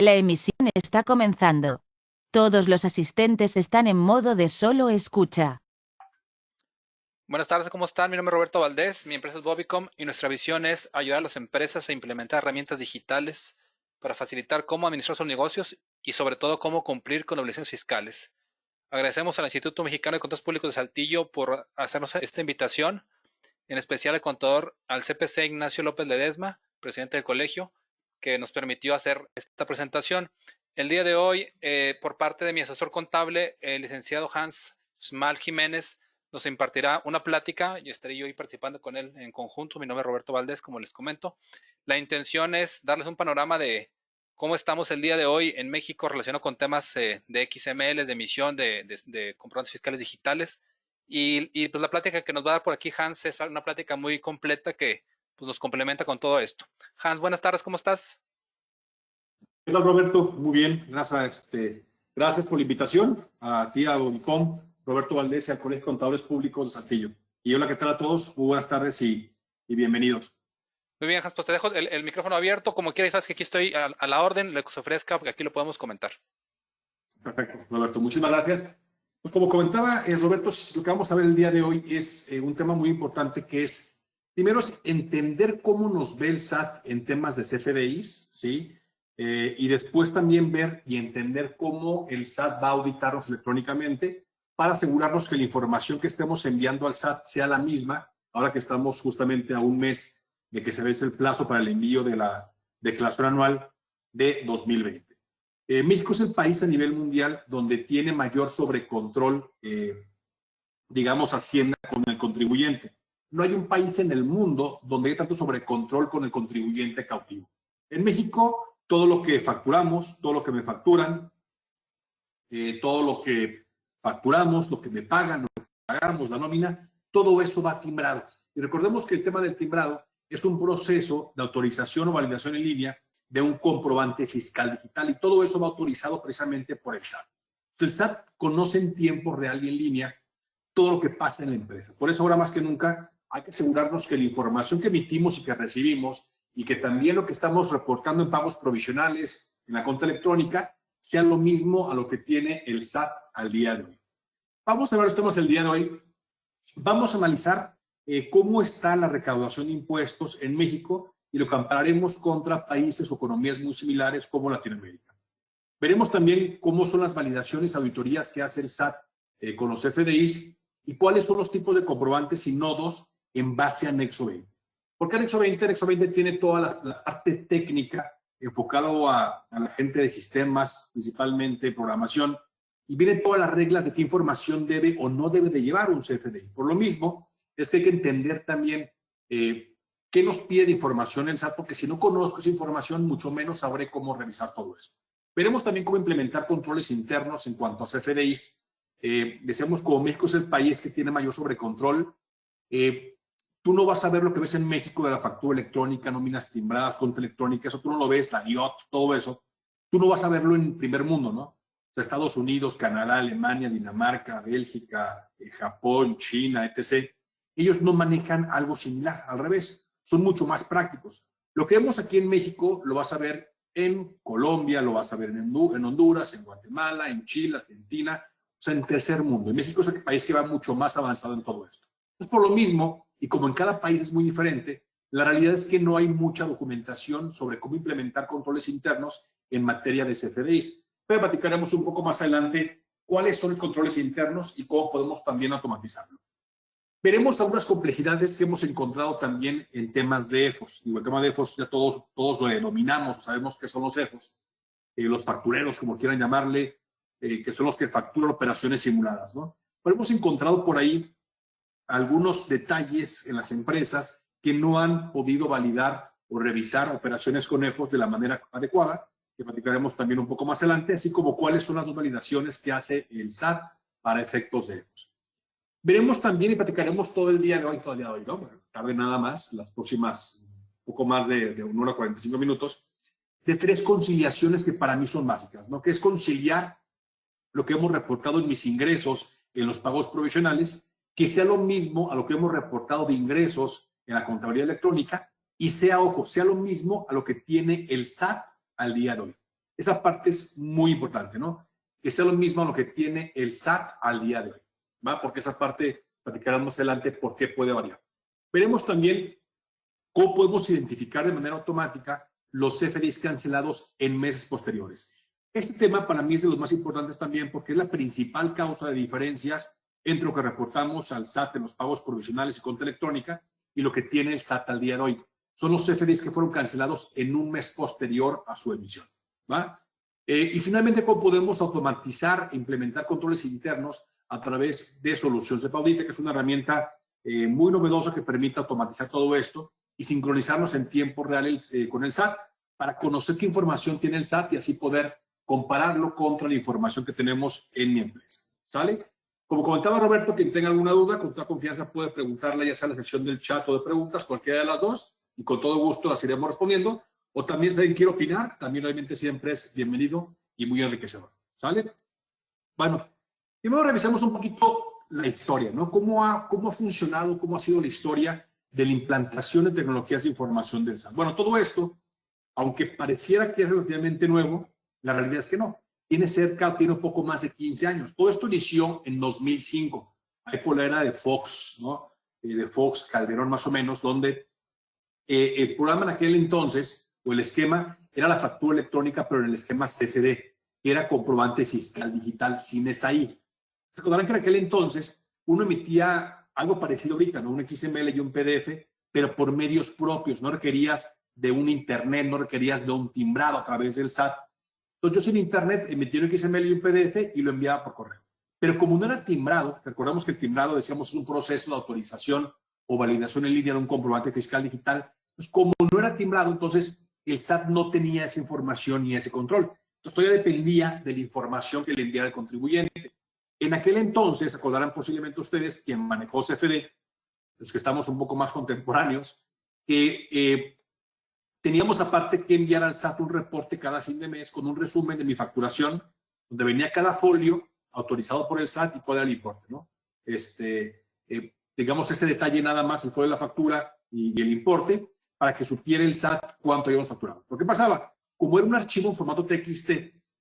La emisión está comenzando. Todos los asistentes están en modo de solo escucha. Buenas tardes, ¿cómo están? Mi nombre es Roberto Valdés, mi empresa es Bobicom y nuestra visión es ayudar a las empresas a implementar herramientas digitales para facilitar cómo administrar sus negocios y sobre todo cómo cumplir con obligaciones fiscales. Agradecemos al Instituto Mexicano de Contadores Públicos de Saltillo por hacernos esta invitación, en especial al contador, al CPC Ignacio López Ledesma, presidente del colegio, que nos permitió hacer esta presentación. El día de hoy, por parte de mi asesor contable, el licenciado Hans Schmal Jiménez, nos impartirá una plática y estaré yo ahí participando con él en conjunto. Mi nombre es Roberto Valdés, como les comento. La intención es darles un panorama de cómo estamos el día de hoy en México relacionado con temas de XML, de emisión de comprobantes fiscales digitales. Y pues la plática que nos va a dar por aquí Hans es una plática muy completa que pues, nos complementa con todo esto. Hans, buenas tardes, ¿cómo estás? ¿Qué tal, Roberto? Muy bien, gracias por la invitación a ti, a Unicom, Roberto Valdés y al Colegio de Contadores Públicos de Saltillo. Y hola, ¿qué tal a todos? Muy buenas tardes y bienvenidos. Muy bien, Hans, pues te dejo el micrófono abierto, como quieras, sabes que aquí estoy a la orden, lo que se ofrezca, porque aquí lo podemos comentar. Perfecto, Roberto, muchísimas gracias. Pues como comentaba Roberto, lo que vamos a ver el día de hoy es un tema muy importante que es, primero, es entender cómo nos ve el SAT en temas de CFDIs, ¿sí? Y después también ver y entender cómo el SAT va a auditarnos electrónicamente para asegurarnos que la información que estemos enviando al SAT sea la misma, ahora que estamos justamente a un mes de que se vence el plazo para el envío de la declaración anual de 2020. México es el país a nivel mundial donde tiene mayor sobrecontrol, digamos, Hacienda con el contribuyente. No hay un país en el mundo donde hay tanto sobrecontrol con el contribuyente cautivo. En México, todo lo que facturamos, todo lo que me facturan, todo lo que facturamos, lo que me pagan, lo que pagamos, la nómina, todo eso va timbrado. Y recordemos que el tema del timbrado es un proceso de autorización o validación en línea de un comprobante fiscal digital y todo eso va autorizado precisamente por el SAT. Entonces, el SAT conoce en tiempo real y en línea todo lo que pasa en la empresa. Por eso ahora más que nunca hay que asegurarnos que la información que emitimos y que recibimos y que también lo que estamos reportando en pagos provisionales en la cuenta electrónica sea lo mismo a lo que tiene el SAT al día de hoy. Vamos a ver los temas del día de hoy. Vamos a analizar cómo está la recaudación de impuestos en México y lo compararemos contra países o economías muy similares como Latinoamérica. Veremos también cómo son las validaciones, auditorías que hace el SAT con los FDIs y cuáles son los tipos de comprobantes y nodos en base a Anexo 20. Porque Anexo 20? Anexo 20 tiene toda la parte técnica enfocado a la gente de sistemas, principalmente programación, y vienen todas las reglas de qué información debe o no debe de llevar un CFDI. Por lo mismo, es que hay que entender también qué nos pide de información el SAT, porque si no conozco esa información, mucho menos sabré cómo revisar todo eso. Veremos también cómo implementar controles internos en cuanto a CFDIs. Decíamos, como México es el país que tiene mayor sobrecontrol, tú no vas a ver lo que ves en México de la factura electrónica, nóminas timbradas, cuenta electrónica, eso tú no lo ves, la IOT, todo eso. Tú no vas a verlo en primer mundo, ¿no? O sea, Estados Unidos, Canadá, Alemania, Dinamarca, Bélgica, Japón, China, etc. Ellos no manejan algo similar, al revés, son mucho más prácticos. Lo que vemos aquí en México lo vas a ver en Colombia, lo vas a ver en Honduras, en Guatemala, en Chile, Argentina, o sea, en tercer mundo. En México es el país que va mucho más avanzado en todo esto. Entonces, por lo mismo, y como en cada país es muy diferente, la realidad es que no hay mucha documentación sobre cómo implementar controles internos en materia de CFDIs. Pero platicaremos un poco más adelante cuáles son los controles internos y cómo podemos también automatizarlo. Veremos algunas complejidades que hemos encontrado también en temas de EFOS. Digo, el tema de EFOS ya todos lo denominamos, sabemos qué son los EFOS, los factureros, como quieran llamarle, que son los que facturan operaciones simuladas, ¿no? Pero hemos encontrado por ahí algunos detalles en las empresas que no han podido validar o revisar operaciones con EFOS de la manera adecuada, que platicaremos también un poco más adelante, así como cuáles son las dos validaciones que hace el SAT para efectos de EFOS. Veremos también y platicaremos todo el día de hoy, ¿no? Bueno, tarde nada más, las próximas, poco más de 1 hora 45 minutos, de 3 conciliaciones que para mí son básicas, ¿no? Que es conciliar lo que hemos reportado en mis ingresos en los pagos provisionales, que sea lo mismo a lo que hemos reportado de ingresos en la contabilidad electrónica y sea, ojo, sea lo mismo a lo que tiene el SAT al día de hoy. Esa parte es muy importante, ¿no? Que sea lo mismo a lo que tiene el SAT al día de hoy, ¿va? Porque esa parte platicarán más adelante por qué puede variar. Veremos también cómo podemos identificar de manera automática los CFDIs cancelados en meses posteriores. Este tema para mí es de los más importantes también porque es la principal causa de diferencias entre lo que reportamos al SAT en los pagos provisionales y cuenta electrónica y lo que tiene el SAT al día de hoy. Son los CFDIs que fueron cancelados en un mes posterior a su emisión, ¿va? Y finalmente, cómo podemos automatizar e implementar controles internos a través de Solutions de Audita, que es una herramienta muy novedosa que permite automatizar todo esto y sincronizarnos en tiempo real con el SAT para conocer qué información tiene el SAT y así poder compararlo contra la información que tenemos en mi empresa. ¿Sale? Como comentaba Roberto, quien tenga alguna duda, con toda confianza puede preguntarle ya sea en la sección del chat o de preguntas, cualquiera de las dos, y con todo gusto las iremos respondiendo. O también si alguien quiere opinar, también obviamente siempre es bienvenido y muy enriquecedor. ¿Sale? Bueno, primero revisamos un poquito la historia, ¿no? ¿Cómo ha funcionado, cómo ha sido la historia de la implantación de tecnologías de información del SAT? Bueno, todo esto, aunque pareciera que es relativamente nuevo, la realidad es que no. Tiene un poco más de 15 años. Todo esto inició en 2005, ahí por la era de Fox, ¿no? De Fox, Calderón más o menos, donde el programa en aquel entonces, o el esquema, era la factura electrónica, pero en el esquema CFD, que era comprobante fiscal digital sin SAI. Se acordarán que en aquel entonces uno emitía algo parecido ahorita, ¿no? Un XML y un PDF, pero por medios propios. No requerías de un internet, no requerías de un timbrado a través del SAT. Entonces yo sin internet emitía un XML y un PDF y lo enviaba por correo. Pero como no era timbrado, recordamos que el timbrado, decíamos, es un proceso de autorización o validación en línea de un comprobante fiscal digital. Entonces, como no era timbrado, entonces el SAT no tenía esa información ni ese control. Entonces todavía dependía de la información que le enviara el contribuyente. En aquel entonces, acordarán posiblemente ustedes, quien manejó CFD, los que estamos un poco más contemporáneos, que teníamos aparte que enviar al SAT un reporte cada fin de mes con un resumen de mi facturación, donde venía cada folio autorizado por el SAT y cuál era el importe, ¿no? Digamos ese detalle nada más, el folio de la factura y el importe, para que supiera el SAT cuánto habíamos facturado. ¿Pero qué pasaba? Como era un archivo en formato TXT,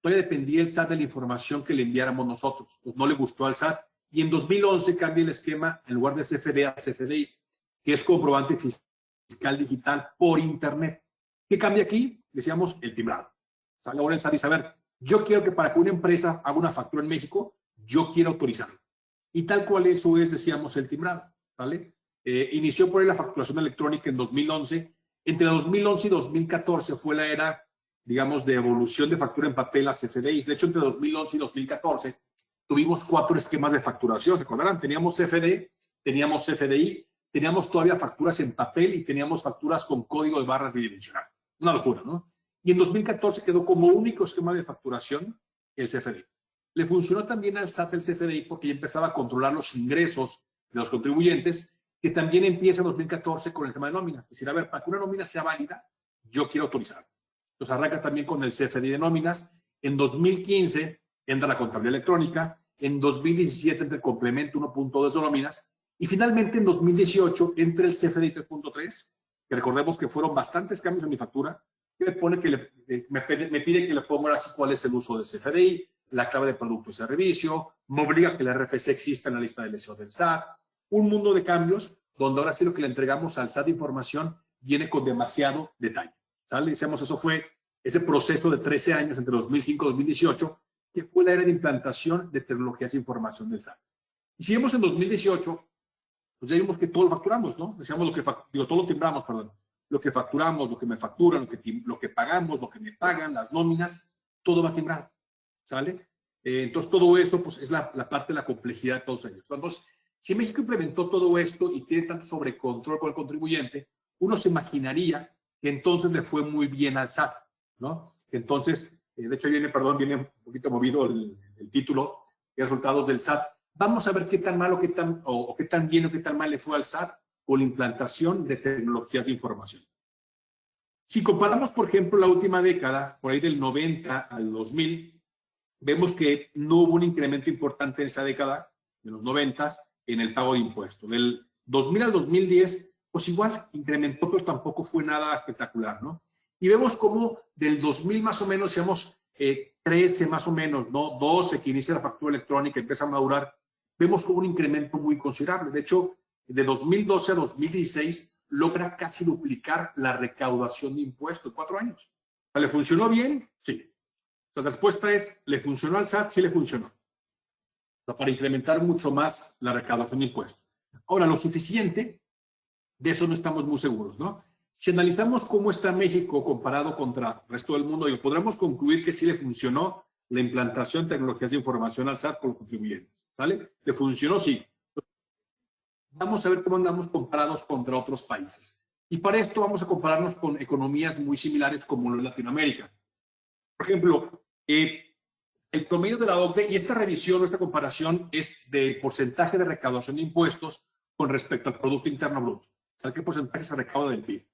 todavía dependía el SAT de la información que le enviáramos nosotros. Pues no le gustó al SAT. Y en 2011 cambia el esquema, en lugar de CFD a CFDI, que es comprobante fiscal digital por Internet. ¿Qué cambia aquí? Decíamos el timbrado. O sea, ahora el SAT dice, a ver, yo quiero que para que una empresa haga una factura en México, yo quiero autorizarlo. Y tal cual eso es, decíamos, el timbrado. ¿Sale? Inició por ahí la facturación electrónica en 2011. Entre 2011 y 2014 fue la era, digamos, de evolución de factura en papel a CFDIs. De hecho, entre 2011 y 2014 tuvimos 4 esquemas de facturación. ¿Se acordarán? Teníamos CFD, teníamos CFDI, teníamos todavía facturas en papel y teníamos facturas con código de barras bidimensional. Una locura, ¿no? Y en 2014 quedó como único esquema de facturación el CFDI. Le funcionó también al SAT el CFDI porque ya empezaba a controlar los ingresos de los contribuyentes, que también empieza en 2014 con el tema de nóminas. Es decir, a ver, para que una nómina sea válida, yo quiero autorizar. Entonces arranca también con el CFDI de nóminas. En 2015 entra la contabilidad electrónica. En 2017 entra el complemento 1.2 de nóminas. Y finalmente en 2018 entra el CFDI 3.3, que recordemos que fueron bastantes cambios en mi factura, que me pone que me pide que le ponga ahora sí cuál es el uso de CFDI, la clave de producto y servicio, me obliga a que el RFC exista en la lista de SEO del SAT, un mundo de cambios donde ahora sí lo que le entregamos al SAT de información viene con demasiado detalle. ¿Sale? Decíamos, eso fue ese proceso de 13 años entre 2005 y 2018, que fue la era de implantación de tecnologías de información del SAT. Y si vemos en 2018, pues ya vimos que todo lo facturamos, ¿no? Decíamos todo lo timbramos, perdón. Lo que facturamos, lo que me facturan, lo que pagamos, lo que me pagan, las nóminas, todo va timbrado. ¿Sale? Entonces, todo eso, pues, es la parte de la complejidad de todos ellos. Entonces, si México implementó todo esto y tiene tanto sobrecontrol con el contribuyente, uno se imaginaría que entonces le fue muy bien al SAT, ¿no? Entonces, de hecho, viene un poquito movido el título, resultados del SAT. Vamos a ver qué tan mal o qué tan bien o qué tan mal le fue al SAT con la implantación de tecnologías de información. Si comparamos, por ejemplo, la última década, por ahí del 90 al 2000, vemos que no hubo un incremento importante en esa década, de los 90, en el pago de impuestos. Del 2000 al 2010, pues igual incrementó, pero tampoco fue nada espectacular, ¿no? Y vemos cómo del 2000 más o menos, digamos, 13 más o menos, ¿no? 12 que inicia la factura electrónica, empieza a madurar, vemos como un incremento muy considerable. De hecho, de 2012 a 2016 logra casi duplicar la recaudación de impuestos en 4 años. O sea, ¿le funcionó bien? Sí. O sea, la respuesta es, ¿le funcionó al SAT? Sí le funcionó. O sea, para incrementar mucho más la recaudación de impuestos. Ahora, lo suficiente, de eso no estamos muy seguros, ¿no? Si analizamos cómo está México comparado contra el resto del mundo, podremos concluir que sí le funcionó la implantación de tecnologías de información al SAT por los contribuyentes, ¿sale? ¿Le funcionó? Sí. Vamos a ver cómo andamos comparados contra otros países. Y para esto vamos a compararnos con economías muy similares como lo de Latinoamérica. Por ejemplo, el promedio de la OCDE, y esta revisión, esta comparación es del porcentaje de recaudación de impuestos con respecto al Producto Interno Bruto. O sea, ¿qué porcentaje se recauda del PIB?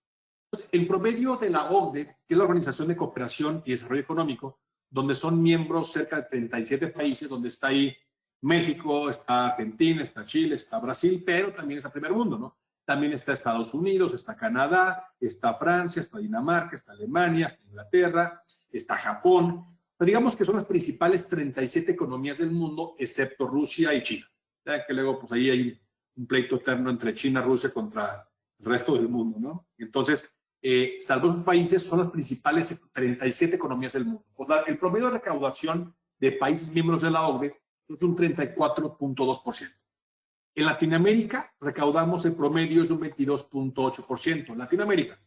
Entonces, el promedio de la OCDE, que es la Organización de Cooperación y Desarrollo Económico, donde son miembros cerca de 37 países, donde está ahí México, está Argentina, está Chile, está Brasil, pero también está Primer Mundo, ¿no? También está Estados Unidos, está Canadá, está Francia, está Dinamarca, está Alemania, está Inglaterra, está Japón. Pero digamos que son las principales 37 economías del mundo, excepto Rusia y China. Ya que luego, pues ahí hay un pleito eterno entre China y Rusia contra el resto del mundo, ¿no? Entonces, salvo esos países, son las principales 37 economías del mundo. O sea, el promedio de recaudación de países miembros de la OCDE es un 34.2%. En Latinoamérica, recaudamos el promedio es un 22.8%. Latinoamérica,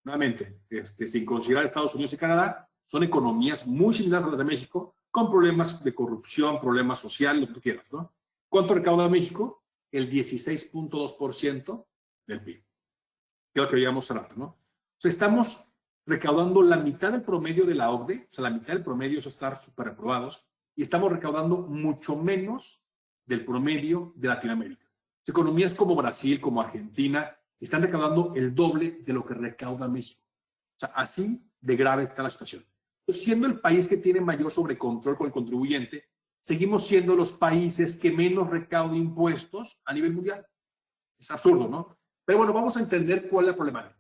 nuevamente, sin considerar Estados Unidos y Canadá, son economías muy similares a las de México, con problemas de corrupción, problemas sociales, lo que tú quieras, ¿no? ¿Cuánto recauda México? El 16.2% del PIB. Que es lo que veíamos hace rato, ¿no? O sea, estamos recaudando la mitad del promedio de la OCDE, o sea, la mitad del promedio es estar súper reprobados, y estamos recaudando mucho menos del promedio de Latinoamérica. Economías como Brasil, como Argentina, están recaudando el doble de lo que recauda México. O sea, así de grave está la situación. Entonces, siendo el país que tiene mayor sobrecontrol con el contribuyente, seguimos siendo los países que menos recaudan impuestos a nivel mundial. Es absurdo, ¿no? Pero bueno, vamos a entender cuál es la problemática.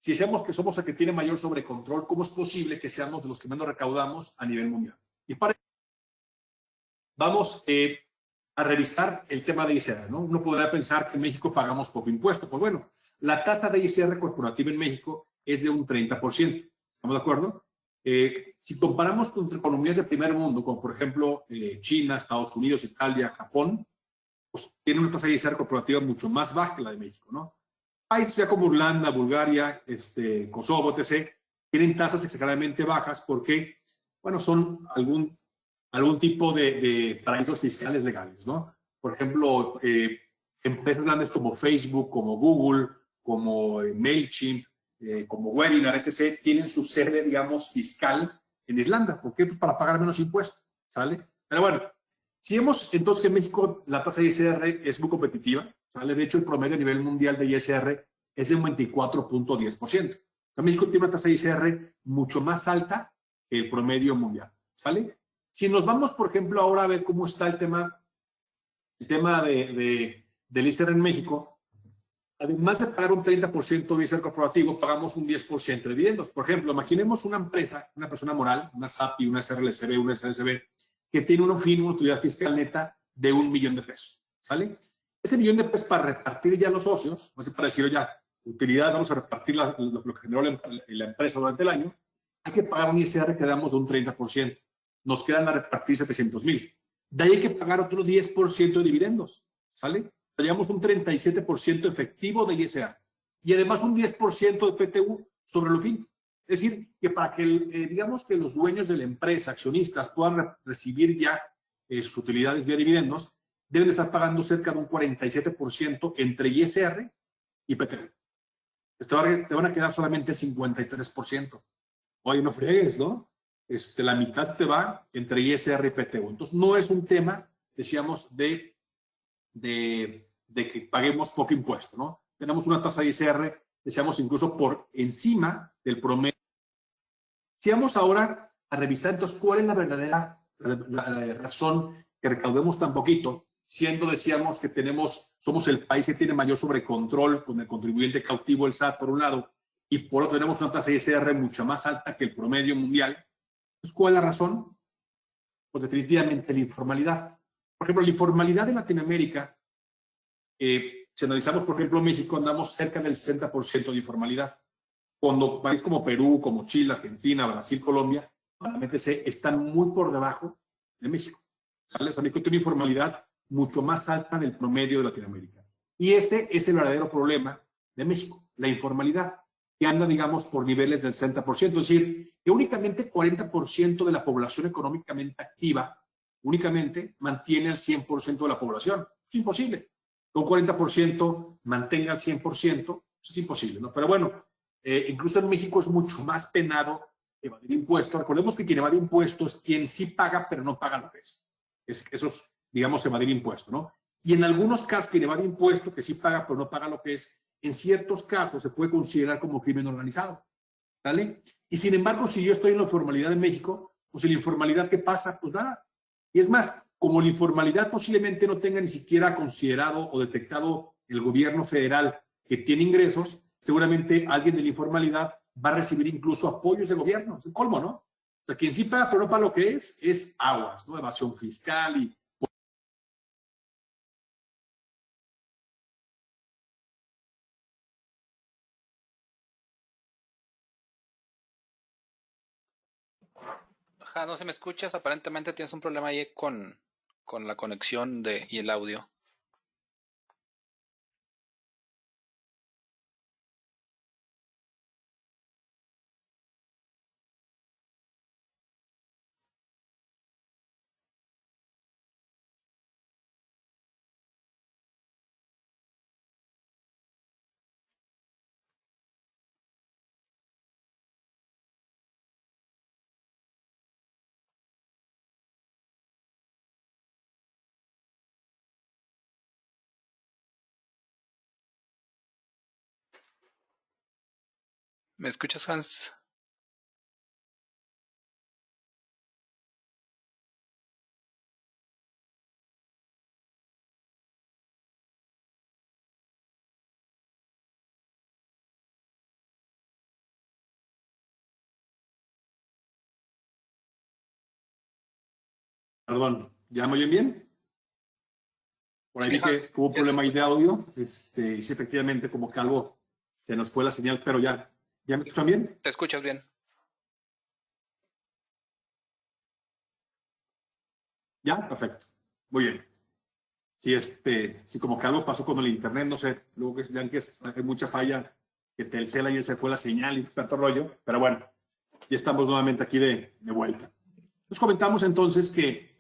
Si decimos que somos el que tiene mayor sobrecontrol, ¿cómo es posible que seamos de los que menos recaudamos a nivel mundial? Y para eso vamos a revisar el tema de ICR, ¿no? Uno podrá pensar que en México pagamos poco impuesto. Pues bueno, la tasa de ICR corporativa en México es de un 30%. ¿Estamos de acuerdo? Si comparamos con economías de primer mundo, como por ejemplo China, Estados Unidos, Italia, Japón, pues tienen una tasa de ICR corporativa mucho más baja que la de México, ¿no? Países ya como Irlanda, Bulgaria, Kosovo, etc., tienen tasas exageradamente bajas porque, bueno, son algún tipo de paraísos fiscales legales, ¿no? Por ejemplo, empresas grandes como Facebook, como Google, como MailChimp, como Webinar, etc., tienen su sede, digamos, fiscal en Irlanda. ¿Por qué? Pues para pagar menos impuestos, ¿sale? Pero bueno, si vemos entonces que en México la tasa de ISR es muy competitiva, ¿sale? De hecho, el promedio a nivel mundial de ISR es de un 24.10%. O sea, México tiene una tasa de ISR mucho más alta que el promedio mundial, ¿sale? Si nos vamos, por ejemplo, ahora a ver cómo está el tema del ISR en México, además de pagar un 30% de ISR corporativo, pagamos un 10% de dividendos. Por ejemplo, imaginemos una empresa, una persona moral, una SAPI, una SRLCB, una SSB, que tiene una utilidad fiscal neta de $1,000,000, ¿sale? Ese $1,000,000 para repartir ya los socios, no sé, para decirlo ya, utilidad, vamos a repartir lo que generó la empresa durante el año, hay que pagar un ISR que damos de un 30%. Nos quedan a repartir 700,000. De ahí hay que pagar otro 10% de dividendos, ¿sale? Teníamos un 37% efectivo de ISR y además un 10% de PTU sobre el fin. Es decir, que para que, digamos que los dueños de la empresa, accionistas, puedan recibir ya sus utilidades vía dividendos, deben de estar pagando cerca de un 47% entre ISR y PTU. Te van a quedar solamente el 53%. Oye, no friegues, ¿no? La mitad te va entre ISR y PTU. Entonces, no es un tema, decíamos, de que paguemos poco impuesto, ¿no? Tenemos una tasa de ISR, decíamos, incluso por encima del promedio. Si vamos ahora a revisar, entonces, cuál es la verdadera la razón que recaudemos tan poquito, siendo, decíamos, que somos el país que tiene mayor sobrecontrol con el contribuyente cautivo, el SAT, por un lado, y por otro tenemos una tasa de ISR mucho más alta que el promedio mundial. Entonces, ¿cuál es la razón? Pues definitivamente la informalidad. Por ejemplo, la informalidad en Latinoamérica, si analizamos, por ejemplo, México, andamos cerca del 60% de informalidad. Cuando países como Perú, como Chile, Argentina, Brasil, Colombia, realmente están muy por debajo de México. ¿Sale? O sea, México tiene una informalidad mucho más alta del promedio de Latinoamérica. Y ese es el verdadero problema de México, la informalidad, que anda, digamos, por niveles del 60%. Es decir, que únicamente 40% de la población económicamente activa únicamente mantiene al 100% de la población. Es imposible. Que un 40% mantenga al 100%, es imposible, ¿no? Pero bueno, incluso en México es mucho más penado evadir impuestos. Recordemos que quien evade impuestos es quien sí paga, pero no paga lo que es. Eso es, digamos, evadir impuestos, ¿no? Y en algunos casos, quien evade impuestos, que sí paga, pero no paga lo que es, en ciertos casos se puede considerar como crimen organizado, ¿vale? Y sin embargo, si yo estoy en la informalidad en México, pues en la informalidad, ¿qué pasa? Pues nada. Y es más, como la informalidad posiblemente no tenga ni siquiera considerado o detectado el gobierno federal que tiene ingresos, seguramente alguien de la informalidad va a recibir incluso apoyos de gobierno. Es el colmo, ¿no? O sea, quien sí paga, pero no para lo que es aguas, ¿no? Evasión fiscal y... Ajá, no se me escuchas. Aparentemente tienes un problema ahí con la conexión y el audio. ¿Me escuchas, Hans? Perdón, ¿ya me oyen bien? Por ahí Sí, vi que Hans. hubo un Ya te problema ahí de escucho. audio, y sí, efectivamente, como que algo se nos fue la señal, pero ¿ya me escuchan bien? Te escuchas bien. ¿Ya? Perfecto. Muy bien. Sí, sí, como que algo pasó con el internet, no sé, luego que vean que hay mucha falla, que Telcel ayer se fue la señal y tanto rollo, pero bueno, ya estamos nuevamente aquí de vuelta. Nos comentamos entonces que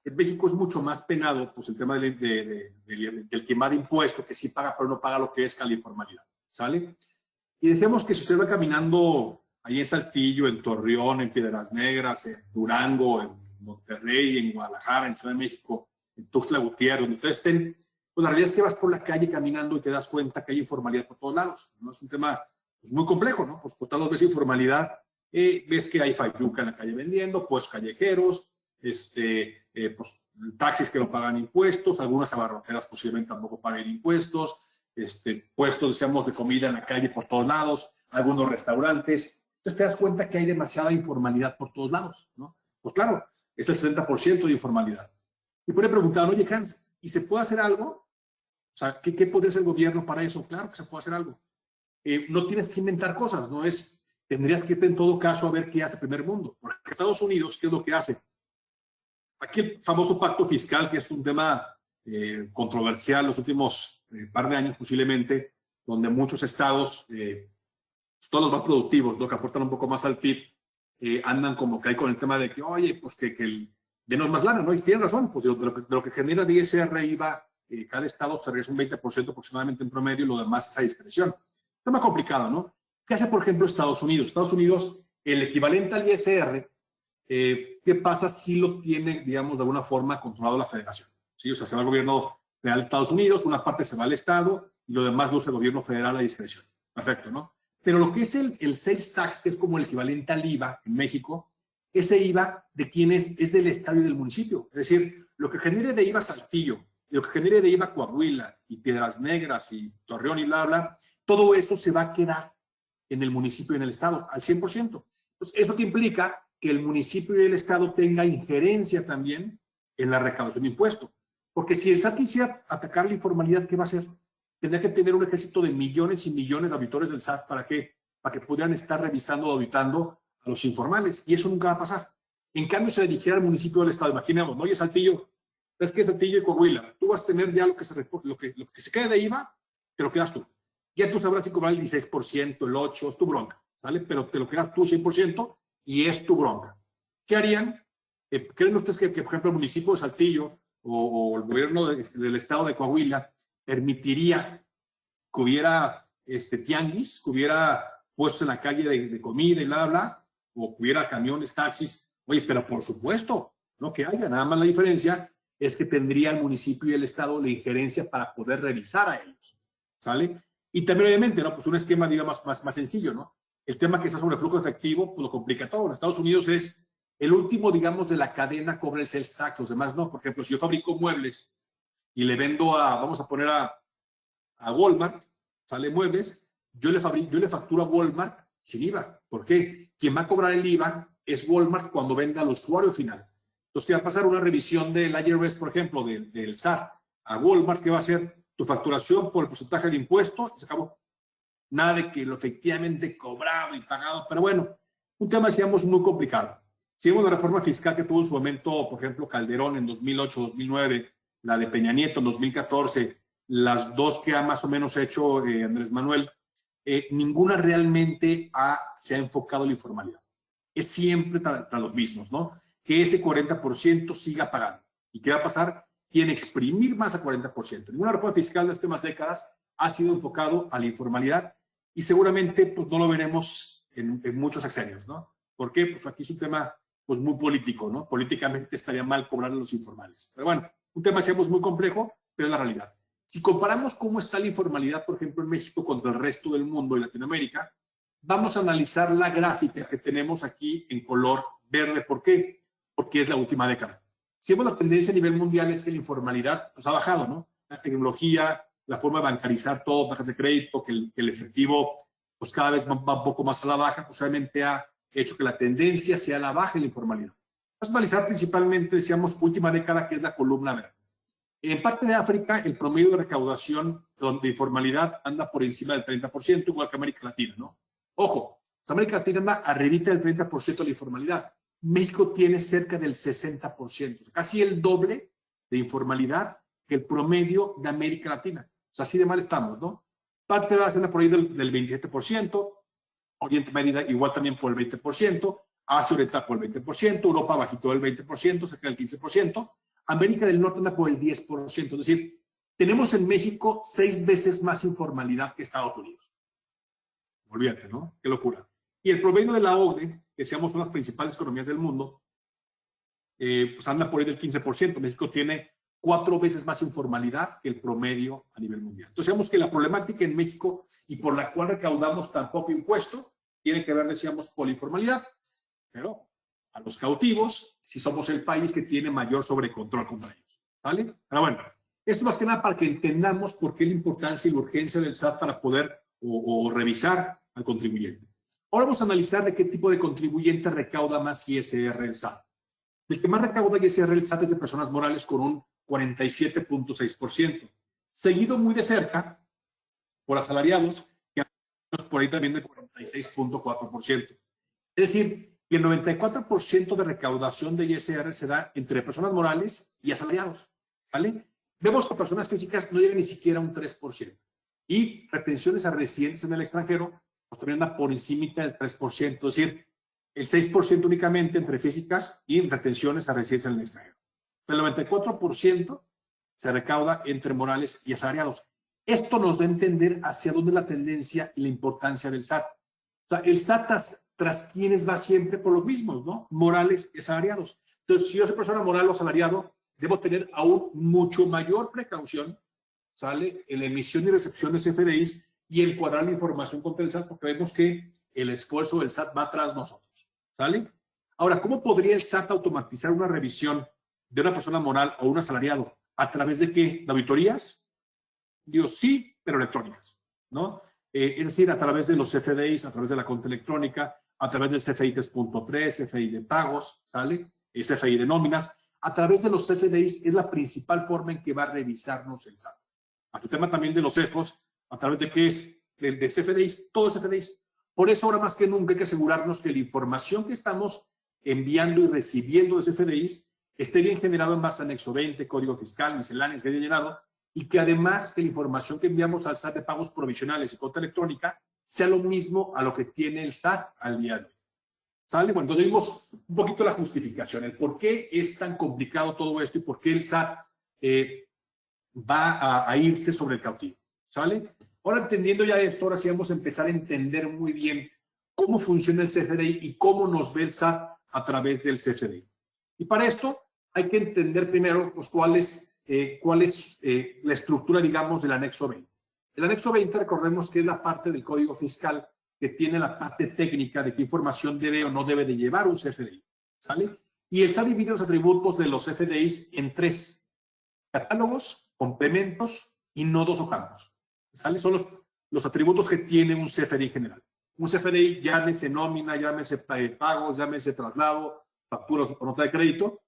en México es mucho más penado, pues el tema del que evade impuesto, que sí paga, pero no paga lo que es la informalidad, ¿sale? Y decíamos que si usted va caminando ahí en Saltillo, en Torreón, en Piedras Negras, en Durango, en Monterrey, en Guadalajara, en Ciudad de México, en Tuxtla Gutiérrez, donde ustedes estén, pues la realidad es que vas por la calle caminando y te das cuenta que hay informalidad por todos lados, ¿no? Es un tema pues, muy complejo, ¿no? Pues por todos ves informalidad, ves que hay fayuca en la calle vendiendo, pues callejeros, pues taxis que no pagan impuestos, algunas abarroteras posiblemente tampoco paguen impuestos, puestos, decíamos, de comida en la calle por todos lados, algunos restaurantes. Entonces te das cuenta que hay demasiada informalidad por todos lados, ¿no? Pues claro, es el 60% de informalidad. Y por ahí preguntaban, oye, Hans, ¿y se puede hacer algo? O sea, ¿qué podría hacer el gobierno para eso? Claro que se puede hacer algo. No tienes que inventar cosas, no es, tendrías que en todo caso a ver qué hace el primer mundo. Porque Estados Unidos, ¿qué es lo que hace? Aquí el famoso pacto fiscal, que es un tema controversial los últimos par de años posiblemente, donde muchos estados, todos los más productivos, ¿no? Que aportan un poco más al PIB, andan como que hay con el tema de que, oye, pues que denos más lana, ¿no? Y tienen razón, pues de lo que genera DSR IVA, cada estado se regresa un 20% aproximadamente en promedio y lo demás es a discreción. Tema complicado, ¿no? ¿Qué hace, por ejemplo, Estados Unidos? Estados Unidos, el equivalente al ISR, ¿qué pasa si lo tiene, digamos, de alguna forma controlado la federación? ¿Sí? O sea, se va al gobierno federal de Estados Unidos, una parte se va al estado y lo demás lo usa el gobierno federal a discreción. Perfecto, ¿no? Pero lo que es el sales tax, que es como el equivalente al IVA en México, ese IVA de quién es del estado y del municipio. Es decir, lo que genere de IVA Saltillo, lo que genere de IVA Coahuila y Piedras Negras y Torreón y bla, bla, todo eso se va a quedar en el municipio y en el estado al 100%. Entonces, eso que implica que el municipio y el Estado tenga injerencia también en la recaudación de impuestos. Porque si el SAT quisiera atacar la informalidad, ¿qué va a hacer? Tendría que tener un ejército de millones y millones de auditores del SAT para que pudieran estar revisando o auditando a los informales. Y eso nunca va a pasar. En cambio, se le dijera al municipio del Estado, imaginemos, ¿no? Oye, Saltillo, ¿sabes qué? Saltillo y Coahuila, tú vas a tener ya lo que se quede de IVA, te lo quedas tú. Ya tú sabrás si cobrar el 16%, el 8%, es tu bronca, ¿sale? Pero te lo quedas tú 100% y es tu bronca. ¿Qué harían? ¿Creen ustedes que, por ejemplo, el municipio de Saltillo o el gobierno del Estado de Coahuila permitiría que hubiera tianguis, que hubiera puestos en la calle de comida y bla, bla, bla, o que hubiera camiones, taxis? Oye, pero por supuesto, no que haya. Nada más la diferencia es que tendría el municipio y el Estado la injerencia para poder revisar a ellos, ¿sale? Y también, obviamente, ¿no? Pues un esquema, digamos, más sencillo, ¿no? El tema que está sobre flujo efectivo, pues lo complica todo. En Estados Unidos es el último, digamos, de la cadena cobra el sales tax, los demás no. Por ejemplo, si yo fabrico muebles y le vendo vamos a poner a Walmart, sale muebles, yo le facturo a Walmart sin IVA. ¿Por qué? Quien va a cobrar el IVA es Walmart cuando venda al usuario final. Entonces, ¿qué va a pasar? Una revisión del IRS, por ejemplo, del SAT a Walmart, ¿qué va a hacer? Tu facturación por el porcentaje de impuesto, se acabó. Nada de que lo efectivamente cobrado y pagado, pero bueno, un tema, decíamos, muy complicado. Si vemos la reforma fiscal que tuvo en su momento, por ejemplo, Calderón en 2008-2009, la de Peña Nieto en 2014, las dos que ha más o menos hecho Andrés Manuel, ninguna realmente se ha enfocado en la informalidad. Es siempre para los mismos, ¿no? Que ese 40% siga pagando. ¿Y qué va a pasar? Quieren exprimir más a 40%. Ninguna reforma fiscal de las últimas décadas ha sido enfocado a la informalidad y seguramente pues, no lo veremos en muchos sexenios, ¿no? ¿Por qué? Pues aquí es un tema pues, muy político, ¿no? Políticamente estaría mal cobrar a los informales. Pero bueno, un tema, decíamos, muy complejo, pero es la realidad. Si comparamos cómo está la informalidad, por ejemplo, en México contra el resto del mundo y Latinoamérica, vamos a analizar la gráfica que tenemos aquí en color verde. ¿Por qué? Porque es la última década. Si vemos la tendencia a nivel mundial es que la informalidad pues, ha bajado, ¿no? La tecnología, la forma de bancarizar todo, tarjetas de crédito, que el efectivo pues cada vez va un poco más a la baja, pues obviamente ha hecho que la tendencia sea a la baja en la informalidad. Vamos a analizar principalmente, decíamos, última década, que es la columna verde. En parte de África, el promedio de recaudación de informalidad anda por encima del 30%, igual que América Latina, ¿no? Ojo, América Latina anda arribita del 30% de la informalidad. México tiene cerca del 60%, casi el doble de informalidad que el promedio de América Latina. O sea, así de mal estamos, ¿no? Parte de Asia anda por ahí del 27%, Oriente Medio igual también por el 20%, Asia Oriental por el 20%, Europa bajito del 20%, cerca del 15%, América del Norte anda por el 10%. Es decir, tenemos en México 6 veces más informalidad que Estados Unidos. Olvídate, ¿no? Qué locura. Y el promedio de la OCDE, que seamos una de las principales economías del mundo, pues anda por ahí del 15%. México tiene 4 veces más informalidad que el promedio a nivel mundial. Entonces, digamos que la problemática en México y por la cual recaudamos tan poco impuesto tiene que ver, decíamos, con la informalidad. Pero a los cautivos, si somos el país que tiene mayor sobrecontrol contra ellos. ¿Vale? Pero bueno, esto más que nada para que entendamos por qué la importancia y la urgencia del SAT para poder o revisar al contribuyente. Ahora vamos a analizar de qué tipo de contribuyente recauda más ISR el SAT. El que más recauda ISR el SAT es de personas morales con un 47.6%, seguido muy de cerca por asalariados, que por ahí también de 46.4%. Es decir, que el 94% de recaudación de ISR se da entre personas morales y asalariados, ¿vale? Vemos que personas físicas no llegan ni siquiera a un 3%. Y retenciones a residentes en el extranjero, pues también anda por encima del 3%, es decir, el 6% únicamente entre físicas y retenciones a residentes en el extranjero. El 94% se recauda entre morales y asalariados. Esto nos da a entender hacia dónde la tendencia y la importancia del SAT. O sea, el SAT tras quienes va siempre por los mismos, ¿no? Morales y asalariados. Entonces, si yo soy persona moral o asalariado, debo tener aún mucho mayor precaución, ¿sale? En la emisión y recepción de CFDIs y encuadrar la información contra el SAT, porque vemos que el esfuerzo del SAT va tras nosotros, ¿sale? Ahora, ¿cómo podría el SAT automatizar una revisión de una persona moral o un asalariado? ¿A través de qué? ¿De auditorías? Digo, sí, pero electrónicas, ¿no? Es decir, a través de los CFDIs, a través de la cuenta electrónica, a través del CFDI 3.3, CFDI de pagos, ¿sale? CFDI de nóminas. A través de los CFDIs es la principal forma en que va a revisarnos el SAT. A su tema también de los CEFOS, a través de qué es, de CFDIs, todos CFDIs. Por eso ahora más que nunca hay que asegurarnos que la información que estamos enviando y recibiendo de CFDIs esté bien generado en base a anexo 20, código fiscal, misceláneos que haya llenado, y que además que la información que enviamos al SAT de pagos provisionales y cuota electrónica sea lo mismo a lo que tiene el SAT al día de hoy. ¿Sale? Bueno, entonces vimos un poquito la justificación, el por qué es tan complicado todo esto y por qué el SAT va a irse sobre el cautivo. ¿Sale? Ahora entendiendo ya esto, ahora sí vamos a empezar a entender muy bien cómo funciona el CFDI y cómo nos ve el SAT a través del CFDI. Y para esto hay que entender primero pues, cuál es la estructura, digamos, del anexo 20. El anexo 20, recordemos que es la parte del Código Fiscal que tiene la parte técnica de qué información debe o no debe de llevar un CFDI, ¿sale? Y el SAT divide los atributos de los CFDIs en 3: catálogos, complementos y nodos o campos, ¿sale? Son los atributos que tiene un CFDI general. Un CFDI, llámese nómina, llámese pagos, llámese traslado, facturas o nota de crédito,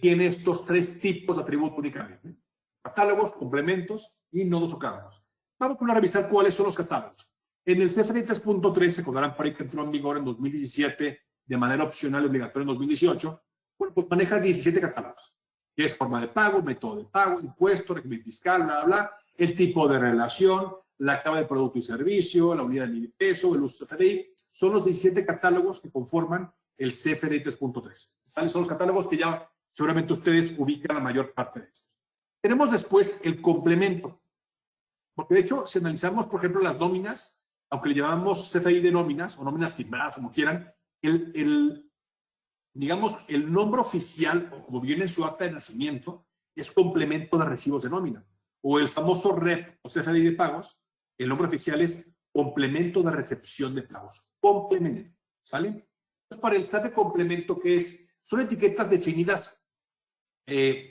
tiene estos 3 tipos de atributos únicamente: catálogos, complementos y nodos o campos. Vamos a revisar cuáles son los catálogos. En el CFDI 3.3, se acordarán por ahí que entró en vigor en 2017, de manera opcional y obligatoria en 2018, bueno, pues maneja 17 catálogos, que es forma de pago, método de pago, impuesto, régimen fiscal, bla, bla, el tipo de relación, la clave de producto y servicio, la unidad de peso, el uso de CFDI. Son los 17 catálogos que conforman el CFDI 3.3. ¿Sale? Son los catálogos que ya seguramente ustedes ubican la mayor parte de estos. Tenemos después el complemento. Porque de hecho, si analizamos, por ejemplo, las nóminas, aunque le llamamos CFDI de nóminas o nóminas timbradas, como quieran, digamos, el nombre oficial, o como viene en su acta de nacimiento, es complemento de recibos de nómina. O el famoso REP o CFDI de pagos, el nombre oficial es complemento de recepción de pagos. Complemento, ¿sale? Entonces, para el SAT de complemento, ¿qué es? Son etiquetas definidas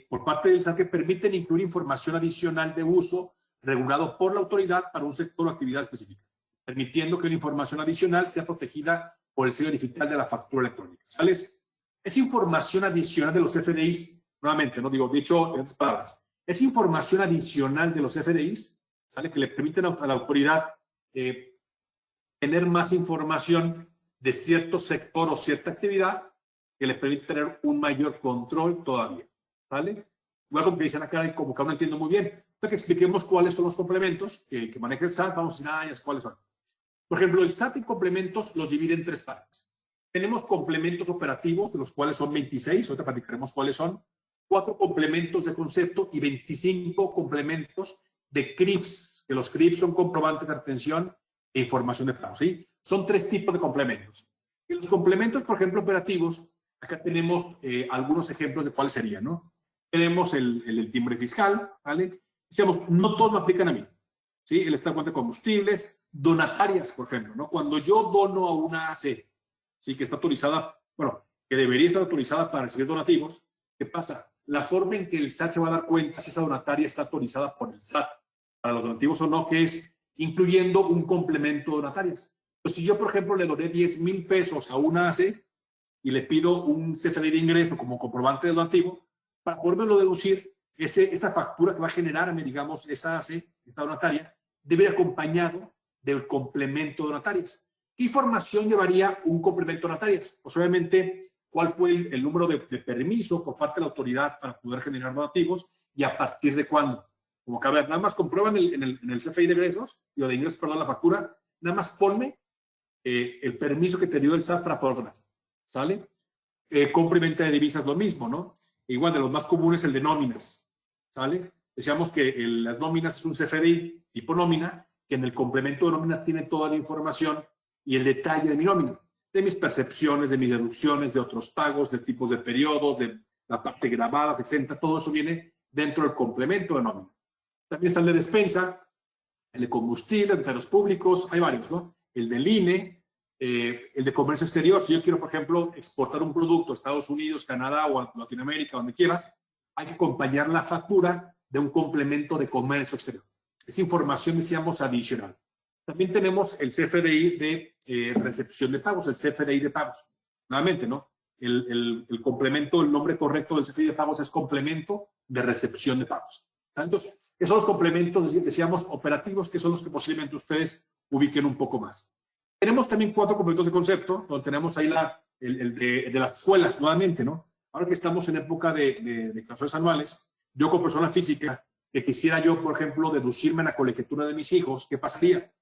por parte del SAT que permiten incluir información adicional de uso regulado por la autoridad para un sector o actividad específica, permitiendo que la información adicional sea protegida por el sello digital de la factura electrónica. ¿Sales? Es información adicional de los FDIs, nuevamente, no digo, dicho en otras palabras, es información adicional de los FDIs, ¿sale? Que le permiten a la autoridad tener más información de cierto sector o cierta actividad que le permite tener un mayor control todavía, ¿sale? Igual como que dicen acá, como que aún no entiendo muy bien. Entonces, que expliquemos cuáles son los complementos que maneja el SAT, vamos a decir, cuáles son. Por ejemplo, el SAT en complementos los divide en 3 partes. Tenemos complementos operativos, de los cuales son 26, ahorita platicaremos cuáles son, 4 complementos de concepto y 25 complementos de CRIPS, que los CRIPS son comprobantes de retención e información de pago, ¿sí? Son 3 tipos de complementos. En los complementos, por ejemplo, operativos, acá tenemos algunos ejemplos de cuáles serían, ¿no? Tenemos el timbre fiscal, ¿vale? Decíamos, no todos lo aplican a mí, ¿sí? El estado de cuenta de combustibles, donatarias, por ejemplo, ¿no? Cuando yo dono a una AC, ¿sí? Que está autorizada, bueno, que debería estar autorizada para recibir donativos, ¿qué pasa? La forma en que el SAT se va a dar cuenta si esa donataria está autorizada por el SAT para los donativos o no, que es incluyendo un complemento de donatarias. Pues si yo, por ejemplo, le doné 10,000 pesos a una AC y le pido un CFDI de ingreso como comprobante de donativo, para podérmelo deducir, esa factura que va a generarme, digamos, esa AC, esta donataria, debe ir acompañado del complemento de donatarias. ¿Qué información llevaría un complemento de donatarias? Pues obviamente, cuál fue el número de permiso por parte de la autoridad para poder generar donativos y a partir de cuándo. Como que, a ver, nada más comprueban en el CFDI de ingresos, o de ingresos, perdón, la factura, nada más ponme el permiso que te dio el SAT para poder donar, ¿sale? Compra y venta de divisas, lo mismo, ¿no? Igual de los más comunes, el de nóminas, ¿sale? Decíamos que las nóminas es un CFDI tipo nómina, que en el complemento de nómina tiene toda la información y el detalle de mi nómina, de mis percepciones, de mis deducciones, de otros pagos, de tipos de periodos, de la parte grabada, exenta, todo eso viene dentro del complemento de nómina. También está el de despensa, el de combustible, el de servicios públicos, hay varios, ¿no? El del INE, el de comercio exterior. Si yo quiero, por ejemplo, exportar un producto a Estados Unidos, Canadá o a Latinoamérica, donde quieras, hay que acompañar la factura de un complemento de comercio exterior. Es información, decíamos, adicional. También tenemos el CFDI de recepción de pagos, el CFDI de pagos. Nuevamente, ¿no? El complemento, el nombre correcto del CFDI de pagos es complemento de recepción de pagos. Entonces, esos son los complementos, decíamos, operativos, que son los que posiblemente ustedes ubiquen un poco más. Tenemos también 4 complementos de concepto, donde tenemos ahí el de las escuelas, nuevamente, ¿no? Ahora que estamos en época de declaraciones anuales, yo como persona física, que quisiera yo, por ejemplo, deducirme en la colegiatura de mis hijos, ¿qué pasaría?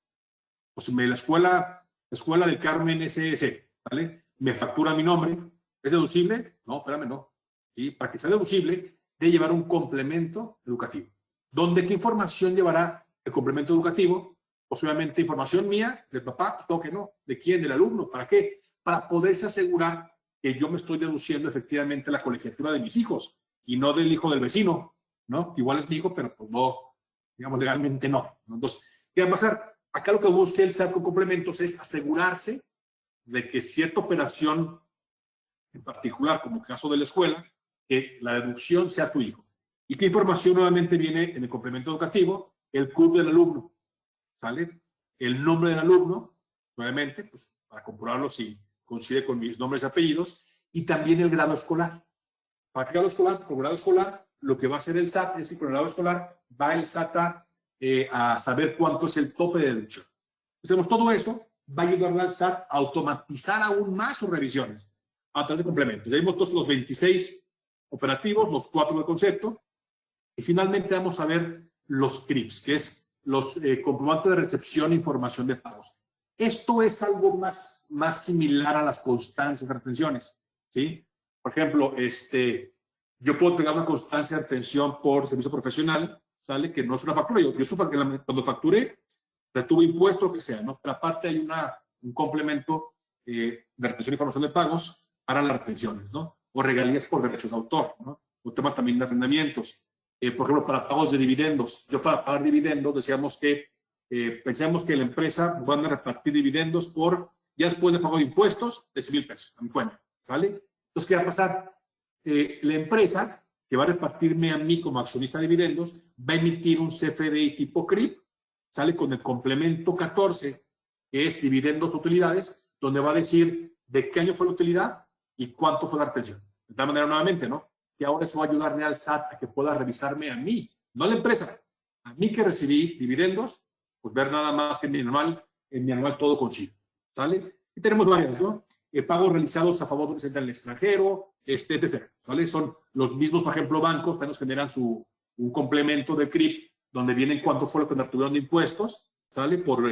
Pues la escuela del Carmen SS, ¿vale? Me factura mi nombre, ¿es deducible? No, espérame, no. Y para que sea deducible, debe llevar un complemento educativo. ¿Dónde qué información llevará el complemento educativo? Pues obviamente información mía, del papá, pues no, que no. ¿De quién? Del alumno. ¿Para qué? Para poderse asegurar que yo me estoy deduciendo efectivamente la colegiatura de mis hijos y no del hijo del vecino, ¿no? Igual es mi hijo, pero pues no, digamos, legalmente no. Entonces, ¿qué va a pasar? Acá lo que busca el SAT con complementos es asegurarse de que cierta operación en particular, como el caso de la escuela, que la deducción sea tu hijo. ¿Y qué información nuevamente viene en el complemento educativo? El CURP del alumno, ¿sale? El nombre del alumno, nuevamente, pues para comprobarlo si coincide con mis nombres y apellidos, y también el grado escolar. ¿Para qué grado escolar? Con grado escolar, lo que va a hacer el SAT es que con el grado escolar va el SAT a saber cuánto es el tope de deducción. Hacemos todo eso, va a ayudar al SAT a automatizar aún más sus revisiones a través de complementos. Ya vimos todos los 26 operativos, los 4 del concepto, y finalmente vamos a ver los CRIPS, que es los comprobantes de recepción e información de pagos. Esto es algo más similar a las constancias de retenciones, ¿sí? Por ejemplo, yo puedo tener una constancia de retención por servicio profesional, ¿sale? Que no es una factura. Yo cuando facturé, retuve impuesto, lo que sea, ¿no? Pero aparte hay un complemento de retención e información de pagos para las retenciones, ¿no? O regalías por derechos de autor, ¿no? Un tema también de arrendamientos. Por ejemplo, para pagos de dividendos. Yo para pagar dividendos decíamos que pensamos que la empresa van a repartir dividendos ya después de pago de impuestos, de 100,000 pesos a mi cuenta, ¿sale? Entonces, ¿qué va a pasar? La empresa que va a repartirme a mí como accionista de dividendos va a emitir un CFDI tipo CRIP, sale con el complemento 14, que es dividendos o utilidades, donde va a decir de qué año fue la utilidad y cuánto fue la retención. De tal manera, nuevamente, ¿no? Que ahora eso va a ayudarle al SAT a que pueda revisarme a mí, no a la empresa, a mí que recibí dividendos, pues ver nada más que en mi anual todo consigo, ¿sale? Y tenemos varias, ¿no? Pagos realizados a favor de un residente del extranjero, etc., ¿sale? Son los mismos, por ejemplo, bancos, también nos generan un complemento de CRIP, donde vienen cuánto fue lo que retuvieron de impuestos, ¿sale? Por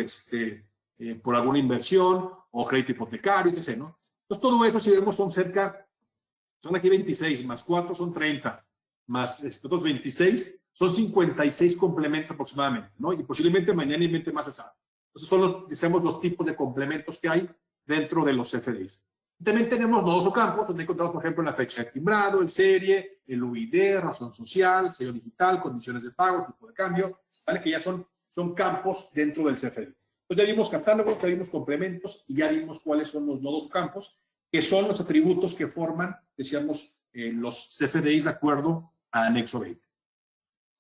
alguna inversión o crédito hipotecario, etc., ¿no? Entonces, todo eso, si vemos, son aquí 26, más 4 son 30, más otros 26, son 56 complementos aproximadamente, ¿no? Y posiblemente mañana invente más esa. Entonces, son los tipos de complementos que hay dentro de los CFDIs. También tenemos nodos o campos, donde encontramos, por ejemplo, la fecha de timbrado, el serie, el UID, razón social, sello digital, condiciones de pago, tipo de cambio, ¿vale? Que ya son campos dentro del CFDI. Entonces, ya vimos catálogos, ya vimos complementos y ya vimos cuáles son los nodos o campos, que son los atributos que forman, decíamos, los CFDIs de acuerdo a anexo 20.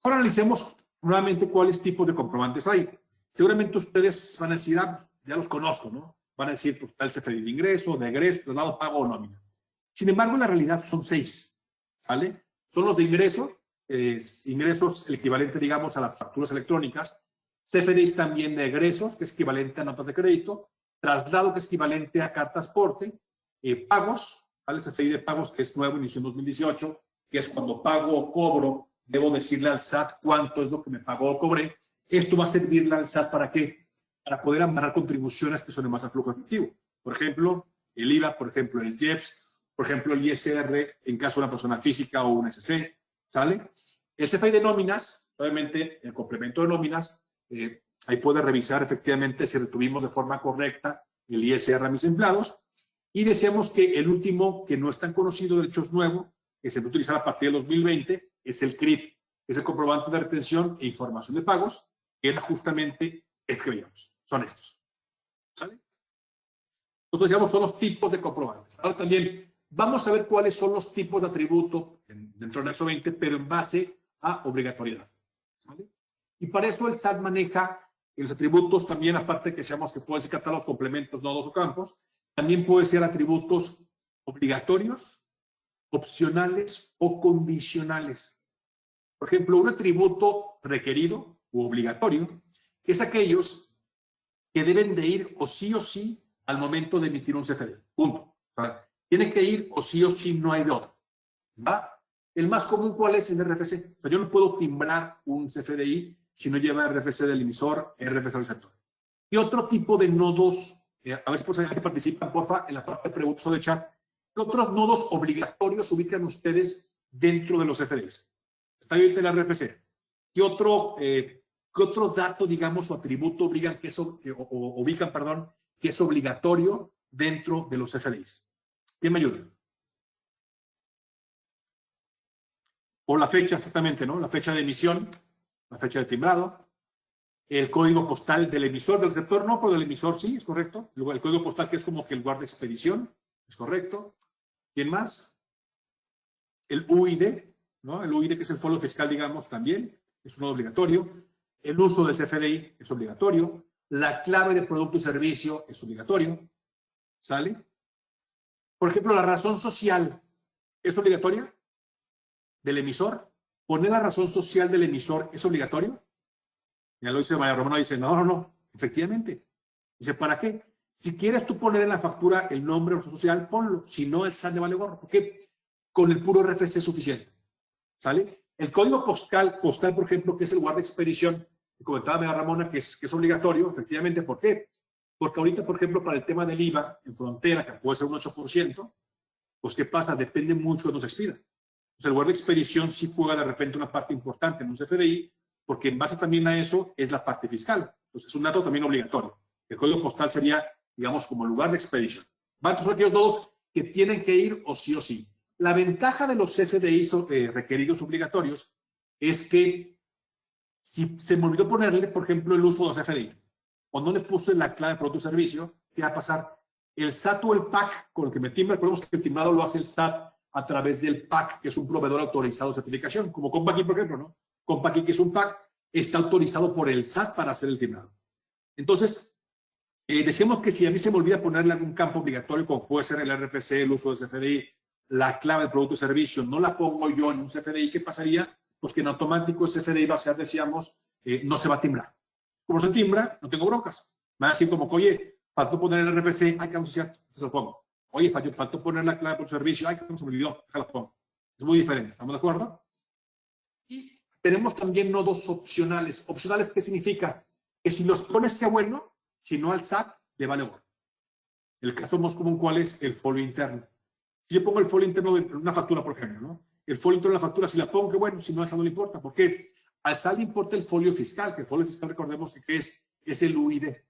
Ahora analicemos nuevamente cuáles tipos de comprobantes hay. Seguramente ustedes van a decir, ya los conozco, ¿no? Van a decir, pues, está el CFDI de ingreso, de egreso, traslado, pago o nómina. Sin embargo, en la realidad son 6, ¿sale? Son los de ingresos, ingresos el equivalente, digamos, a las facturas electrónicas, CFDIs también de egresos, que es equivalente a notas de crédito, traslado, que es equivalente a cartas porte, pagos, ¿vale? CFDI de pagos, que es nuevo, inició en 2018, que es cuando pago o cobro, debo decirle al SAT cuánto es lo que me pagó o cobré. Esto va a servirle al SAT ¿para qué? Para poder amarrar contribuciones que son de más a flujo efectivo. Por ejemplo, el IVA, por ejemplo, el IEPS, por ejemplo, el ISR en caso de una persona física o un SC, ¿sale? El CFDI de nóminas, obviamente, el complemento de nóminas, ahí puede revisar efectivamente si retuvimos de forma correcta el ISR a mis empleados. Y decíamos que el último, que no es tan conocido, de hecho es nuevo, que se va a utilizar a partir de 2020, es el CRIP, que es el comprobante de retención e información de pagos, que era justamente este que veíamos. Son estos. ¿Sale? Entonces, decíamos, son los tipos de comprobantes. Ahora también vamos a ver cuáles son los tipos de atributo dentro del anexo 20, pero en base a obligatoriedad. ¿Sale? Y para eso el SAT maneja Y los atributos también, aparte que seamos que pueden ser catálogos, complementos, nodos o campos, también pueden ser atributos obligatorios, opcionales o condicionales. Por ejemplo, un atributo requerido u obligatorio es aquellos que deben de ir o sí al momento de emitir un CFDI. Punto. O sea, tiene que ir o sí, no hay de otro. ¿Va? El más común, ¿cuál es? El RFC. O sea, yo no puedo timbrar un CFDI si no lleva RFC del emisor, RFC del receptor. Y otro tipo de nodos, a ver si por favor participan, porfa, en la parte de preguntas o de chat. ¿Qué otros nodos obligatorios ubican ustedes dentro de los CFDIs? Está ahí ahorita el RFC. ¿Qué otro dato, digamos, o atributo ubican que es obligatorio dentro de los CFDIs? ¿Quién me ayuda? O la fecha, exactamente, ¿no? La fecha de emisión, la fecha de timbrado, el código postal del emisor, del receptor no, pero del emisor sí, es correcto. Luego el código postal que es como que el lugar de expedición, es correcto. ¿Quién más? El UID, ¿no? El UID que es el folio fiscal, digamos, también es un nodo obligatorio. El uso del CFDI es obligatorio. La clave de producto y servicio es obligatorio. ¿Sale? Por ejemplo, la razón social es obligatoria del emisor. ¿Poner la razón social del emisor es obligatorio? Ya lo dice María Romana, dice, no, efectivamente. Dice, ¿para qué? Si quieres tú poner en la factura el nombre o social, ponlo. Si no, el SAT le vale gorro. Porque con el puro RFC es suficiente. ¿Sale? El código postal, por ejemplo, que es el lugar de expedición, que comentaba María Ramona, que es obligatorio, efectivamente. ¿Por qué? Porque ahorita, por ejemplo, para el tema del IVA en frontera, que puede ser un 8%, pues ¿qué pasa? Depende mucho de donde se expida. Entonces, el lugar de expedición sí juega de repente una parte importante en un CFDI, porque en base también a eso es la parte fiscal. Entonces, es un dato también obligatorio. El código postal sería, digamos, como lugar de expedición. Van todos aquellos dos que tienen que ir o sí. La ventaja de los CFDIs requeridos obligatorios es que si se me olvidó ponerle, por ejemplo, el uso de los CFDI, o no le puse la clave de producto y servicio, ¿qué va a pasar? El SAT o el PAC con el que me timbra, recordemos que el timbrado lo hace el SAT a través del PAC, que es un proveedor autorizado de certificación, como Compaqui, por ejemplo, ¿no? Compaqui, que es un PAC, está autorizado por el SAT para hacer el timbrado. Entonces, decíamos que si a mí se me olvida ponerle algún campo obligatorio, como puede ser el RFC, el uso del CFDI, la clave de producto y servicio, no la pongo yo en un CFDI, ¿qué pasaría? Pues que en automático el CFDI va a ser, decíamos, no se va a timbrar. Como se timbra, no tengo broncas. Me va a decir como que, oye, faltó poner el RFC, ay, que vamos a hacer, se lo pongo. Oye, faltó poner la clave de producto y servicio, ay, que se me olvidó, déjala pongo. Es muy diferente, ¿estamos de acuerdo? Y tenemos también nodos opcionales. ¿Opcionales qué significa? Que si los pones sea bueno, si no al SAT, le vale bueno. El caso más común, ¿cuál es? El folio interno. Si yo pongo el folio interno de una factura, por ejemplo, ¿no? El folio interno de la factura, si la pongo, que bueno, si no al SAT no le importa. ¿Por qué? Al SAT le importa el folio fiscal, que el folio fiscal, recordemos que es el UID. El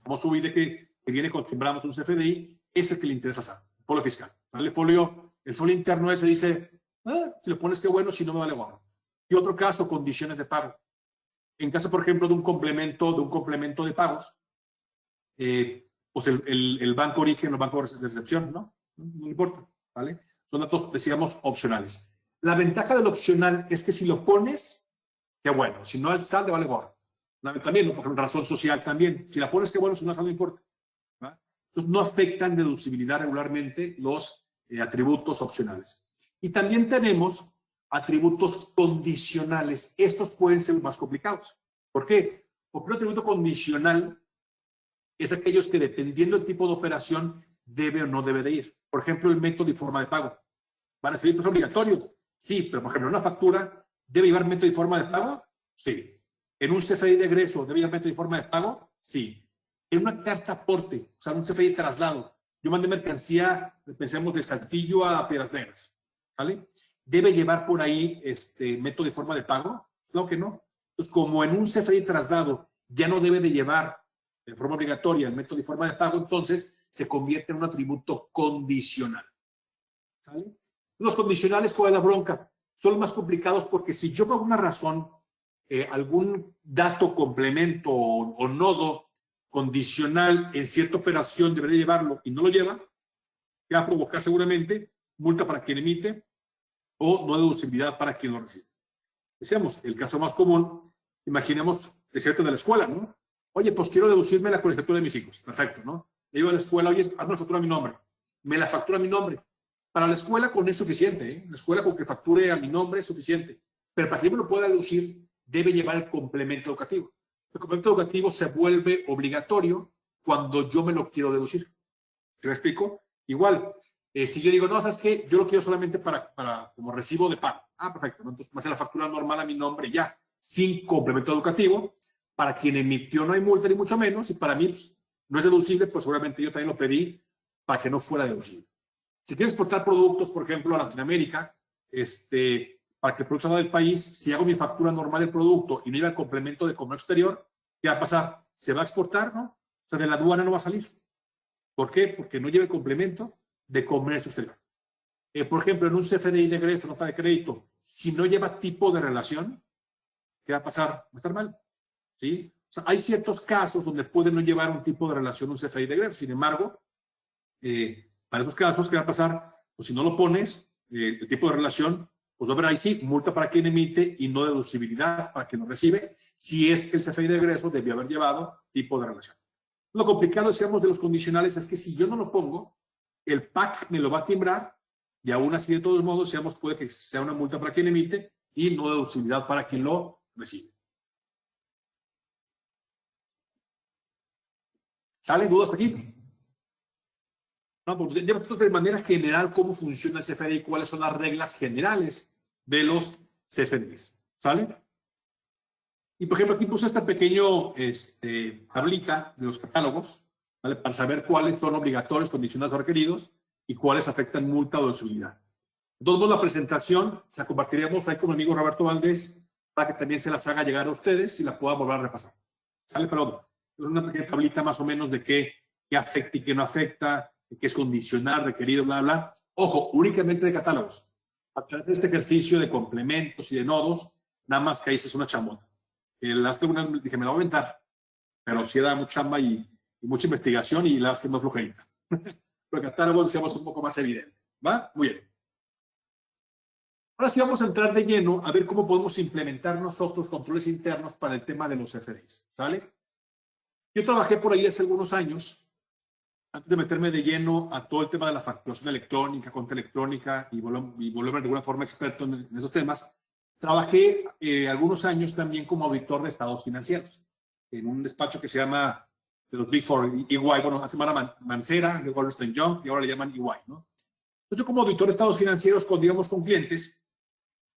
famoso UID que viene cuando timbramos un CFDI, es el que le interesa al SAT, el folio fiscal. ¿Vale? El folio interno ese dice, si lo pones, que bueno, si no me vale bueno. Y otro caso, condiciones de pago. En caso, por ejemplo, de un complemento de pagos, pues el banco origen o el banco de recepción, ¿no? No importa, ¿vale? Son datos, decíamos, opcionales. La ventaja del opcional es que si lo pones, qué bueno. Si no, al SAT le vale gorro. También, por ejemplo, razón social también. Si la pones, qué bueno, si no, al SAT no importa. ¿Va? Entonces, no afectan deducibilidad regularmente los atributos opcionales. Y también tenemos atributos condicionales. Estos pueden ser más complicados. ¿Por qué? Porque un atributo condicional es aquellos que, dependiendo del tipo de operación, debe o no debe de ir. Por ejemplo, el método y forma de pago. ¿Van a servir? ¿Es obligatorio? Sí, pero por ejemplo, en una factura, ¿debe llevar método y forma de pago? Sí. ¿En un CFDI de egreso debe llevar método y forma de pago? Sí. En una carta aporte, o sea, un CFDI de traslado, yo mandé mercancía, pensemos, de Saltillo a Piedras Negras, ¿vale? ¿Debe llevar por ahí método y forma de pago? Claro que no. Entonces, como en un CFDI de traslado ya no debe de llevar de forma obligatoria el método y forma de pago, entonces se convierte en un atributo condicional. ¿Sale? Los condicionales, ¿cuál es la bronca? Son los más complicados porque si yo por alguna razón, algún dato, complemento o nodo condicional en cierta operación debería llevarlo y no lo lleva, que va a provocar seguramente multa para quien emite o no deducibilidad para quien lo recibe. Decíamos, el caso más común, imaginemos cierto, de la escuela, ¿no? Oye, pues quiero deducirme la colegiatura de mis hijos. Perfecto, ¿no? Le digo a la escuela, oye, hazme la factura a mi nombre. Me la factura a mi nombre. Para la escuela con eso es suficiente, ¿eh? La escuela con que facture a mi nombre es suficiente. Pero para que yo me lo pueda deducir, debe llevar el complemento educativo. El complemento educativo se vuelve obligatorio cuando yo me lo quiero deducir. ¿Me explico? Igual, si yo digo, no, ¿sabes qué? Yo lo quiero solamente para como recibo de pago. Ah, perfecto, ¿no? Entonces me hace la factura normal a mi nombre ya, sin complemento educativo. Para quien emitió no hay multa ni mucho menos, y para mí pues, no es deducible, pues seguramente yo también lo pedí para que no fuera deducible. Si quiero exportar productos, por ejemplo, a Latinoamérica, para que el producto salga del país, si hago mi factura normal del producto y no lleva el complemento de comercio exterior, ¿qué va a pasar? ¿Se va a exportar? ¿No? O sea, de la aduana no va a salir. ¿Por qué? Porque no lleva el complemento de comercio exterior. Por ejemplo, en un CFDI de egreso, nota de crédito, si no lleva tipo de relación, ¿qué va a pasar? Va a estar mal. ¿Sí? O sea, hay ciertos casos donde puede no llevar un tipo de relación un CFDI de egreso. Sin embargo, para esos casos, ¿qué va a pasar? Pues si no lo pones, el tipo de relación, pues va a haber ahí sí, multa para quien emite y no deducibilidad para quien lo recibe, si es que el CFDI de egreso debió haber llevado tipo de relación. Lo complicado, decíamos, de los condicionales es que si yo no lo pongo, el PAC me lo va a timbrar y aún así, de todos modos, digamos, puede que sea una multa para quien emite y no deducibilidad para quien lo recibe. ¿Sale? ¿Dudas hasta aquí? No, pues ya nosotros de manera general cómo funciona el CFDI y cuáles son las reglas generales de los CFDIs. ¿Sale? Y por ejemplo, aquí puse esta pequeño tablita de los catálogos, ¿vale? Para saber cuáles son obligatorios, condicionados o requeridos y cuáles afectan multa o deducibilidad. De todos modos, la presentación la compartiremos ahí con mi amigo Roberto Valdés para que también se las haga llegar a ustedes y la pueda volver a repasar. ¿Sale? Perdón. Es una pequeña tablita más o menos de qué afecta y qué no afecta, qué es condicional, requerido, bla, bla. Ojo, únicamente de catálogos. A través de este ejercicio de complementos y de nodos, nada más que ahí es una chambota. Las que una vez dije, me la voy a aventar, pero sí era mucha chamba y mucha investigación y la verdad es que más flojerita. Pero catálogos decíamos un poco más evidente. ¿Va? Muy bien. Ahora sí vamos a entrar de lleno a ver cómo podemos implementar nosotros controles internos para el tema de los CFDIs. ¿Sale? Yo trabajé por ahí hace algunos años, antes de meterme de lleno a todo el tema de la facturación electrónica, cuenta electrónica y volverme de alguna forma experto en esos temas. Trabajé algunos años también como auditor de estados financieros en un despacho que se llama de los Big Four, EY, bueno, se llama Mancera, de Ernst & Young, y ahora le llaman EY, ¿no? Entonces yo como auditor de estados financieros, cuando íbamos con clientes,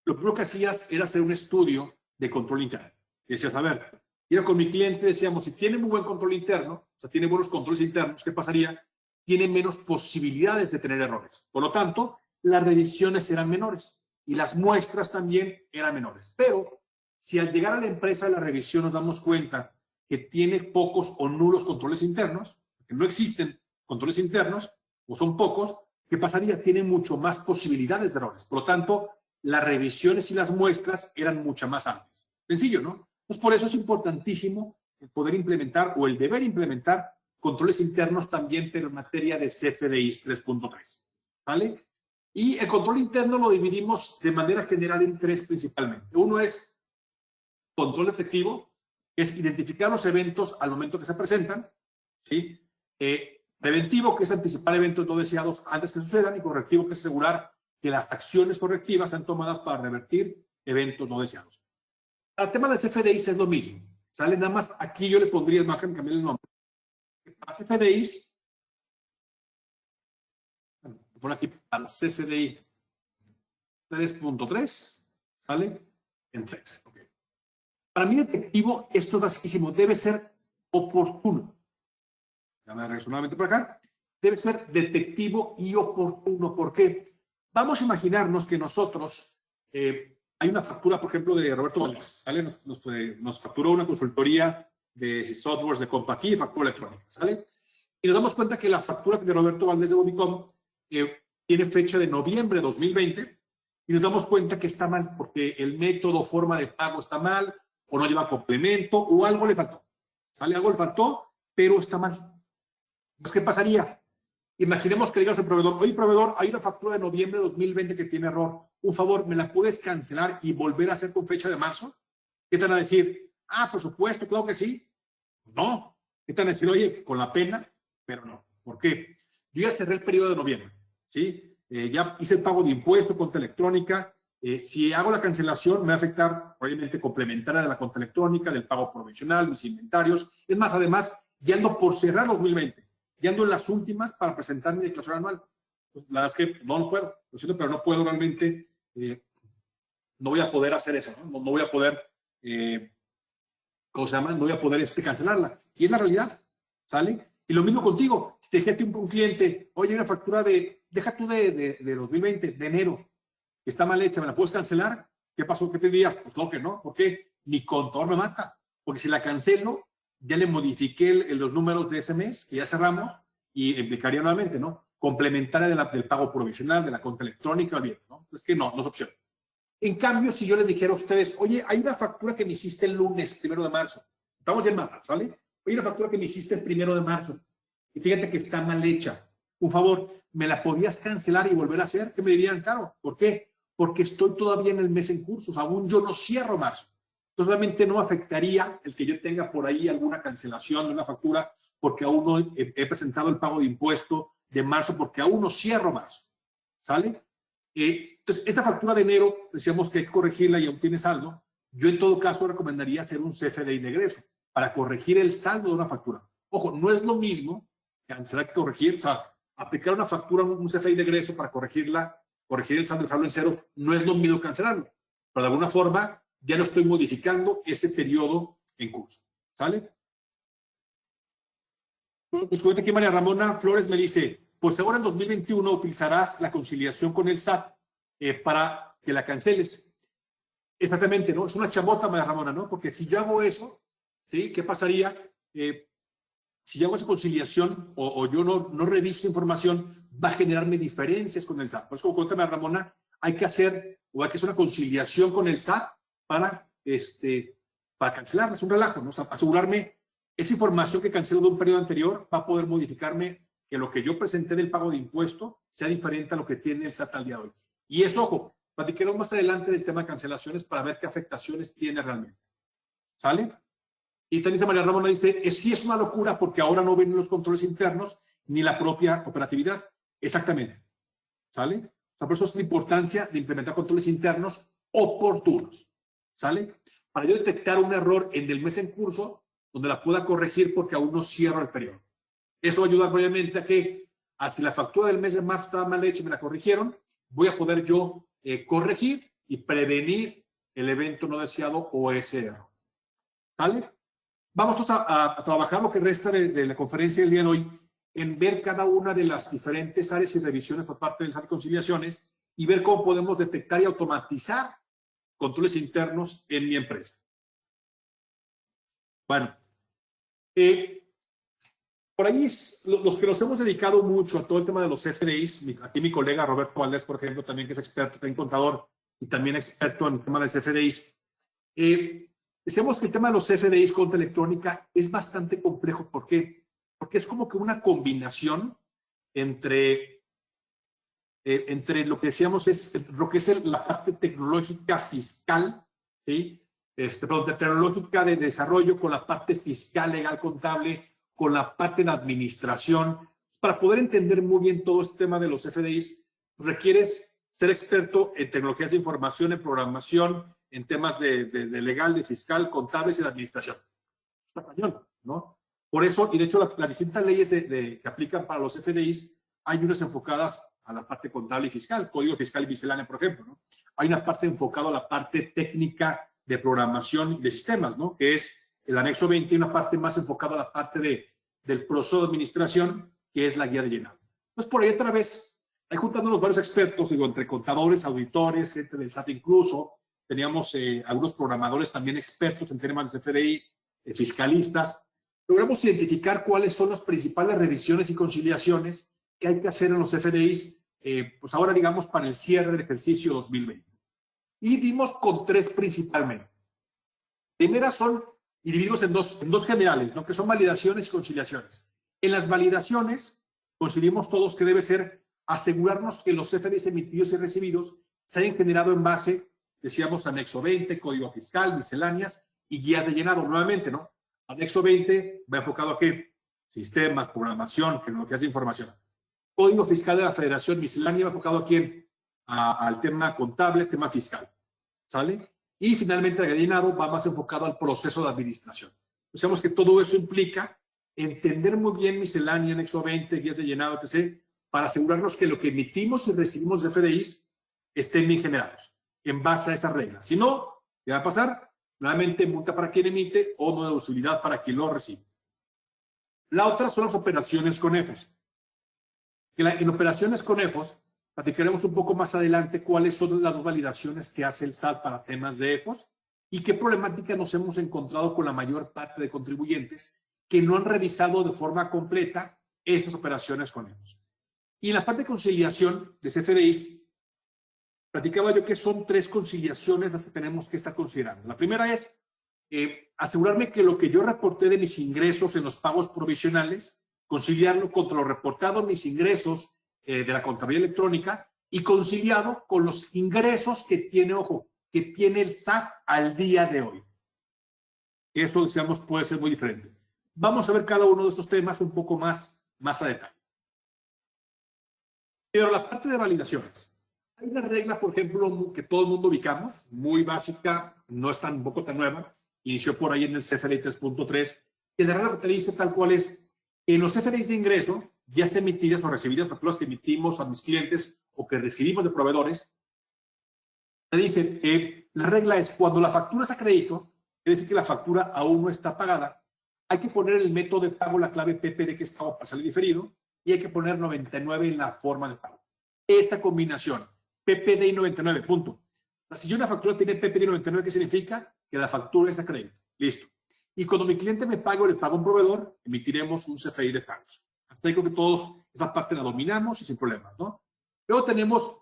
lo primero que hacías era hacer un estudio de control interno. Y decías, a ver, iba con mi cliente, decíamos, si tiene muy buen control interno, o sea, tiene buenos controles internos, ¿qué pasaría? Tiene menos posibilidades de tener errores. Por lo tanto, las revisiones eran menores y las muestras también eran menores. Pero si al llegar a la empresa de la revisión nos damos cuenta que tiene pocos o nulos controles internos, que no existen controles internos o son pocos, ¿qué pasaría? Tiene mucho más posibilidades de errores. Por lo tanto, las revisiones y las muestras eran mucho más amplias. Sencillo, ¿no? Pues por eso es importantísimo el poder implementar o el deber implementar controles internos también, pero en materia de CFDIs 3.3. ¿Vale? Y el control interno lo dividimos de manera general en tres principalmente. Uno es control detectivo, que es identificar los eventos al momento que se presentan. ¿Sí? Preventivo, que es anticipar eventos no deseados antes que sucedan. Y correctivo, que es asegurar que las acciones correctivas sean tomadas para revertir eventos no deseados. Al tema de CFDIs es lo mismo. ¿Sale? Nada más aquí yo le pondría más que cambiar el nombre. Para CFDIs, bueno, por aquí para CFDI 3.3, ¿sale? En 3. Okay. Para mí, detectivo, esto es basiquísimo. Debe ser oportuno. Ya me regreso nuevamente por acá. Debe ser detectivo y oportuno. ¿Por qué? Vamos a imaginarnos que nosotros, hay una factura, por ejemplo, de Roberto Valdés, ¿sale? Nos facturó una consultoría de softwares de Compaqui y factura electrónica, ¿sale? Y nos damos cuenta que la factura de Roberto Valdés de Bobicom tiene fecha de noviembre de 2020 y nos damos cuenta que está mal porque el método, forma de pago está mal o no lleva complemento o algo le faltó, ¿sale? Algo le faltó, pero está mal. Entonces, ¿qué pasaría? Imaginemos que le digas al proveedor, oye, proveedor, hay una factura de noviembre de 2020 que tiene error. Un favor, ¿me la puedes cancelar y volver a hacer con fecha de marzo? ¿Qué te van a decir? Ah, por supuesto, claro que sí. Pues no. ¿Qué tal decir, oye, con la pena? Pero no. ¿Por qué? Yo ya cerré el periodo de noviembre, ¿sí? Ya hice el pago de impuesto, cuenta electrónica. Si hago la cancelación, me va a afectar, obviamente, complementaria de la cuenta electrónica, del pago provisional, mis inventarios. Es más, además, ya ando por cerrar 2020. Ya ando en las últimas para presentar mi declaración anual. Pues, la verdad es que no lo puedo, lo siento, pero no puedo realmente, no voy a poder hacer eso, ¿no? No voy a poder, ¿cómo se llama? No voy a poder cancelarla. Y es la realidad, ¿sale? Y lo mismo contigo. Si te dijiste un cliente, oye, una factura deja tú de 2020, de enero, que está mal hecha, ¿me la puedes cancelar? ¿Qué pasó? ¿Qué te dirías? Pues no, que no. ¿Por qué? Mi contador me mata. Porque si la cancelo, ya le modifiqué los números de ese mes, que ya cerramos, y implicaría nuevamente, ¿no? Complementaria del pago provisional, de la cuenta electrónica, olvídate, ¿no? Es que no es opción. En cambio, si yo les dijera a ustedes, oye, hay una factura que me hiciste el lunes, 1 de marzo. Estamos ya en marzo, ¿vale? Hay una factura que me hiciste el 1 de marzo. Y fíjate que está mal hecha. Por favor, ¿me la podrías cancelar y volver a hacer? ¿Qué me dirían? Claro. ¿Por qué? Porque estoy todavía en el mes en curso. Aún yo no cierro marzo. Entonces, realmente no afectaría el que yo tenga por ahí alguna cancelación de una factura porque aún no he presentado el pago de impuesto de marzo porque aún no cierro marzo. ¿Sale? Entonces, esta factura de enero, decíamos que hay que corregirla y aún tiene saldo. Yo en todo caso recomendaría hacer un CFDI de egreso para corregir el saldo de una factura. Ojo, no es lo mismo cancelar que corregir, o sea, aplicar una factura, un CFDI de egreso para corregirla, corregir el saldo, dejarlo en ceros, no es lo mismo cancelarlo. Pero de alguna forma ya no estoy modificando ese periodo en curso. ¿Sale? Pues comenta aquí María Ramona Flores, me dice, pues ahora en 2021 utilizarás la conciliación con el SAT para que la canceles. Exactamente, ¿no? Es una chambota, María Ramona, ¿no? Porque si yo hago eso, ¿sí? ¿Qué pasaría? Si yo hago esa conciliación o yo no reviso información, va a generarme diferencias con el SAT. Por eso, como cuenta María Ramona, hay que hacer una conciliación con el SAT para cancelarla. Es un relajo, ¿no? O sea, asegurarme esa información que cancelo de un periodo anterior va a poder modificarme que lo que yo presenté del pago de impuesto sea diferente a lo que tiene el SAT al día de hoy. Y eso, ojo, platicaremos más adelante del tema de cancelaciones para ver qué afectaciones tiene realmente. ¿Sale? Y también dice María Ramona, dice, sí es una locura porque ahora no vienen los controles internos ni la propia operatividad. Exactamente. ¿Sale? O sea, por eso es la importancia de implementar controles internos oportunos. ¿Sale? Para yo detectar un error en el mes en curso, donde la pueda corregir porque aún no cierro el periodo. Eso va a ayudar obviamente a que, si la factura del mes de marzo estaba mal hecha y me la corrigieron, voy a poder yo corregir y prevenir el evento no deseado o ese error. ¿Sale? Vamos entonces a trabajar lo que resta de la conferencia del día de hoy en ver cada una de las diferentes áreas y revisiones por parte del SAT y conciliaciones y ver cómo podemos detectar y automatizar controles internos en mi empresa. Bueno, por ahí los que nos hemos dedicado mucho a todo el tema de los CFDIs, aquí mi colega Roberto Valdés, por ejemplo, también que es experto, también contador y también experto en el tema de CFDIs, decíamos que el tema de los CFDIs cuenta electrónica es bastante complejo. ¿Por qué? Porque es como que una combinación entre lo que decíamos lo que es la parte tecnológica fiscal, ¿sí? Tecnológica de desarrollo con la parte fiscal, legal, contable, con la parte de administración. Para poder entender muy bien todo este tema de los CFDIs, requieres ser experto en tecnologías de información, en programación, en temas de legal, de fiscal, contables y de administración. Está cañón, ¿no? Por eso, y de hecho las distintas leyes que aplican para los CFDIs, hay unas enfocadas a la parte contable y fiscal, código fiscal y misceláneo, por ejemplo, ¿no? Hay una parte enfocada a la parte técnica de programación y de sistemas, ¿no? Que es el anexo 20 y una parte más enfocada a la parte del proceso de administración, que es la guía de llenado. Entonces, por ahí otra vez, ahí juntándonos varios expertos, digo, entre contadores, auditores, gente del SAT incluso, teníamos algunos programadores también expertos en temas de CFDI, fiscalistas, logramos identificar cuáles son las principales revisiones y conciliaciones que hay que hacer en los CFDIs, pues ahora digamos para el cierre del ejercicio 2020. Y dimos con tres principalmente. Primera son, y dividimos en dos generales, ¿no? Que son validaciones y conciliaciones. En las validaciones, coincidimos todos que debe ser asegurarnos que los CFDIs emitidos y recibidos se hayan generado en base, decíamos, anexo 20, código fiscal, misceláneas, y guías de llenado, nuevamente, ¿no? Anexo 20 va enfocado a qué? Sistemas, programación, tecnologías de información. Código fiscal de la Federación, miscelánea, va enfocado a quién? Al tema contable, tema fiscal. ¿Sale? Y finalmente el llenado va más enfocado al proceso de administración. Sabemos que todo eso implica entender muy bien miscelánea, anexo 20, guías de llenado, etc., para asegurarnos que lo que emitimos y recibimos de FDIs estén bien generados, en base a esas reglas. Si no, ¿qué va a pasar? Nuevamente, multa para quien emite o no deducibilidad para quien lo recibe. La otra son las operaciones con EFOS. En operaciones con EFOS, platicaremos un poco más adelante cuáles son las dos validaciones que hace el SAT para temas de EFOS y qué problemática nos hemos encontrado con la mayor parte de contribuyentes que no han revisado de forma completa estas operaciones con EFOS. Y en la parte de conciliación de CFDIs, platicaba yo que son 3 conciliaciones las que tenemos que estar considerando. La primera es asegurarme que lo que yo reporté de mis ingresos en los pagos provisionales, conciliarlo contra lo reportado en mis ingresos de la contabilidad electrónica y conciliado con los ingresos que tiene, ojo, que tiene el SAT al día de hoy. Eso, decíamos, puede ser muy diferente. Vamos a ver cada uno de estos temas un poco más a detalle. Pero la parte de validaciones. Hay una regla, por ejemplo, que todo el mundo ubicamos, muy básica, no es tan poco tan nueva, inició por ahí en el CFDI 3.3, que la regla te dice tal cual es, en los CFDIs de ingreso, ya sea emitidas o recibidas, facturas que emitimos a mis clientes o que recibimos de proveedores, te dicen, la regla es cuando la factura es a crédito, es decir, que la factura aún no está pagada, hay que poner el método de pago, la clave PPD que estaba parcial y diferido, y hay que poner 99 en la forma de pago. Esta combinación, PPD y 99, punto. Si yo una factura tiene PPD y 99, ¿qué significa? Que la factura es a crédito. Listo. Y cuando mi cliente me pague o le paga a un proveedor, emitiremos un CFDI de pagos. Hasta ahí creo que todos esa parte la dominamos y sin problemas, ¿no? Luego tenemos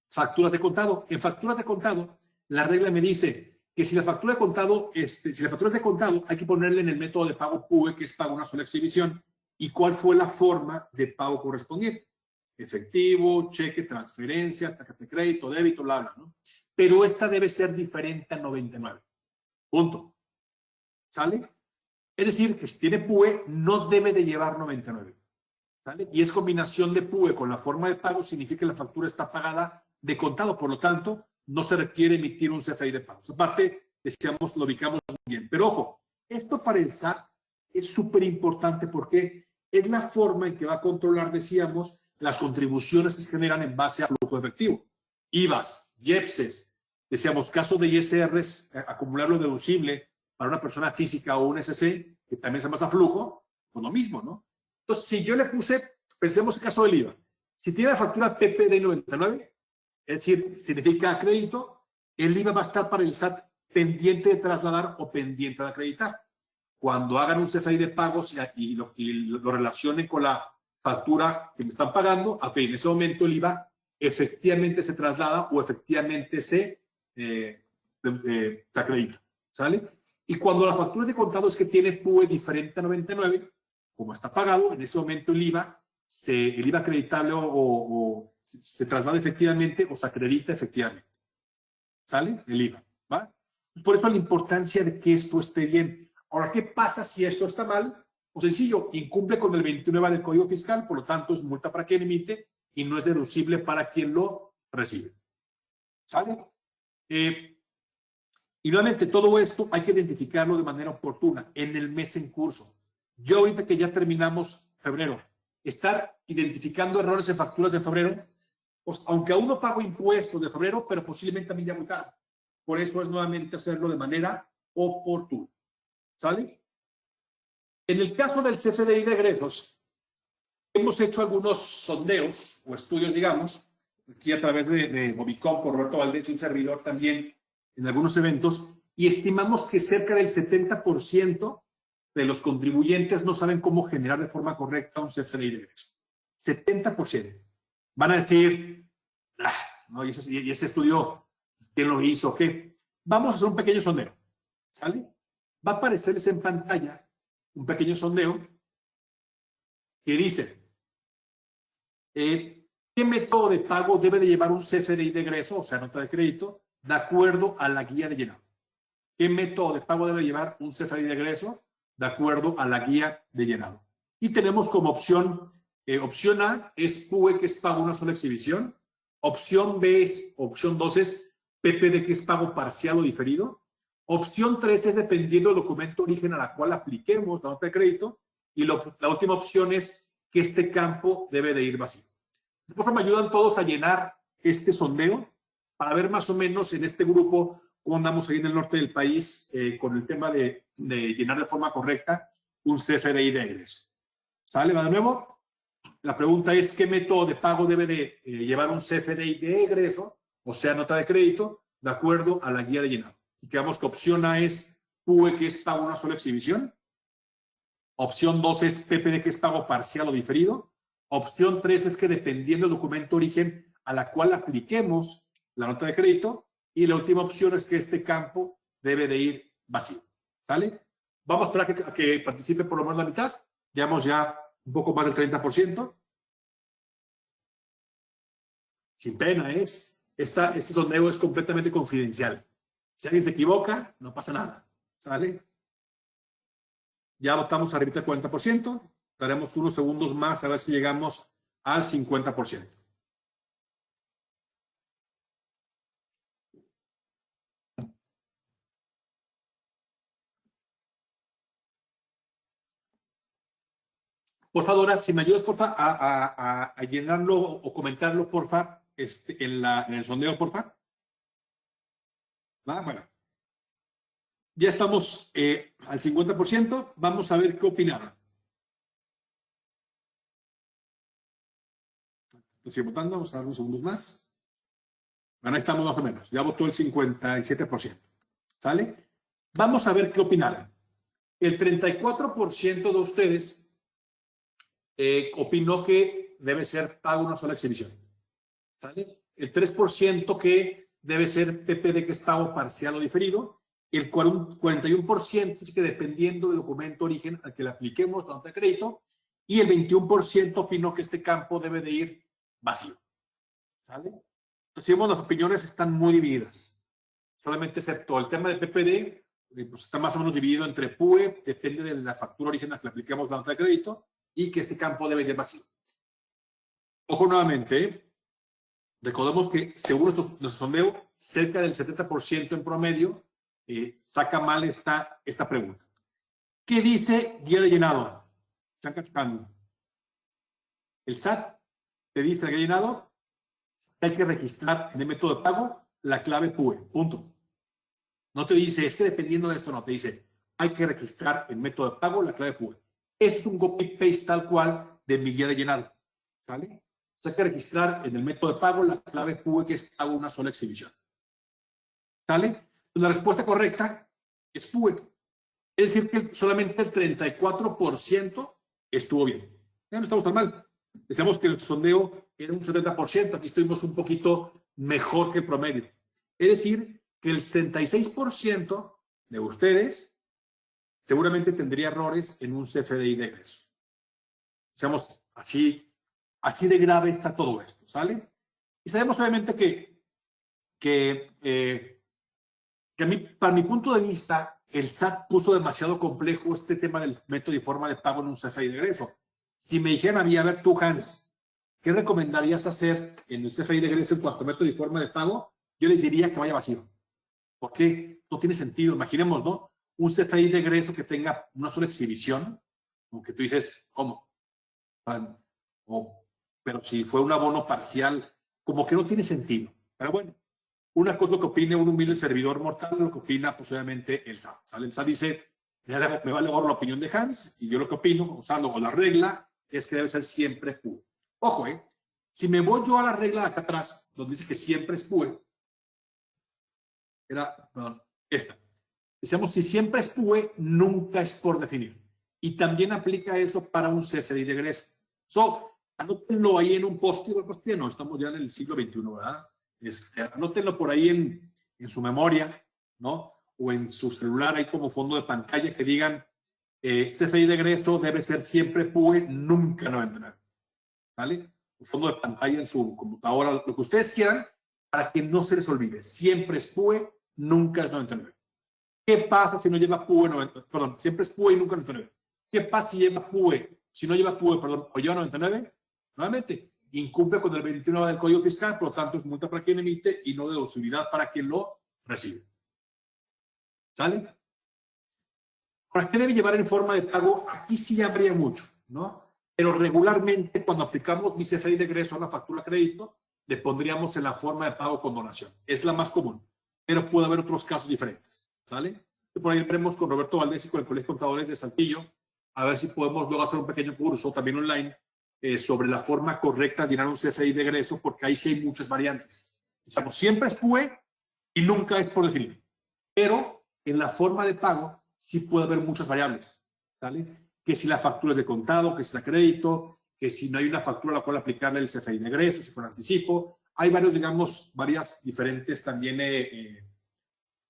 facturas de contado. En facturas de contado, la regla me dice que si la factura de contado, si la factura es de contado, hay que ponerle en el método de pago PUE, que es pago una sola exhibición, y cuál fue la forma de pago correspondiente. Efectivo, cheque, transferencia, tarjeta de crédito, débito, bla, bla, ¿no? Pero esta debe ser diferente a 99. Punto. ¿Sale? Es decir, que si tiene PUE, no debe de llevar 99. ¿Sale? Y es combinación de PUE con la forma de pago, significa que la factura está pagada de contado, por lo tanto, no se requiere emitir un CFDI de pagos. Aparte, decíamos, lo ubicamos muy bien. Pero ojo, esto para el SAT es súper importante porque es la forma en que va a controlar, decíamos, las contribuciones que se generan en base a flujo efectivo. IVAs, IEPSes, decíamos, caso de ISRs, acumular lo deducible para una persona física o un SC, que también se basa a flujo, pues lo mismo, ¿no? Entonces, si yo le puse, pensemos el caso del IVA, si tiene la factura PPD 99, es decir, significa crédito, el IVA va a estar para el SAT pendiente de trasladar o pendiente de acreditar. Cuando hagan un CFDI de pagos y lo relacionen con la factura que me están pagando, en ese momento el IVA efectivamente se traslada o efectivamente se acredita, ¿sale? Y cuando la factura de contado es que tiene PUE diferente a 99, como está pagado, en ese momento el IVA acreditable o se traslada efectivamente o se acredita efectivamente. ¿Sale? El IVA, ¿va? Por eso la importancia de que esto esté bien. Ahora, ¿qué pasa si esto está mal? Pues sencillo, incumple con el 29 del Código Fiscal, por lo tanto es multa para quien emite y no es deducible para quien lo recibe. ¿Sale? Y nuevamente, todo esto hay que identificarlo de manera oportuna en el mes en curso. Yo ahorita que ya terminamos febrero, estar identificando errores en facturas de febrero, pues aunque aún no pago impuestos de febrero, pero posiblemente también ya muy tarde. Por eso es nuevamente hacerlo de manera oportuna. ¿Sale? En el caso del CFDI de egresos, hemos hecho algunos sondeos o estudios, digamos, aquí a través de Bobicom, por Roberto Valdés y un servidor también en algunos eventos, y estimamos que cerca del 70% de los contribuyentes no saben cómo generar de forma correcta un CFDI de egresos. 70%. Van a decir, no, y ese estudio, ¿quién lo hizo? ¿Qué? Vamos a hacer un pequeño sondeo. ¿Sale? Va a aparecerles en pantalla un pequeño sondeo que dice, ¿qué método de pago debe de llevar un CFDI de egreso, o sea, nota de crédito, de acuerdo a la guía de llenado? ¿Qué método de pago debe llevar un CFDI de egreso? De acuerdo a la guía de llenado. Y tenemos como opción A es PUE, que es pago una sola exhibición. Opción B es, opción 2 es PPD, que es pago parcial o diferido. Opción 3 es dependiendo del documento origen a la cual apliquemos la nota de crédito. Y la última opción es que este campo debe de ir vacío. Por favor, me ayudan todos a llenar este sondeo para ver más o menos en este grupo cómo andamos ahí en el norte del país con el tema de llenar de forma correcta un CFDI de egreso. ¿Sale? ¿Va de nuevo? La pregunta es, ¿qué método de pago debe de llevar un CFDI de egreso, o sea, nota de crédito, de acuerdo a la guía de llenado? Y quedamos que opción A es PUE, que es pago una sola exhibición. Opción 2 es PPD, que es pago parcial o diferido. Opción 3 es que dependiendo del documento origen a la cual apliquemos la nota de crédito. Y la última opción es que este campo debe de ir vacío. ¿Sale? Vamos a esperar a que participe por lo menos la mitad. Llevamos ya un poco más del 30%. Sin pena, este sondeo es completamente confidencial. Si alguien se equivoca, no pasa nada. ¿Sale? Ya votamos arriba del 40%. Daremos unos segundos más a ver si llegamos al 50%. Por favor, si me ayudas, porfa, a llenarlo o comentarlo, porfa, en el sondeo, porfa. Bueno. Ya estamos al 50%. Vamos a ver qué opinaron. Sigue votando. Vamos a dar unos segundos más. Bueno, ahí estamos más o menos. Ya votó el 57%. ¿Sale? Vamos a ver qué opinaron. El 34% de ustedes opinó que debe ser pago una sola exhibición. ¿Sale? El 3% que debe ser PPD, que es pago parcial o diferido. El 41% dice que dependiendo del documento origen al que le apliquemos la nota de crédito. Y el 21% opinó que este campo debe de ir vacío. ¿Sale? Entonces, las opiniones están muy divididas. Solamente excepto el tema de PPD, pues está más o menos dividido entre PUE, depende de la factura original que le apliquemos la nota de crédito, y que este campo debe ir vacío. Ojo nuevamente, recordemos que según nuestro sondeo, cerca del 70% en promedio saca mal esta pregunta. ¿Qué dice guía de llenado? El SAT te dice el guía de llenado, hay que registrar en el método de pago la clave PUE, punto. No te dice, es que dependiendo de esto, no, te dice, hay que registrar en método de pago la clave PUE. Esto es un copy-paste tal cual de mi guía de llenado, ¿sale? Entonces hay que registrar en el método de pago la clave PUE, que es pago una sola exhibición. ¿Sale? Pues la respuesta correcta es PUE. Es decir, que solamente el 34% estuvo bien. Ya no estamos tan mal. Decíamos que el sondeo era un 70%, aquí estuvimos un poquito mejor que el promedio. Es decir, que el 66% de ustedes seguramente tendría errores en un CFDI de egreso. Digamos, así de grave está todo esto, ¿sale? Y sabemos obviamente que a mí, para mi punto de vista, el SAT puso demasiado complejo este tema del método y forma de pago en un CFDI de egreso. Si me dijeran a mí, a ver tú, Hans, ¿qué recomendarías hacer en el CFDI de egreso en cuanto a método y forma de pago? Yo les diría que vaya vacío. ¿Por qué? No tiene sentido. Imaginemos, ¿no? Un CFDI de egreso que tenga una sola exhibición, como que tú dices, ¿cómo? Pero si fue un abono parcial, como que no tiene sentido. Pero bueno, una cosa es lo que opine un humilde servidor mortal, lo que opina, pues obviamente, el SAT. ¿Sale? El SAT dice, me vale ahora la opinión de Hans, y yo lo que opino, usando la regla, es que debe ser siempre PUE. Ojo, si me voy yo a la regla de acá atrás, donde dice que siempre es PUE, esta. Decíamos, si siempre es PUE, nunca es por definir. Y también aplica eso para un CFDI de egreso. Anótenlo ahí en un post-it, no, estamos ya en el siglo XXI, ¿verdad? Anótenlo por ahí en su memoria, ¿no? O en su celular, ahí como fondo de pantalla, que digan, CFDI de egreso debe ser siempre PUE, nunca 99. ¿Vale? Un fondo de pantalla en su computadora, lo que ustedes quieran, para que no se les olvide. Siempre es PUE, nunca es 99. ¿Qué pasa si no lleva PUE 90? Perdón, siempre es PUE y nunca 99. ¿Qué pasa si lleva PUE? Si no lleva PUE, perdón, o lleva 99, nuevamente, incumple con el 29 del Código Fiscal, por lo tanto es multa para quien emite y no deducibilidad para quien lo recibe. ¿Sale? ¿Para qué debe llevar en forma de pago? Aquí sí habría mucho, ¿no? Pero regularmente cuando aplicamos mi CFDI de egreso a una factura crédito, le pondríamos en la forma de pago con donación. Es la más común, pero puede haber otros casos diferentes, ¿sale? Por ahí veremos con Roberto Valdés y con el Colegio de Contadores de Saltillo, a ver si podemos luego hacer un pequeño curso también online sobre la forma correcta de llenar un CFDI de egreso, porque ahí sí hay muchas variantes. Digamos, siempre es PUE y nunca es por definir. Pero en la forma de pago sí puede haber muchas variables, ¿sale? Que si la factura es de contado, que si es a crédito, que si no hay una factura a la cual aplicarle el CFDI de egreso, si fuera anticipo. Hay varios, digamos, varias diferentes también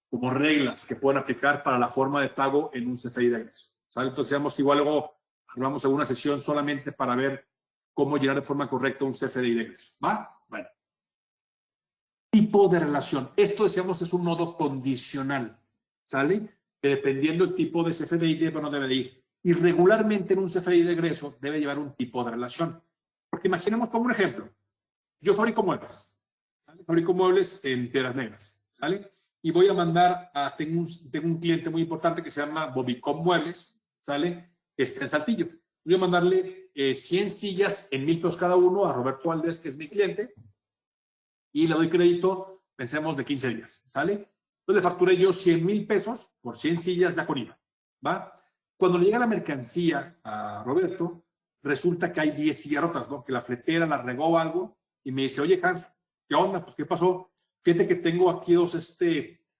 como reglas que pueden aplicar para la forma de pago en un CFDI de egreso, ¿sale? Entonces, digamos, igual luego armamos alguna sesión solamente para ver cómo llenar de forma correcta un CFDI de egreso, ¿va? Bueno. Tipo de relación. Esto, decíamos, es un nodo condicional, ¿sale? Que dependiendo del tipo de CFDI debe o no debe de ir. Y regularmente en un CFDI de egreso debe llevar un tipo de relación. Porque imaginemos como un ejemplo. Yo fabrico muebles, ¿sale? Fabrico muebles en Piedras Negras, ¿sale? Y voy a mandar a, tengo un cliente muy importante que se llama Bobicom Muebles, ¿sale? Que está en Saltillo. Voy a mandarle 100 sillas en 1,000 pesos cada uno a Roberto Valdés, que es mi cliente, y le doy crédito, pensemos, de 15 días, ¿sale? Entonces le facturé yo 100,000 pesos por 100 sillas ya con IVA, ¿va? Cuando le llega la mercancía a Roberto, resulta que hay 10 sillas rotas, ¿no? Que la fletera la regó algo y me dice, oye, Hans, ¿qué onda? Pues, ¿qué pasó? Fíjate que tengo aquí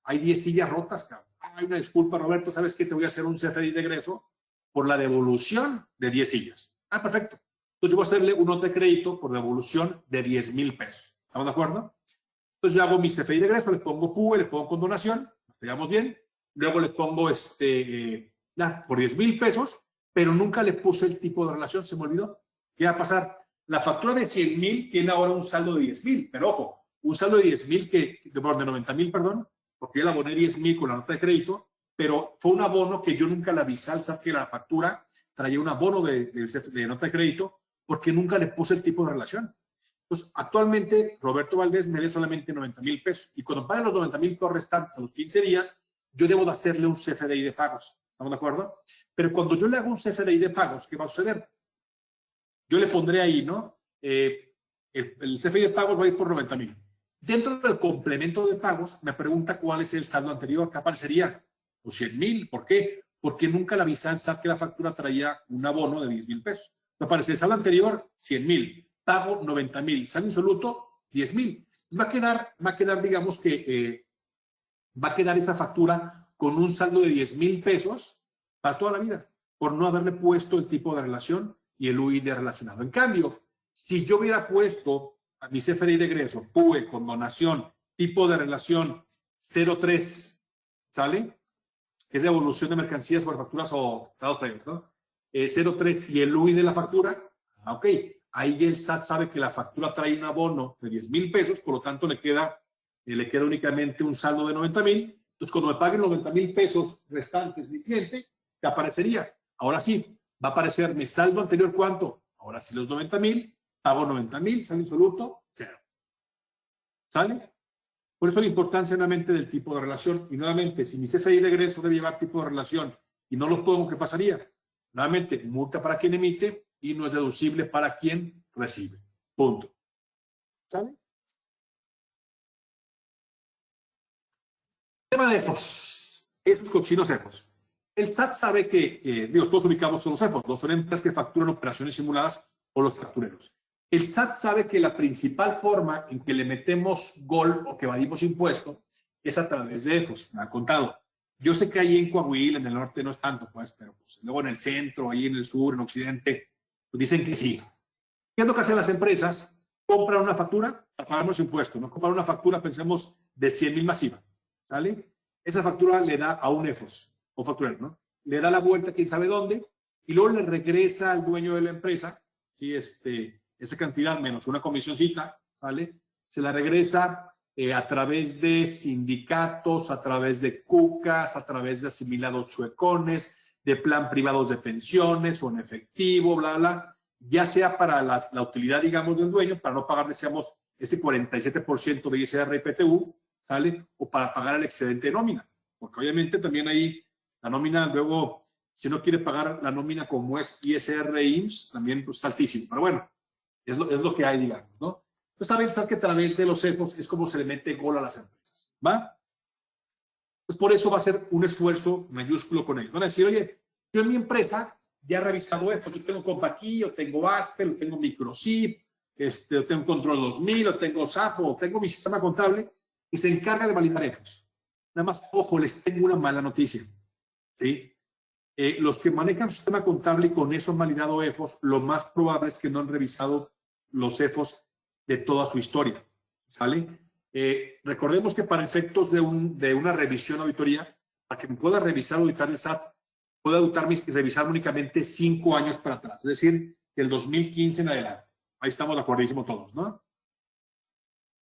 hay 10 sillas rotas, cabrón. Hay una disculpa, Roberto, ¿sabes qué? Te voy a hacer un CFDI de egreso por la devolución de 10 sillas. Ah, perfecto. Entonces yo voy a hacerle un nota de crédito por devolución de 10,000 pesos. ¿Estamos de acuerdo? Entonces yo hago mi CFDI de egreso, le pongo PUE, le pongo condonación, digamos bien. Luego le pongo por 10,000 pesos, pero nunca le puse el tipo de relación, se me olvidó. ¿Qué va a pasar? La factura de 100,000 tiene ahora un saldo de 10,000, pero ojo, un saldo de 10,000 de 90,000, perdón, porque yo le aboné 10,000 con la nota de crédito, pero fue un abono que yo nunca le avisé al SAT que la factura traía un abono de nota de crédito, porque nunca le puse el tipo de relación. Entonces, actualmente, Roberto Valdés me dé solamente 90,000 pesos, y cuando pague los 90,000 pesos restantes a los 15 días, yo debo de hacerle un CFDI de pagos. ¿Estamos de acuerdo? Pero cuando yo le hago un CFDI de pagos, ¿qué va a suceder? Yo le pondré ahí, ¿no? El CFDI de pagos va a ir por 90,000. Dentro del complemento de pagos, me pregunta cuál es el saldo anterior. ¿Qué aparecería? Pues 100,000. ¿Por qué? Porque nunca le avisé al SAT que la factura traía un abono de 10,000 pesos. Me aparece el saldo anterior, 100,000. Pago 90,000. Saldo insoluto, 10,000. Va a quedar, digamos que va a quedar esa factura con un saldo de 10,000 pesos para toda la vida, por no haberle puesto el tipo de relación y el UI de relacionado. En cambio, si yo hubiera puesto a mi CFDI de egreso, PUE, con donación, tipo de relación 03, ¿sale? Que es de evolución de mercancías por facturas o dados previos, ¿no? 03 y el UI de la factura, ok, ahí el SAT sabe que la factura trae un abono de 10,000 pesos, por lo tanto le queda únicamente un saldo de 90,000. Entonces, cuando me paguen 90,000 pesos restantes mi cliente, ¿qué aparecería? Ahora sí, va a aparecer mi saldo anterior, ¿cuánto? Ahora sí, los 90,000, pago 90,000, saldo insoluto, 0. ¿Sale? Por eso la importancia nuevamente del tipo de relación. Y nuevamente, si mi CFDI de egreso debe llevar tipo de relación y no lo pongo, ¿qué pasaría? Nuevamente, multa para quien emite y no es deducible para quien recibe. Punto. ¿Sale? Tema de EFOS. Esos cochinos EFOS. El SAT sabe que, todos ubicamos son los EFOS, no son empresas que facturan operaciones simuladas o los factureros. El SAT sabe que la principal forma en que le metemos gol o que evadimos impuesto es a través de EFOS, me ha contado. Yo sé que ahí en Coahuila, en el norte no es tanto, pues, pero pues, luego en el centro, ahí en el sur, en occidente, pues dicen que sí. ¿Qué es lo que hacen las empresas? Compran una factura para pagarnos impuestos, ¿no? Compran una factura, pensemos, de 100,000 masiva, ¿sale? Esa factura le da a un EFOS, o facturero, ¿no? Le da la vuelta quién sabe dónde, y luego le regresa al dueño de la empresa, ¿sí? Esa cantidad menos una comisioncita, ¿sale? Se la regresa a través de sindicatos, a través de cucas, a través de asimilados chuecones, de plan privados de pensiones o en efectivo, bla, bla, ya sea para la utilidad, digamos, del dueño, para no pagar, decíamos, ese 47% de ISR y PTU, ¿sale? O para pagar el excedente de nómina, porque obviamente también ahí la nómina luego, si no quiere pagar la nómina como es ISR e IMSS, también pues, es altísimo, pero bueno, es lo que hay, digamos, ¿no? Entonces, saben pensar que a través de los CEFOS es como se le mete gol a las empresas, ¿va? Pues por eso va a ser un esfuerzo mayúsculo con ellos. Van a decir, oye, yo en mi empresa ya he revisado esto, yo tengo COMPAQUI, o tengo ASPE, o tengo Microsip, o tengo Control 2000, o tengo SAP, o tengo mi sistema contable y se encarga de validar EFOS. Nada más, ojo, les tengo una mala noticia, ¿sí? Los que manejan su sistema contable y con eso han validado EFOS, lo más probable es que no han revisado los EFOS de toda su historia, ¿sale? Recordemos que para efectos de una revisión auditoría, para que me pueda revisar o auditar el SAT, puedo auditarme y revisar únicamente 5 años para atrás, es decir, del 2015 en adelante. Ahí estamos de acuerdísimo todos, ¿no?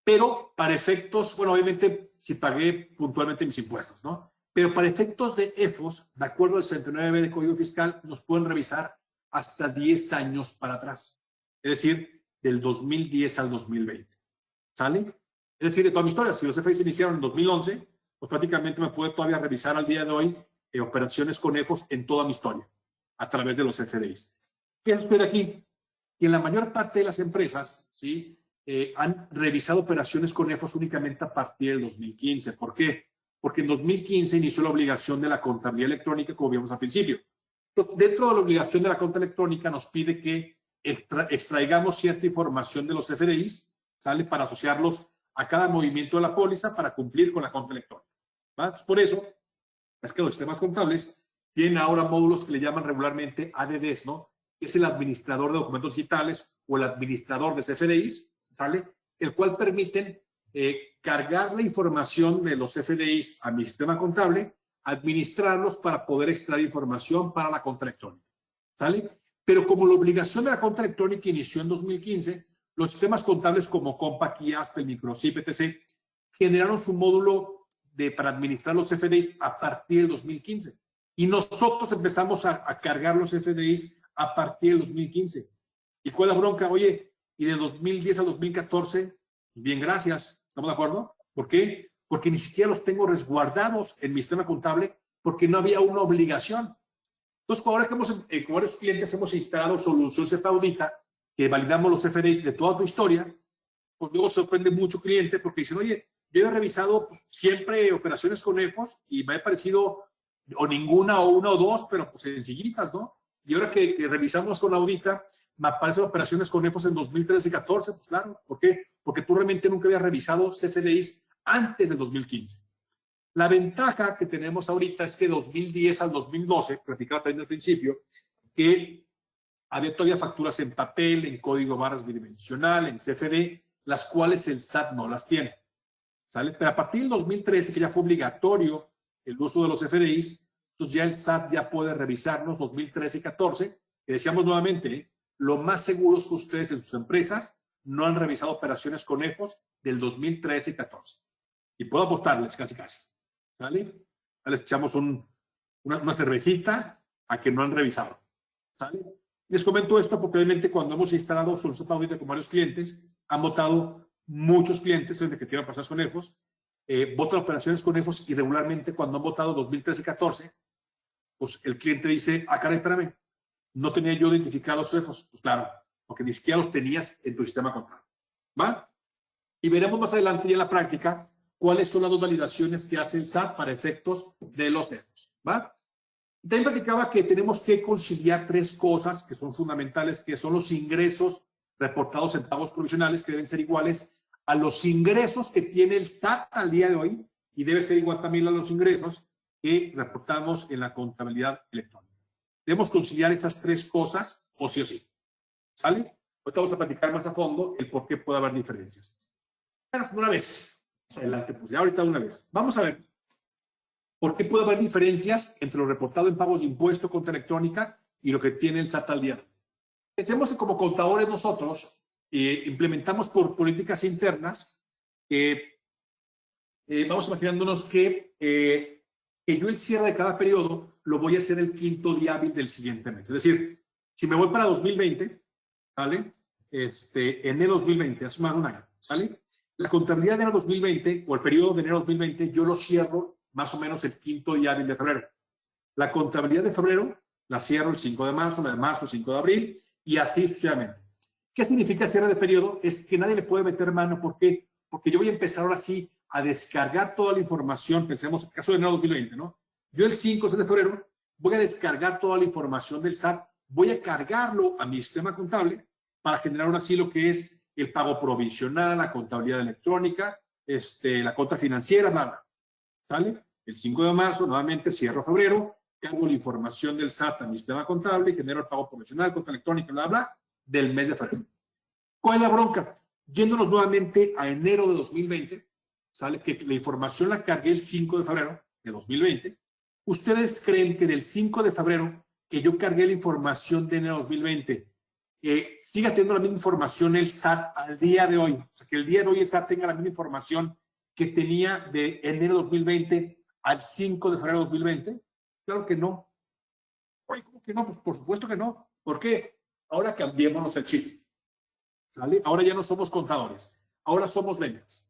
Pero para efectos, bueno, obviamente si pagué puntualmente mis impuestos, ¿no? Pero para efectos de EFOS, de acuerdo al 69B del Código Fiscal, nos pueden revisar hasta 10 años para atrás. Es decir, del 2010 al 2020. ¿Sale? Es decir, de toda mi historia, si los FDIs se iniciaron en 2011, pues prácticamente me puede todavía revisar al día de hoy operaciones con EFOS en toda mi historia, a través de los FDIs. ¿Qué sucede aquí? Que en la mayor parte de las empresas, ¿sí? Han revisado operaciones con EFOS únicamente a partir del 2015. ¿Por qué? Porque en 2015 inició la obligación de la contabilidad electrónica, como vimos al principio. Entonces, dentro de la obligación de la contabilidad electrónica nos pide que extraigamos cierta información de los FDIs, ¿sale? Para asociarlos a cada movimiento de la póliza para cumplir con la contabilidad electrónica. ¿Va? Por eso es que los sistemas contables tienen ahora módulos que le llaman regularmente ADDs, ¿no? Que es el administrador de documentos digitales o el administrador de FDIs, ¿sale? El cual permiten cargar la información de los FDIs a mi sistema contable, administrarlos para poder extraer información para la cuenta electrónica, ¿sale? Pero como la obligación de la cuenta electrónica inició en 2015, los sistemas contables como COMPAQUI, ASPE, Microsip, etc., generaron su módulo para administrar los FDIs a partir del 2015. Y nosotros empezamos a cargar los FDIs a partir del 2015. ¿Y cuál es la bronca? Oye, y de 2010 a 2014, bien, gracias. ¿Estamos de acuerdo? ¿Por qué? Porque ni siquiera los tengo resguardados en mi sistema contable porque no había una obligación. Entonces, ahora que con varios clientes hemos instalado solución CEPA Audita, que validamos los FDIs de toda tu historia, pues luego sorprende mucho cliente porque dicen, oye, yo he revisado pues, siempre operaciones con EFOS y me ha parecido o ninguna o una o dos, pero pues sencillitas, ¿no? Y ahora que revisamos con Audita, me aparecen operaciones con EFOS en 2013 y 2014, pues claro. ¿Por qué? Porque tú realmente nunca habías revisado CFDIs antes del 2015. La ventaja que tenemos ahorita es que 2010 al 2012, platicaba también al principio, que había todavía facturas en papel, en código barras bidimensional, en CFD, las cuales el SAT no las tiene. ¿Sale? Pero a partir del 2013, que ya fue obligatorio el uso de los FDIs, entonces ya el SAT ya puede revisarnos 2013 y 14, que decíamos nuevamente, lo más seguro es que ustedes en sus empresas no han revisado operaciones con EFOS del 2013 y 14. Y puedo apostarles casi. ¿Sale? Les echamos una cervecita a que no han revisado. ¿Sale? Les comento esto porque obviamente cuando hemos instalado Solución Audita con varios clientes, han votado muchos clientes desde que tienen operaciones con EFOS, votan operaciones con EFOS y regularmente cuando han votado 2013 y 14, pues el cliente dice, ah, caray, espérame, no tenía yo identificados EFOS. Pues claro, porque ni siquiera los tenías en tu sistema contable. ¿Va? Y veremos más adelante ya en la práctica cuáles son las dos validaciones que hace el SAT para efectos de los EFOS. ¿Va? También platicaba que tenemos que conciliar 3 cosas que son fundamentales, que son los ingresos reportados en pagos provisionales, que deben ser iguales a los ingresos que tiene el SAT al día de hoy, y debe ser igual también a los ingresos que reportamos en la contabilidad electrónica. Debemos conciliar esas 3 cosas, o sí o sí. ¿Sale? Ahorita vamos a platicar más a fondo el por qué puede haber diferencias. Bueno, una vez. Adelante, pues ya ahorita una vez. Vamos a ver. ¿Por qué puede haber diferencias entre lo reportado en pagos de impuesto contra electrónica y lo que tiene el SAT al día? Pensemos que como contadores nosotros implementamos por políticas internas que vamos imaginándonos que yo el cierre de cada periodo lo voy a hacer el quinto día hábil del siguiente mes. Es decir, si me voy para 2020, ¿vale? Enero 2020, hace más de un año, ¿sale? La contabilidad de enero 2020 o el periodo de enero 2020 yo lo cierro más o menos el quinto día hábil de febrero. La contabilidad de febrero la cierro el 5 de marzo, la de marzo el 5 de abril y así sucesivamente. ¿Qué significa cierre de periodo? Es que nadie le puede meter mano. ¿Por qué? Porque yo voy a empezar ahora sí a descargar toda la información. Pensemos en el caso de enero 2020, ¿no? Yo el 5 de febrero voy a descargar toda la información del SAT, voy a cargarlo a mi sistema contable para generar ahora sí lo que es el pago provisional, la contabilidad electrónica, la cuota financiera, bla, bla. ¿Sale? El 5 de marzo, nuevamente cierro febrero, cargo la información del SAT a mi sistema contable y genero el pago provisional, cuota electrónica, bla, bla, del mes de febrero. ¿Cuál es la bronca? Yéndonos nuevamente a enero de 2020, ¿sale? Que la información la cargué el 5 de febrero de 2020. ¿Ustedes creen que del 5 de febrero que yo cargué la información de enero de 2020, siga teniendo la misma información el SAT al día de hoy? O sea, que el día de hoy el SAT tenga la misma información que tenía de enero de 2020 al 5 de febrero de 2020. Claro que no. Oye, ¿cómo que no? Pues por supuesto que no. ¿Por qué? Ahora cambiémonos el chip. ¿Sale? Ahora ya no somos contadores. Ahora somos ventas.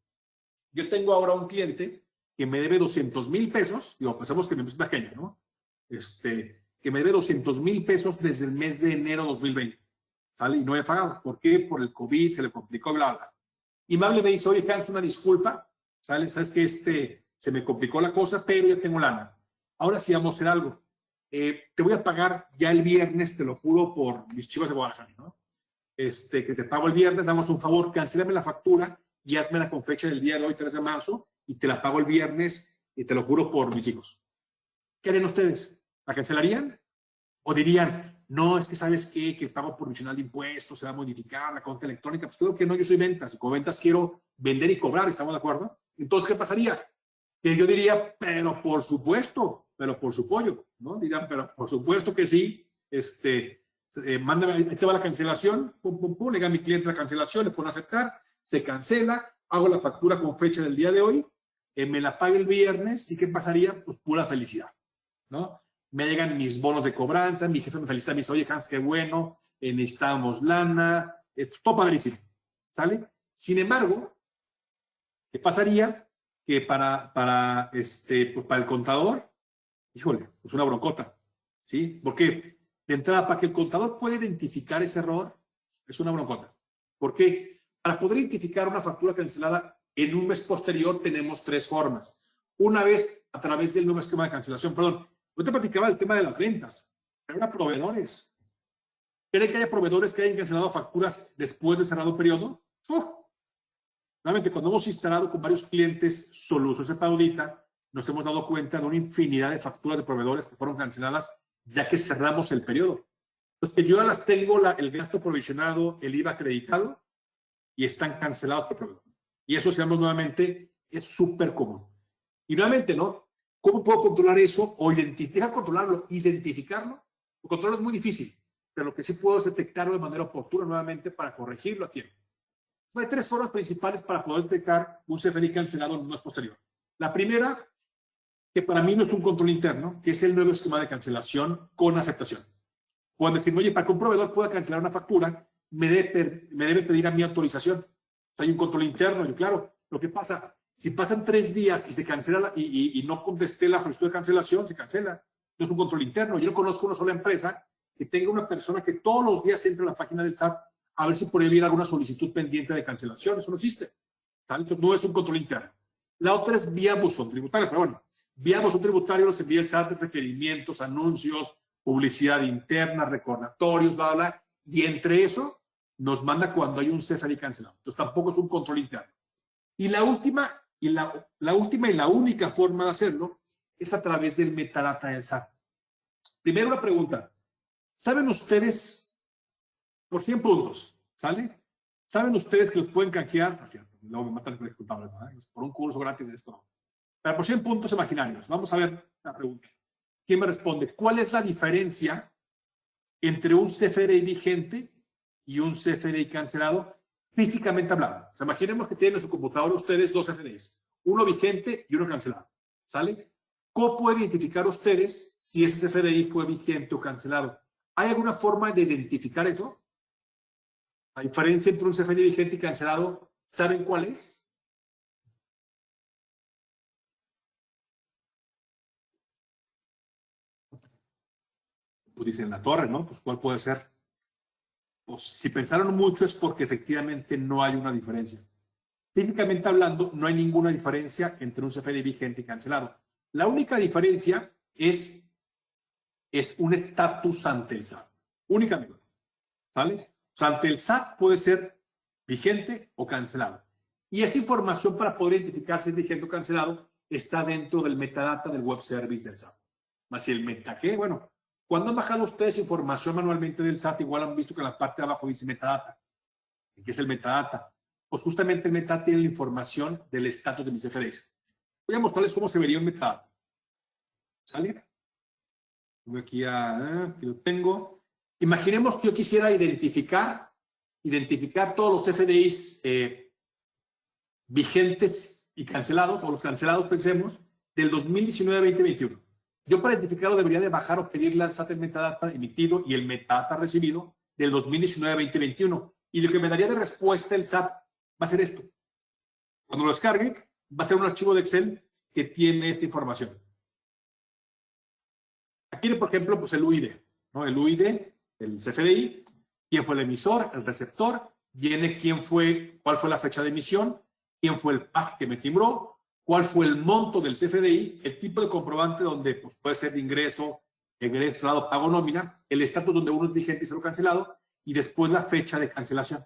Yo tengo ahora un cliente que me debe 200,000 pesos. Digo, pensemos que mi empresa es pequeña, ¿no? Que me debe 200,000 pesos desde el mes de enero de 2020. ¿Sale? Y no he pagado. ¿Por qué? Por el COVID, se le complicó, bla, bla. Y me habla y me dice, oye, Hans, una disculpa. ¿Sale? Sabes que se me complicó la cosa, pero ya tengo lana. Ahora sí vamos a hacer algo. Te voy a pagar ya el viernes, te lo juro, por mis Chivas de Guadalajara, ¿no? Que te pago el viernes, damos un favor, cancélame la factura y hazmela con fecha del día de hoy, 3 de marzo, y te la pago el viernes y te lo juro por mis hijos. ¿Qué harían ustedes? ¿La cancelarían? ¿O dirían, no, es que sabes qué, que el pago provisional de impuestos se va a modificar, la cuenta electrónica? Pues claro que no, yo soy ventas, y con ventas quiero vender y cobrar, ¿estamos de acuerdo? Entonces, ¿qué pasaría? Que yo diría, pero por supuesto, pero por su pollo, ¿no? Dirán, pero por supuesto que sí, mándame, ahí te va la cancelación, pum, pum, pum, le llega a mi cliente la cancelación, le pone a aceptar, se cancela, hago la factura con fecha del día de hoy, me la pago el viernes, ¿y qué pasaría? Pues pura felicidad, ¿no? Me llegan mis bonos de cobranza, mi jefe me felicita, me dice, oye, Hans, qué bueno, necesitamos lana, todo padrísimo, ¿sale? Sin embargo, ¿qué pasaría? Que para el contador, híjole, pues una broncota, ¿sí? Porque de entrada, para que el contador pueda identificar ese error, es una broncota. ¿Por qué? Para poder identificar una factura cancelada en un mes posterior tenemos 3 formas. Una vez a través del nuevo esquema de cancelación, perdón, yo te platicaba el tema de las ventas, pero eran proveedores. ¿Cree que haya proveedores que hayan cancelado facturas después de cerrado periodo? Nuevamente, cuando hemos instalado con varios clientes Solutions Audita, nos hemos dado cuenta de una infinidad de facturas de proveedores que fueron canceladas ya que cerramos el periodo. Entonces, yo ya las tengo, el gasto provisionado, el IVA acreditado, y están cancelados por proveedor. Y eso, digamos, nuevamente, es súper común. Y nuevamente, ¿no? ¿Cómo puedo controlar eso? O controlarlo, identificarlo. Controlarlo es muy difícil, pero lo que sí puedo es detectarlo de manera oportuna nuevamente para corregirlo a tiempo. Hay 3 formas principales para poder detectar un CFDI cancelado en un mes posterior. La primera, que para mí no es un control interno, que es el nuevo esquema de cancelación con aceptación. Pueden decir, oye, para que un proveedor pueda cancelar una factura, me debe pedir a mi autorización. Hay un control interno, y claro, lo que pasa, si pasan 3 días y se cancela y no contesté la solicitud de cancelación, se cancela. No es un control interno. Yo no conozco una sola empresa que tenga una persona que todos los días entre a la página del SAT a ver si por ahí hubiera alguna solicitud pendiente de cancelación. Eso no existe. ¿Sale? Entonces, no es un control interno. La otra es vía buzón tributario, pero bueno, vía buzón tributario los envía el SAT requerimientos, anuncios, publicidad interna, recordatorios, bla, bla, y entre eso nos manda cuando hay un CFDI cancelado. Entonces, tampoco es un control interno. Y la última y la única forma de hacerlo es a través del metadata del SAT. Primero una pregunta. ¿Saben ustedes, por 100 puntos, ¿sale? ¿Saben ustedes que los pueden canjear? Es cierto, luego me matan con el contable, ¿verdad? Por un curso gratis de esto. Pero por 100 puntos imaginarios. Vamos a ver la pregunta. ¿Quién me responde? ¿Cuál es la diferencia entre un CFDI vigente y un CFDI cancelado, físicamente hablando? O sea, imaginemos que tienen en su computadora ustedes 2 CFDIs. uno vigente y uno cancelado. ¿Sale? ¿Cómo pueden identificar ustedes si ese CFDI fue vigente o cancelado? ¿Hay alguna forma de identificar eso? La diferencia entre un CFDI vigente y cancelado, ¿saben cuál es? Pues dicen la torre, ¿no? Pues ¿cuál puede ser? Pues si pensaron mucho es porque efectivamente no hay una diferencia. Físicamente hablando, no hay ninguna diferencia entre un CFDI vigente y cancelado. La única diferencia es un estatus ante el SAT. Únicamente. ¿Sale? O sea, ante el SAT puede ser vigente o cancelado. Y esa información para poder identificar si es vigente o cancelado está dentro del metadata del web service del SAT. Más si el meta, ¿qué? Bueno, cuando han bajado ustedes información manualmente del SAT, igual han visto que en la parte de abajo dice metadata. ¿Qué es el metadata? Pues justamente el metadata tiene la información del estatus de mis CFDIs. Voy a mostrarles cómo se vería un metadata. ¿Sale? Voy aquí aquí lo tengo. Imaginemos que yo quisiera identificar todos los CFDIs vigentes y cancelados, o los cancelados, pensemos, del 2019-2021. Yo para identificarlo debería de bajar o pedirle al SAT el metadata emitido y el metadata recibido del 2019-2021. Y lo que me daría de respuesta el SAT va a ser esto. Cuando lo descargue, va a ser un archivo de Excel que tiene esta información. Aquí viene, por ejemplo, pues el UID, ¿no? El UID, el CFDI, quién fue el emisor, el receptor, viene cuál fue la fecha de emisión, quién fue el PAC que me timbró, cuál fue el monto del CFDI, el tipo de comprobante donde pues, puede ser de ingreso, egreso, pago nómina, el estatus donde uno es vigente y cero cancelado, y después la fecha de cancelación.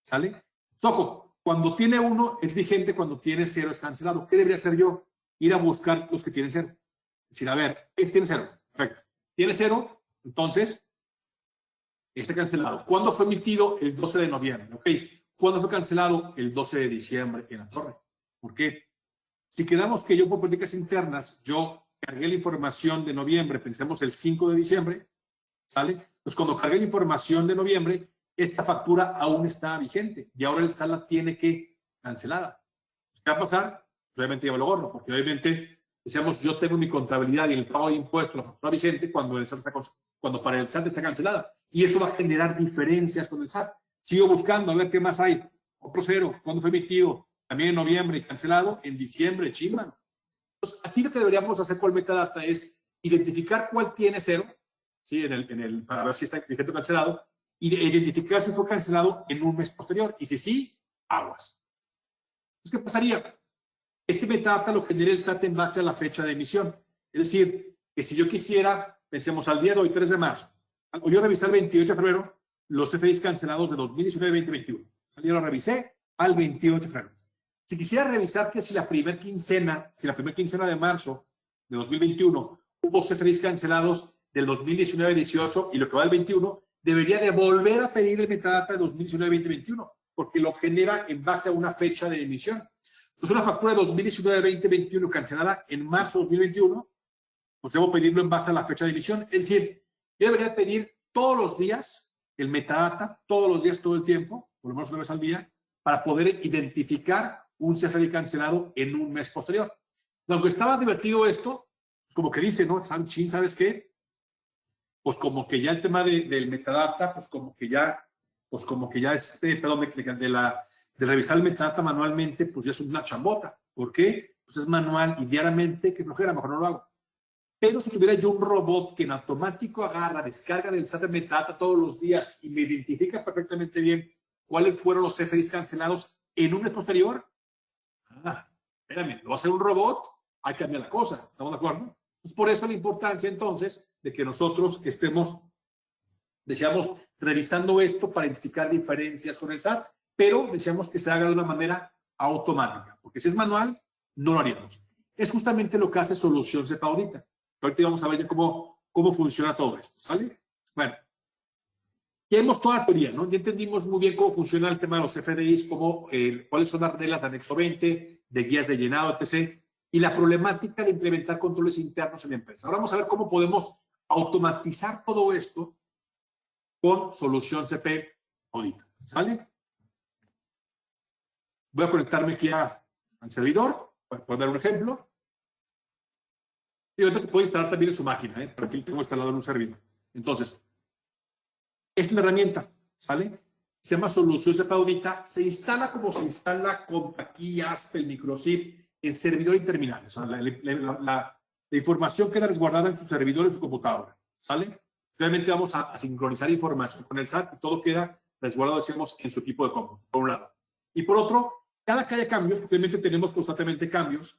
¿Sale? Ojo, cuando tiene uno es vigente, cuando tiene cero es cancelado. ¿Qué debería hacer yo? Ir a buscar los que tienen cero. Es decir, a ver, este tiene cero. Perfecto. Tiene cero, entonces, este cancelado. ¿Cuándo fue emitido? El 12 de noviembre. Ok. ¿Cuándo fue cancelado? El 12 de diciembre en la torre. ¿Por qué? Si quedamos que yo por políticas internas, yo cargué la información de noviembre, pensemos el 5 de diciembre, ¿sale? Pues cuando cargué la información de noviembre, esta factura aún está vigente y ahora el SAT la tiene que cancelada. ¿Qué va a pasar? Obviamente ya me lo gorro, porque obviamente, decíamos, yo tengo mi contabilidad y el pago de impuestos, la factura vigente, cuando para el SAT está cancelada. Y eso va a generar diferencias con el SAT. Sigo buscando a ver qué más hay. Otro cero, ¿cuándo fue emitido? También en noviembre y cancelado en diciembre, chimba. Entonces, aquí lo que deberíamos hacer con el metadata es identificar cuál tiene cero, ¿sí? Para ver si está vigente o cancelado, y identificar si fue cancelado en un mes posterior. Y si sí, aguas. Entonces, ¿qué pasaría? Este metadata lo genera el SAT en base a la fecha de emisión. Es decir, que si yo quisiera, pensemos al día de hoy, 3 de marzo, o yo revisar el 28 de febrero, los CFDIs cancelados de 2019-2021. Yo lo revisé al 28 de febrero. Si quisiera revisar que si la primera quincena de marzo de 2021 hubo CFDIs cancelados del 2019-18 y lo que va del 21, debería de volver a pedir el metadata de 2019-2021, porque lo genera en base a una fecha de emisión. Entonces, una factura de 2019-2021 cancelada en marzo de 2021, pues debo pedirlo en base a la fecha de emisión. Es decir, yo debería pedir todos los días el metadata, todos los días, todo el tiempo, por lo menos una vez al día, para poder identificar un CFDI cancelado en un mes posterior. Aunque estaba divertido esto, como que dice, ¿no? ¿Sabes qué? Pues como que ya el tema del metadata, pues como que ya de revisar el metadata manualmente, pues ya es una chambota. ¿Por qué? Pues es manual y diariamente, que flojera, mejor no lo hago. Pero si tuviera yo un robot que en automático agarra, descarga del SAT el metadata todos los días y me identifica perfectamente bien cuáles fueron los CFDIs cancelados en un mes posterior, espérame, lo va a hacer un robot, hay que cambiar la cosa, ¿estamos de acuerdo? Pues por eso la importancia entonces de que nosotros decíamos, revisando esto para identificar diferencias con el SAT, pero decíamos que se haga de una manera automática, porque si es manual, no lo haríamos. Es justamente lo que hace Solución CEPA Audita. Ahorita vamos a ver ya cómo funciona todo esto, ¿sale? Bueno, ya vimos toda la teoría, ¿no? Ya entendimos muy bien cómo funciona el tema de los FDIs, cuáles son las reglas de anexo 20, de guías de llenado, etc. Y la problemática de implementar controles internos en la empresa. Ahora vamos a ver cómo podemos automatizar todo esto con Solución CP Audita, ¿sale? Voy a conectarme aquí al servidor Por dar un ejemplo. Y ahorita se puede instalar también en su máquina, pero aquí lo tengo instalado en un servidor. Entonces, esta es la herramienta, ¿sale? Se llama Solución CPA Audita. Se instala como se instala con aquí, Aspel, Microchip, en servidor y terminales. O sea, la información queda resguardada en su servidor, en su computadora, ¿sale? Realmente vamos a sincronizar información con el SAT y todo queda resguardado, decíamos, en su equipo de cómputo, por un lado. Y por otro, cada que haya cambios, porque realmente tenemos constantemente cambios,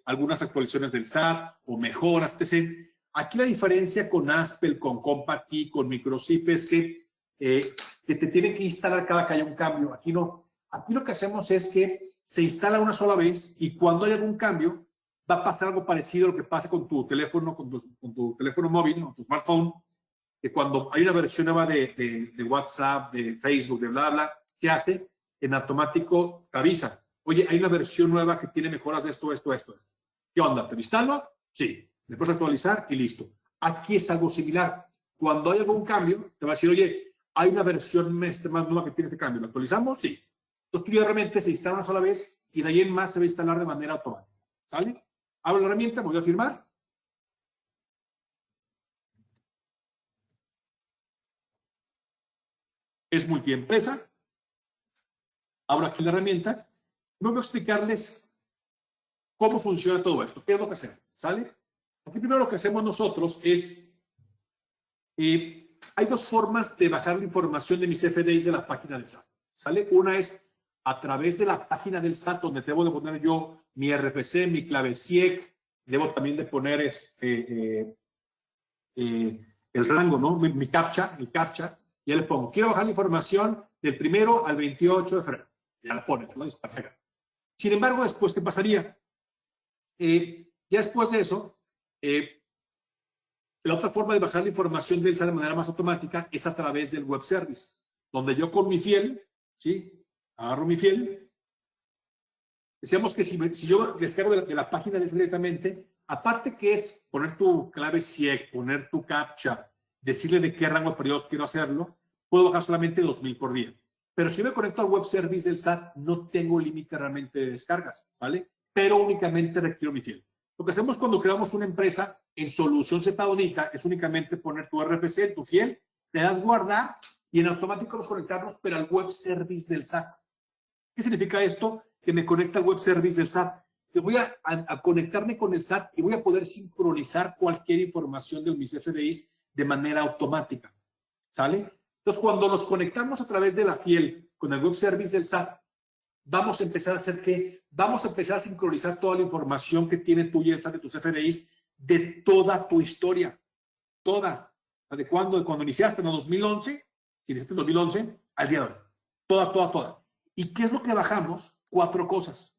algunas actualizaciones del SAT o mejoras, etc. Aquí la diferencia con Aspel, con CompAQ, con Microchip es que te tienen que instalar cada que haya un cambio. Aquí no. Aquí lo que hacemos es que se instala una sola vez y cuando hay algún cambio va a pasar algo parecido a lo que pasa con tu teléfono, con tu teléfono móvil o tu smartphone, que cuando hay una versión nueva de WhatsApp, de Facebook, de bla, bla, ¿qué hace? En automático te avisa. Oye, hay una versión nueva que tiene mejoras de esto, esto, esto. ¿Qué onda? ¿Te instalo? Sí. Le puedes actualizar y listo. Aquí es algo similar. Cuando hay algún cambio, te va a decir, oye, hay una versión más nueva que tiene este cambio. ¿Lo actualizamos? Sí. Entonces, tú ya realmente se instala una sola vez y de ahí en más se va a instalar de manera automática. ¿Sale? Abro la herramienta, voy a firmar. Es multiempresa. Abro aquí la herramienta. Voy a explicarles cómo funciona todo esto. ¿Qué es lo que hacemos? ¿Sale? Aquí primero lo que hacemos nosotros es, hay dos formas de bajar la información de mis FDIs de la página del SAT. ¿Sale? Una es a través de la página del SAT, donde debo de poner yo mi RFC, mi clave CIEC, debo también de poner el rango, ¿no? Mi CAPTCHA, el CAPTCHA, ya le pongo, quiero bajar la información del 1 al 28 de febrero. Ya la pones, ¿no? Es perfecto. Sin embargo, después, ¿qué pasaría? Ya después de eso, la otra forma de bajar la información del SAT de manera más automática es a través del web service, donde yo con mi fiel, ¿sí? Agarro mi fiel. Decíamos que si yo descargo de la página del SAT directamente, aparte que es poner tu clave CIEC, poner tu CAPTCHA, decirle de qué rango de periodos quiero hacerlo, puedo bajar solamente 2,000 por día. Pero si me conecto al web service del SAT, no tengo límite realmente de descargas, ¿sale? Pero únicamente requiero mi fiel. Lo que hacemos cuando creamos una empresa en Solución CPA Audita es únicamente poner tu RFC, tu fiel, le das guardar y en automático nos conectamos, pero al web service del SAT. ¿Qué significa esto? Que me conecta al web service del SAT. Que voy a conectarme con el SAT y voy a poder sincronizar cualquier información de mis FDIs de manera automática. ¿Sale? Entonces, cuando nos conectamos a través de la fiel con el web service del SAT, vamos a empezar a hacer ¿qué? Vamos a empezar a sincronizar toda la información que tiene tú y el SAT de tus FDIs de toda tu historia. Toda. ¿De cuándo? De cuando iniciaste en el 2011, si iniciaste en 2011, al día de hoy. Toda, toda, toda. ¿Y qué es lo que bajamos? 4 cosas.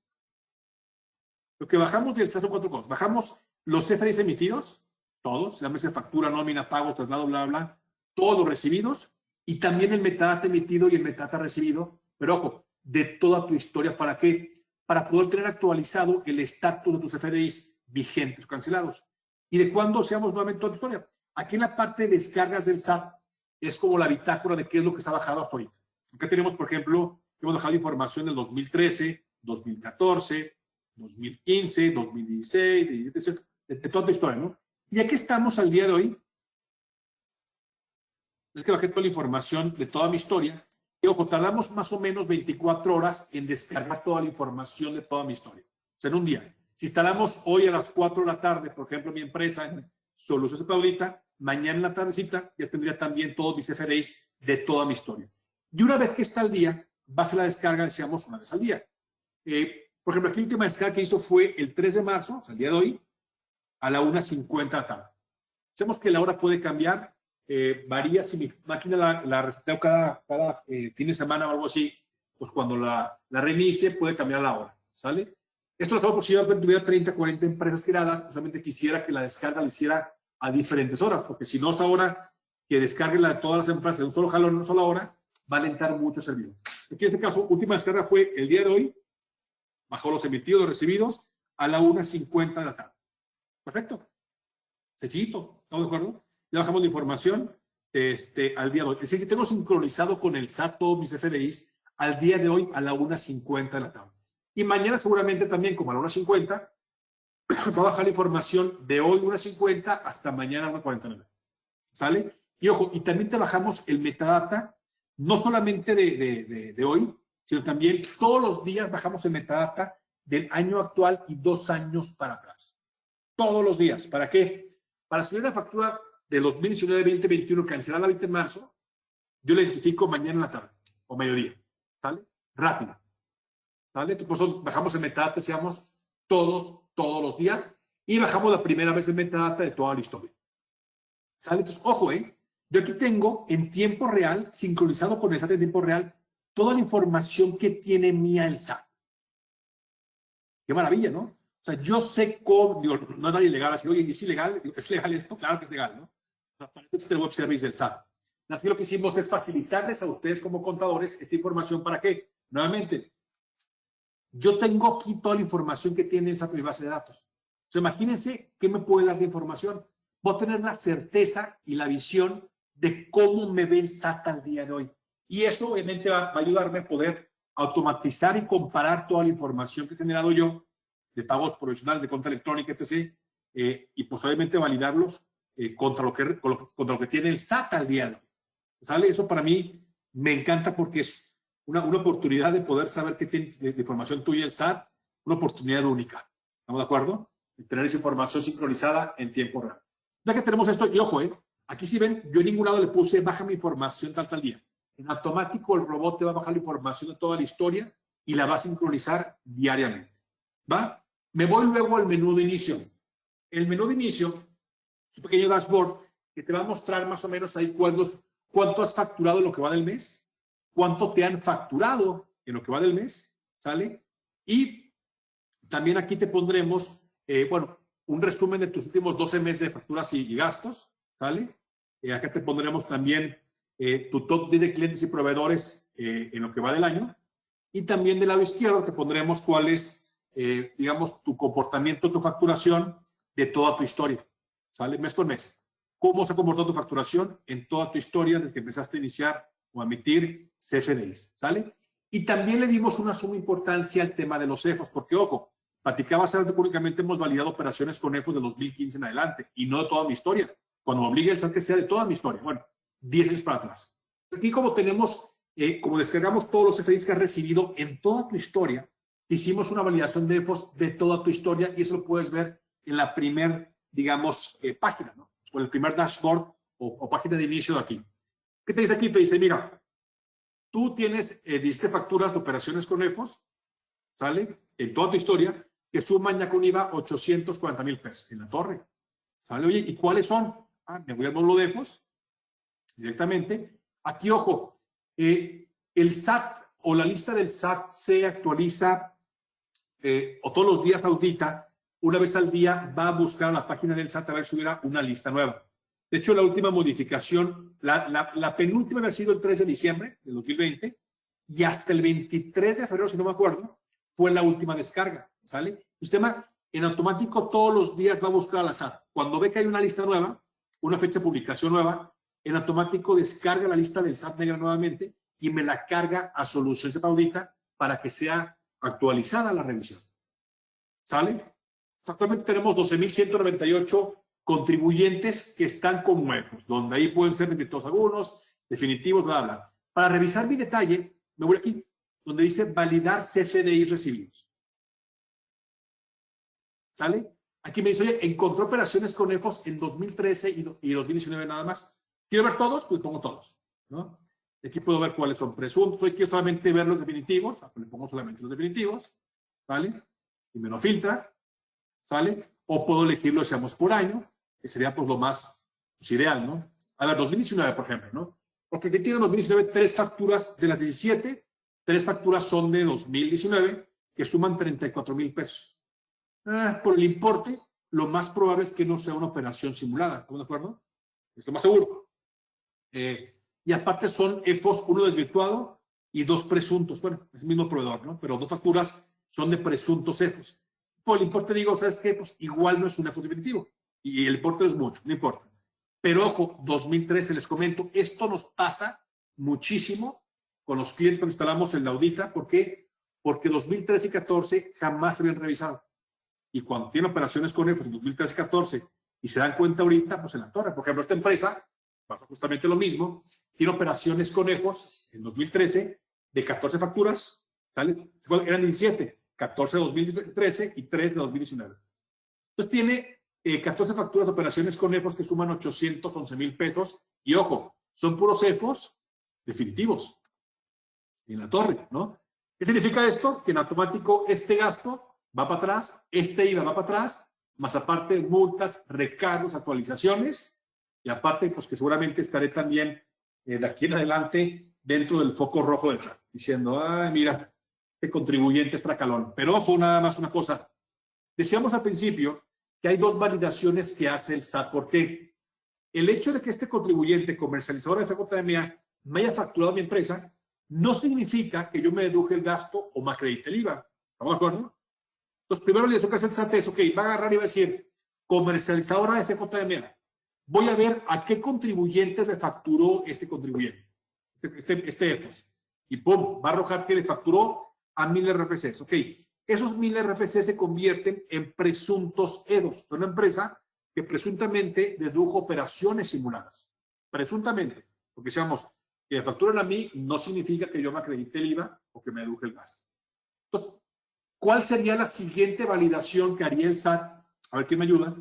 Lo que bajamos del SAT son 4 cosas. Bajamos los FDIs emitidos, todos, llámese factura, nómina, pago, traslado, bla, bla, todos los recibidos, y también el metadata emitido y el metadata recibido, pero ojo, de toda tu historia. ¿Para qué? Para poder tener actualizado el estatus de tus FDIs vigentes o cancelados. ¿Y de cuándo seamos nuevamente toda tu historia? Aquí en la parte de descargas del SAT es como la bitácora de qué es lo que se ha bajado hasta ahorita. Acá tenemos, por ejemplo, hemos bajado información del 2013, 2014, 2015, 2016, 2017, de toda tu historia, ¿no? Y aquí estamos al día de hoy. Es que bajé toda la información de toda mi historia. Y ojo, tardamos más o menos 24 horas en descargar toda la información de toda mi historia. O sea, en un día. Si instalamos hoy a las 4 de la tarde, por ejemplo, mi empresa en Solución CPA Audita, mañana en la tardecita ya tendría también todos mis FDIs de toda mi historia. Y una vez que está al día, va a ser la descarga, decíamos, una vez al día. Por ejemplo, aquí la última descarga que hizo fue el 3 de marzo, o sea, el día de hoy, a la 1:50 de la tarde. Sabemos que la hora puede cambiar, varía si mi máquina la reseteo cada fin de semana o algo así, pues cuando la reinicie puede cambiar la hora, ¿sale? Esto lo hacemos porque si yo tuviera 30, 40 empresas creadas, pues solamente quisiera que la descarga la hiciera a diferentes horas, porque si no es ahora que descargue la de todas las empresas de un solo jalón en una sola hora, va a alentar mucho el servidor. Aquí en este caso, última descarga fue el día de hoy, bajó los emitidos, los recibidos, a la 1:50 de la tarde. Perfecto. Sencillito, ¿estamos de acuerdo? Ya bajamos la información al día de hoy. Es decir, que tengo sincronizado con el SAT todos mis FDIs al día de hoy a la 1:50 de la tarde. Y mañana seguramente también, como a la 1:50, va a bajar la información de hoy 1:50 hasta mañana 1:49. ¿Sale? Y ojo, y también trabajamos el metadata, no solamente de hoy, sino también todos los días bajamos el metadata del año actual y 2 años para atrás. Todos los días. ¿Para qué? Para subir una factura de 2019-2021 cancelada el 20 de marzo, yo la identifico mañana en la tarde o mediodía. ¿Sale? Rápido. ¿Sale? Por eso bajamos el metadata, decíamos, todos los días, y bajamos la primera vez el metadata de toda la historia. ¿Sale? Entonces, ojo, yo aquí tengo en tiempo real, sincronizado con el SAT en tiempo real, toda la información que tiene mía el SAT. Qué maravilla, ¿no? O sea, yo sé cómo, digo, no es nada ilegal, así, oye, ¿es ilegal? ¿Es legal esto? Claro que es legal, ¿no? O sea, para eso existe el web service del SAT. Así lo que hicimos es facilitarles a ustedes como contadores esta información. ¿Para qué? Nuevamente, yo tengo aquí toda la información que tiene el SAT en mi base de datos. O sea, imagínense qué me puede dar de información. Voy a tener la certeza y la visión de cómo me ve el SAT al día de hoy. Y eso obviamente va a ayudarme a poder automatizar y comparar toda la información que he generado yo de pagos profesionales, de cuenta electrónica, etc. Y pues obviamente validarlos contra lo que tiene el SAT al día de hoy. ¿Sale? Eso para mí me encanta porque es una oportunidad de poder saber qué tiene de información tuya el SAT, una oportunidad única. ¿Estamos de acuerdo? De tener esa información sincronizada en tiempo real. Ya que tenemos esto, y ojo, aquí si ven, yo en ningún lado le puse baja mi información tal día. En automático el robot te va a bajar la información de toda la historia y la va a sincronizar diariamente. ¿Va? Me voy luego al menú de inicio. El menú de inicio es un pequeño dashboard que te va a mostrar más o menos ahí cuánto has facturado en lo que va del mes, cuánto te han facturado en lo que va del mes, ¿sale? Y también aquí te pondremos, bueno, un resumen de tus últimos 12 meses de facturas y gastos, ¿sale? Acá te pondremos también tu top 10 de clientes y proveedores en lo que va del año. Y también del lado izquierdo te pondremos cuál es, digamos, tu comportamiento, tu facturación de toda tu historia, ¿sale? Mes con mes. ¿Cómo se ha comportado tu facturación en toda tu historia desde que empezaste a iniciar o a emitir CFDIs, ¿sale? Y también le dimos una suma importancia al tema de los EFOS, porque, ojo, platicaba hace rato que únicamente hemos validado operaciones con EFOS de 2015 en adelante y no de toda mi historia. Cuando me obligue el SAT que sea de toda mi historia. Bueno, 10 años para atrás. Aquí como tenemos, como descargamos todos los CFDIs que has recibido en toda tu historia, hicimos una validación de EFOS de toda tu historia y eso lo puedes ver en la primer, digamos, página, ¿no? O el primer dashboard o página de inicio de aquí. ¿Qué te dice aquí? Te dice, mira, tú tienes 17 facturas de operaciones con EFOS, ¿sale? En toda tu historia, que suman ya con IVA 840,000 pesos en la torre. ¿Sale? Oye, ¿y cuáles son? Me voy al módulo de EFOS directamente. Aquí, ojo, el SAT o la lista del SAT se actualiza o todos los días audita. Una vez al día va a buscar a la página del SAT a ver si hubiera una lista nueva. De hecho, la última modificación, la penúltima había sido el 3 de diciembre de 2020 y hasta el 23 de febrero, si no me acuerdo, fue la última descarga, ¿sale? El sistema en automático todos los días va a buscar al SAT. Cuando ve que hay una lista nueva, una fecha de publicación nueva, en automático descarga la lista del SAT negra nuevamente y me la carga a Soluciones Audita para que sea actualizada la revisión. ¿Sale? Actualmente tenemos 12,198 contribuyentes que están con nuevos, donde ahí pueden ser definitivos algunos, definitivos, bla, bla. Para revisar mi detalle, me voy aquí, donde dice validar CFDI recibidos. ¿Sale? Aquí me dice, oye, encontró operaciones con EFOS en 2013 y 2019 nada más. ¿Quiero ver todos? Pues pongo todos, ¿no? Aquí puedo ver cuáles son presuntos. Hoy quiero solamente ver los definitivos. Le pongo solamente los definitivos, ¿vale? Y me lo filtra, ¿sale? O puedo elegirlo, decíamos, por año, que sería pues lo más ideal, ¿no? A ver, 2019, por ejemplo, ¿no? Porque aquí tiene 2019 3 facturas de las 17, 3 facturas son de 2019, que suman 34,000 pesos. Por el importe, lo más probable es que no sea una operación simulada, ¿estamos de acuerdo? Es lo más seguro. Y aparte son EFOS, uno desvirtuado y 2 presuntos. Bueno, es el mismo proveedor, ¿no? Pero 2 facturas son de presuntos EFOS. Por el importe digo, ¿sabes qué? Pues igual no es un EFOS definitivo. Y el importe no es mucho, no importa. Pero ojo, 2013 les comento, esto nos pasa muchísimo con los clientes cuando instalamos el Audita. ¿Por qué? porque 2013 y 14 jamás se habían revisado. Y cuando tienen operaciones con EFOS en 2013 y 14 y se dan cuenta ahorita, pues en la torre. Por ejemplo, esta empresa pasó justamente lo mismo. Tiene operaciones con EFOS en 2013 de 14 facturas, ¿sale? Eran 17, 14 de 2013 y 3 de 2019. Entonces tiene 14 facturas de operaciones con EFOS que suman 811,000 pesos. Y ojo, son puros EFOS definitivos en la torre, ¿no? ¿Qué significa esto? Que en automático este gasto va para atrás, este IVA va para atrás, más aparte multas, recargos, actualizaciones, y aparte, pues que seguramente estaré también de aquí en adelante dentro del foco rojo del SAT, diciendo, ay, mira, este contribuyente es tracalón. Pero ojo, nada más una cosa. Decíamos al principio que hay dos validaciones que hace el SAT. ¿Por qué? El hecho de que este contribuyente comercializador de FJMA me haya facturado mi empresa no significa que yo me deduje el gasto o me acredite el IVA. ¿Estamos de acuerdo? Entonces, primero le que hacer el SAT es, ok, va a agarrar y va a decir, comercializadora de FJMA, voy a ver a qué contribuyentes le facturó este contribuyente, este EFOS. Y pum, va a arrojar que le facturó a 1000 RFCs. Ok, esos 1000 RFCs se convierten en presuntos EDOS. Son una empresa que presuntamente dedujo operaciones simuladas. Presuntamente. Porque decíamos, que me facturan a mí no significa que yo me acredite el IVA o que me deduje el gasto. Entonces, ¿cuál sería la siguiente validación que haría el SAT? A ver quién me ayuda.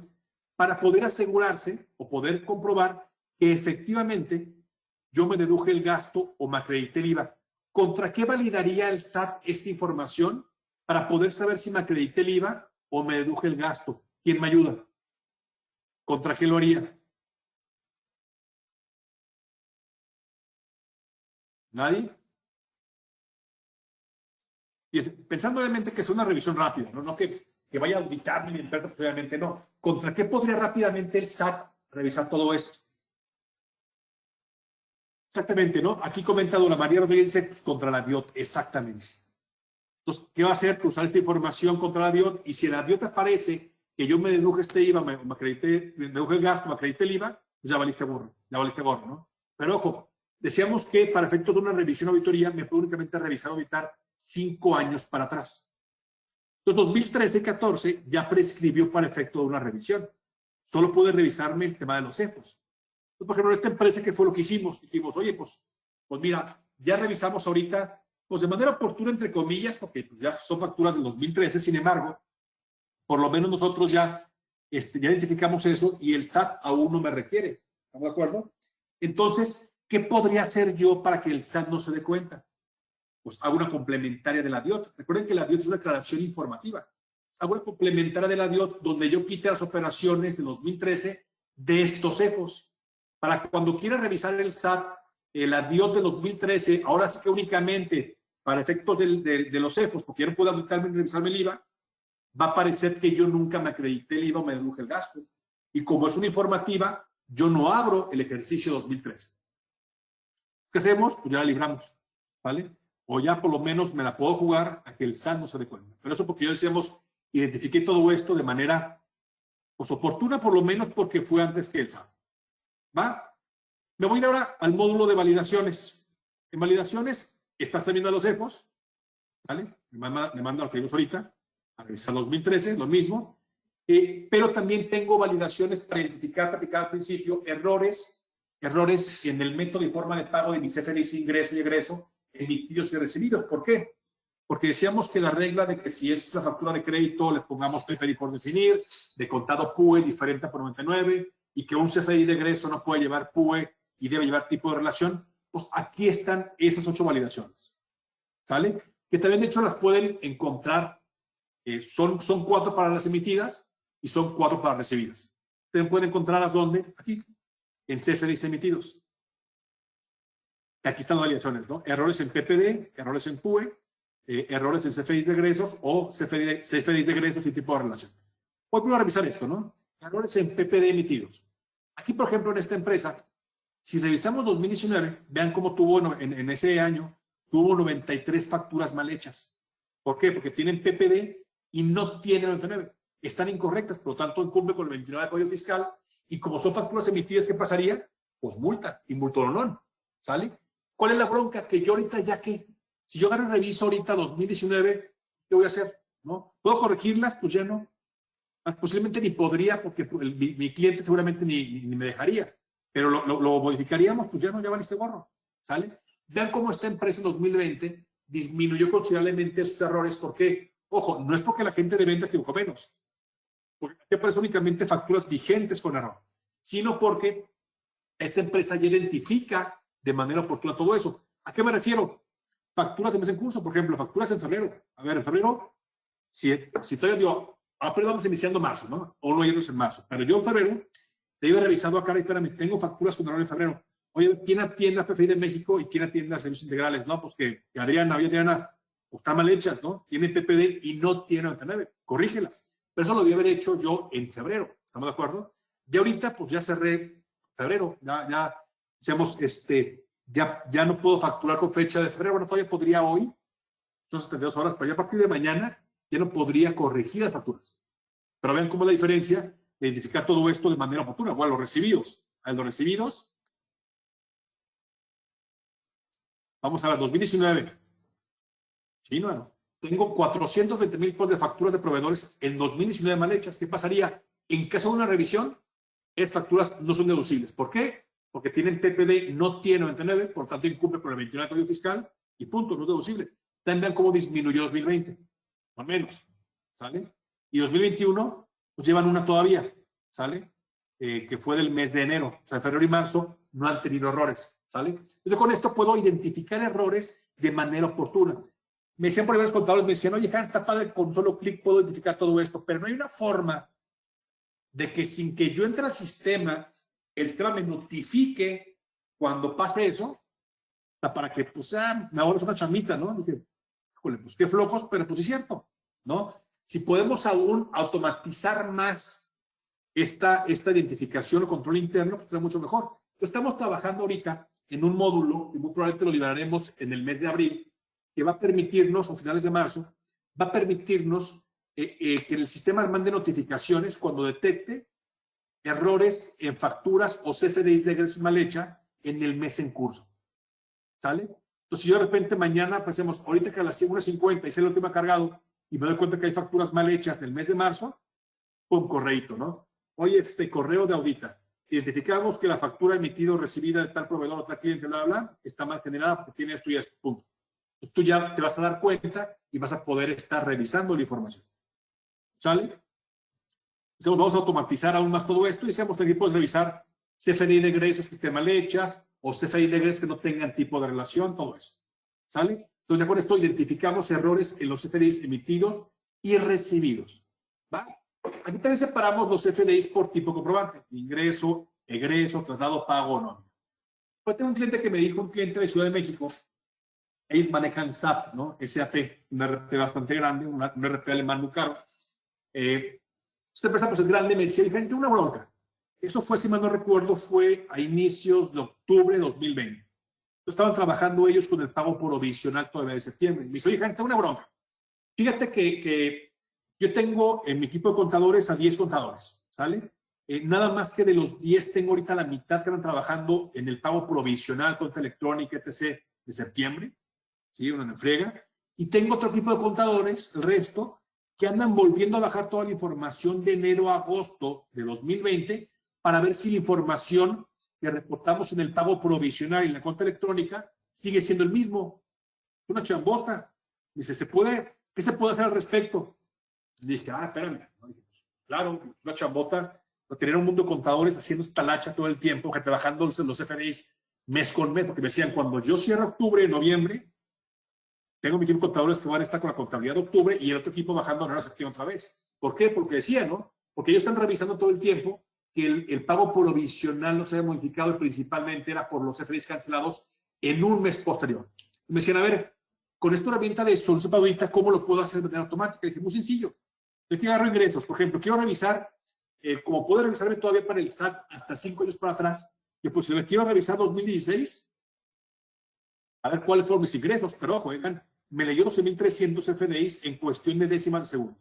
Para poder asegurarse o poder comprobar que efectivamente yo me deduje el gasto o me acredité el IVA. ¿Contra qué validaría el SAT esta información para poder saber si me acredité el IVA o me deduje el gasto? ¿Quién me ayuda? ¿Contra qué lo haría? ¿Nadie? Y pensando obviamente que es una revisión rápida, no que vaya a auditar mi empresa, pues obviamente no. ¿Contra qué podría rápidamente el SAT revisar todo esto? Exactamente, ¿no? Aquí comenta Dora María Rodríguez, dice pues, contra la DIOT, exactamente. Entonces, ¿qué va a hacer? Pues usar esta información contra la DIOT, y si en la DIOT aparece que yo me deduje este IVA, me deduje el gasto, me acredité el IVA, pues ya valiste gorro, ¿no? Pero ojo, decíamos que para efectos de una revisión auditoría me puedo únicamente revisar o auditar 5 años para atrás. Entonces, 2013-14 ya prescribió para efecto de una revisión. Solo pude revisarme el tema de los EFOS. Entonces, por ejemplo, esta empresa, ¿qué fue lo que hicimos? Dijimos, oye, pues mira, ya revisamos ahorita, pues de manera oportuna, entre comillas, porque pues, ya son facturas del 2013, sin embargo, por lo menos nosotros ya identificamos eso y el SAT aún no me requiere. ¿Estamos de acuerdo? Entonces, ¿qué podría hacer yo para que el SAT no se dé cuenta? Pues hago una complementaria de la DIOT. Recuerden que la DIOT es una declaración informativa. Hago una complementaria de la DIOT donde yo quite las operaciones de 2013 de estos EFOS. Para cuando quiera revisar el SAT, la DIOT de 2013, ahora sí que únicamente para efectos de los EFOS, porque yo no puedo auditarme y revisarme el IVA, va a parecer que yo nunca me acredité el IVA o me deduje el gasto. Y como es una informativa, yo no abro el ejercicio 2013. ¿Qué hacemos? Pues ya la libramos, ¿vale? O ya por lo menos me la puedo jugar a que el SAT no se dé cuenta. Pero eso porque yo decíamos, identifiqué todo esto de manera pues, oportuna, por lo menos porque fue antes que el SAT. ¿Va? Me voy a ir ahora al módulo de validaciones. En validaciones, estás también a los EFOS, ¿vale? Me manda lo que vimos ahorita, a revisar 2013, lo mismo. Pero también tengo validaciones para identificar, platicaba al principio, errores en el método y forma de pago de mi CFDI, ingreso y egreso, emitidos y recibidos. ¿Por qué? Porque decíamos que la regla de que si es la factura de crédito le pongamos PPD por definir, de contado PUE diferente por 99, y que un CFDI de egreso no puede llevar PUE y debe llevar tipo de relación, pues aquí están esas 8 validaciones. ¿Sale? Que también de hecho las pueden encontrar, son 4 para las emitidas y son 4 para recibidas. Ustedes pueden encontrarlas ¿dónde? Aquí, en CFDIs emitidos. Aquí están las validaciones, ¿no? Errores en PPD, errores en PUE, errores en CFDIs de egresos o CFDIs de egresos y tipo de relación. Voy a revisar esto, ¿no? Errores en PPD emitidos. Aquí, por ejemplo, en esta empresa, si revisamos 2019, vean cómo tuvo en ese año, tuvo 93 facturas mal hechas. ¿Por qué? Porque tienen PPD y no tienen 99. Están incorrectas, por lo tanto, incumple con el 29 de Código Fiscal. Y como son facturas emitidas, ¿qué pasaría? Pues multa y multolonón. ¿Sale? ¿Cuál es la bronca? Que yo ahorita ya que Si yo agarro y reviso ahorita 2019, ¿qué voy a hacer? ¿No? ¿Puedo corregirlas? Pues ya no. Posiblemente ni podría, porque mi cliente seguramente ni me dejaría. Pero lo modificaríamos, pues ya no, ya valiste gorro. ¿Sale? Vean cómo esta empresa en 2020 disminuyó considerablemente sus errores. ¿Por qué? Ojo, no es porque la gente de ventas dibujó menos, porque aquí aparecen únicamente facturas vigentes con error, sino porque esta empresa ya identifica de manera oportuna todo eso. ¿A qué me refiero? Facturas de mes en curso, por ejemplo, facturas en febrero. A ver, en febrero, si todavía digo, apenas vamos iniciando marzo, ¿no? O no irnos en marzo, pero yo en febrero te iba revisando acá, y espérame, tengo facturas con error en febrero. Oye, ¿quién atiende a PFI de México y quién atiende a servicios integrales? No, pues que Adriana, pues están mal hechas, ¿no? Tienen PPD y no tienen 99. Corrígelas. Pero eso lo debía haber hecho yo en febrero. ¿Estamos de acuerdo? Ya ahorita, pues ya cerré febrero. Ya no puedo facturar con fecha de febrero. Bueno, todavía podría hoy. Son 72 horas, pero ya a partir de mañana ya no podría corregir las facturas. Pero vean cómo es la diferencia de identificar todo esto de manera oportuna. Bueno, los recibidos. A los recibidos. Vamos a ver, 2019. Sí, no. Tengo 420,000 cosas de facturas de proveedores en 2019 mal hechas. ¿Qué pasaría? En caso de una revisión, estas facturas no son deducibles. ¿Por qué? Porque tienen PPD, no tiene 99, por tanto incumple con el 29 de código fiscal y punto, no es deducible. También vean cómo disminuyó 2020, o menos, ¿sale? Y 2021, pues llevan una todavía, ¿sale? Que fue del mes de enero. O sea, febrero y marzo no han tenido errores, ¿sale? Entonces con esto puedo identificar errores de manera oportuna. Me decían por ahí varios contadores, me decían, oye, Hans, está padre, con un solo clic puedo identificar todo esto, pero no hay una forma de que sin que yo entre al sistema, el sistema me notifique cuando pase eso, para que, pues, me ahorro una chamita, ¿no? Dije, híjole, pues qué flojos, pero pues es cierto, ¿no? Si podemos aún automatizar más esta identificación o control interno, pues será mucho mejor. Entonces, estamos trabajando ahorita en un módulo, y muy probablemente lo liberaremos en el mes de abril, que va a permitirnos, a finales de marzo, va a permitirnos que el sistema mande notificaciones cuando detecte errores en facturas o CFDIs de egresos mal hecha en el mes en curso. ¿Sale? Entonces, si yo de repente mañana, pues hacemos, ahorita que a las 1:50 hice el último cargado y me doy cuenta que hay facturas mal hechas del mes de marzo, pum, correíto, ¿no? Oye, correo de audita. Identificamos que la factura emitida o recibida de tal proveedor o tal cliente, bla, bla, está mal generada porque tiene esto y esto, punto. Entonces, tú ya te vas a dar cuenta y vas a poder estar revisando la información. ¿Sale? Entonces, vamos a automatizar aún más todo esto y decíamos que aquí puedes revisar CFDI de egresos que estén mal hechas o CFDI de egresos que no tengan tipo de relación, todo eso. ¿Sale? Entonces, ya con esto identificamos errores en los CFDIs emitidos y recibidos. ¿Va? Aquí también separamos los CFDIs por tipo comprobante: ingreso, egreso, traslado, pago o no. Pues tengo un cliente que me dijo, un cliente de Ciudad de México, ellos manejan SAP, ¿no? SAP, un RP bastante grande, un RP alemán muy caro. Esta empresa pues es grande, me decía, tengo una bronca. Eso fue, si mal no recuerdo, fue a inicios de octubre de 2020. Estaban trabajando ellos con el pago provisional todavía de septiembre. Me dice, oye, tengo una bronca. Fíjate que yo tengo en mi equipo de contadores a 10 contadores, ¿sale? Nada más que de los 10 tengo ahorita la mitad que están trabajando en el pago provisional, cuenta electrónica, etc. de septiembre, ¿sí? Una friega. Y tengo otro tipo de contadores, el resto, que andan volviendo a bajar toda la información de enero a agosto de 2020 para ver si la información que reportamos en el pago provisional y en la cuenta electrónica sigue siendo el mismo. Una chambota. Dice, ¿qué se puede hacer al respecto? Dije, espérame. Claro, una chambota, tener un mundo de contadores haciendo esta lacha todo el tiempo, que trabajando los FDIs mes con mes, porque me decían, cuando yo cierro octubre, noviembre, tengo mi equipo de contadores que van a estar con la contabilidad de octubre y el otro equipo bajando a enero, septiembre otra vez. ¿Por qué? Porque decían, ¿no? Porque ellos están revisando todo el tiempo que el pago provisional no se había modificado y principalmente era por los FDIs cancelados en un mes posterior. Y me decían, a ver, con esta herramienta de solución pagadita, ¿cómo lo puedo hacer de manera automática? Y dije, muy sencillo. Yo aquí agarro ingresos, por ejemplo, quiero revisar, como puedo revisarme todavía para el SAT hasta 5 años para atrás, yo pues quiero revisar 2016, a ver cuáles fueron mis ingresos, pero ojo, oigan, me leyó 12,300 FDIs en cuestión de décimas de segundo.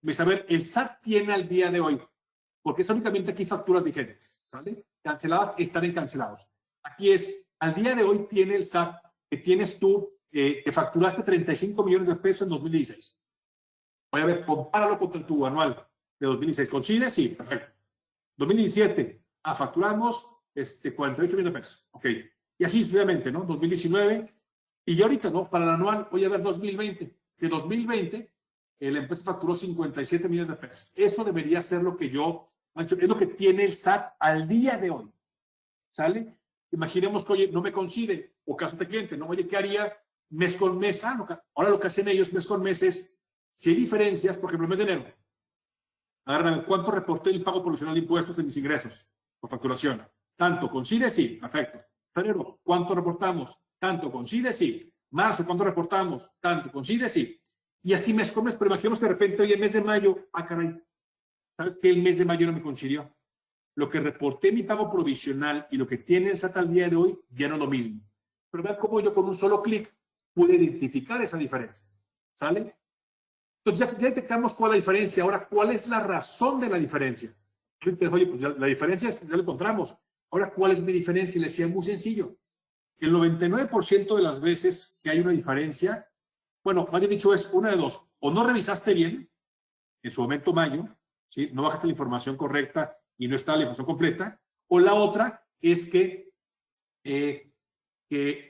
Me dice, a ver, el SAT tiene al día de hoy, porque es únicamente aquí facturas vigentes, ¿sale? Canceladas, están en cancelados. Aquí es, al día de hoy tiene el SAT que tienes tú que facturaste 35 millones de pesos en 2016. Voy a ver, compáralo contra tu anual de 2016. ¿Coincide? Sí, perfecto. 2017, facturamos 48 millones de pesos. Ok. Y así sucesivamente, ¿no? 2019. Y ya ahorita, ¿no? Para el anual, voy a ver 2020. De 2020, la empresa facturó 57 millones de pesos. Eso debería ser lo que yo, es lo que tiene el SAT al día de hoy. ¿Sale? Imaginemos que, oye, no me coincide, o caso de cliente, ¿no? Oye, ¿qué haría mes con mes? Ahora lo que hacen ellos mes con mes es, si hay diferencias, por ejemplo, el mes de enero, agarran cuánto reporté el pago provisional de impuestos en mis ingresos por facturación. Tanto, ¿coincide? Sí, perfecto. Febrero, ¿cuánto reportamos? Tanto, ¿coincide? Sí. Marzo, ¿cuánto reportamos? Tanto, ¿coincide? Sí. Y así mes con mes, pero imaginemos que de repente, oye, mes de mayo, caray, ¿sabes qué? El mes de mayo no me coincidió. Lo que reporté mi pago provisional y lo que tiene el SAT al día de hoy ya no es lo mismo. Pero vean cómo yo con un solo clic pude identificar esa diferencia. ¿Sale? Entonces ya detectamos cuál es la diferencia. Ahora, ¿cuál es la razón de la diferencia? Oye, pues ya, la diferencia ya la encontramos. Ahora, ¿cuál es mi diferencia? Y le decía muy sencillo. El 99% de las veces que hay una diferencia, bueno, más bien dicho, es una de dos. O no revisaste bien, en su momento mayo, ¿sí? No bajaste la información correcta y no está la información completa. O la otra es que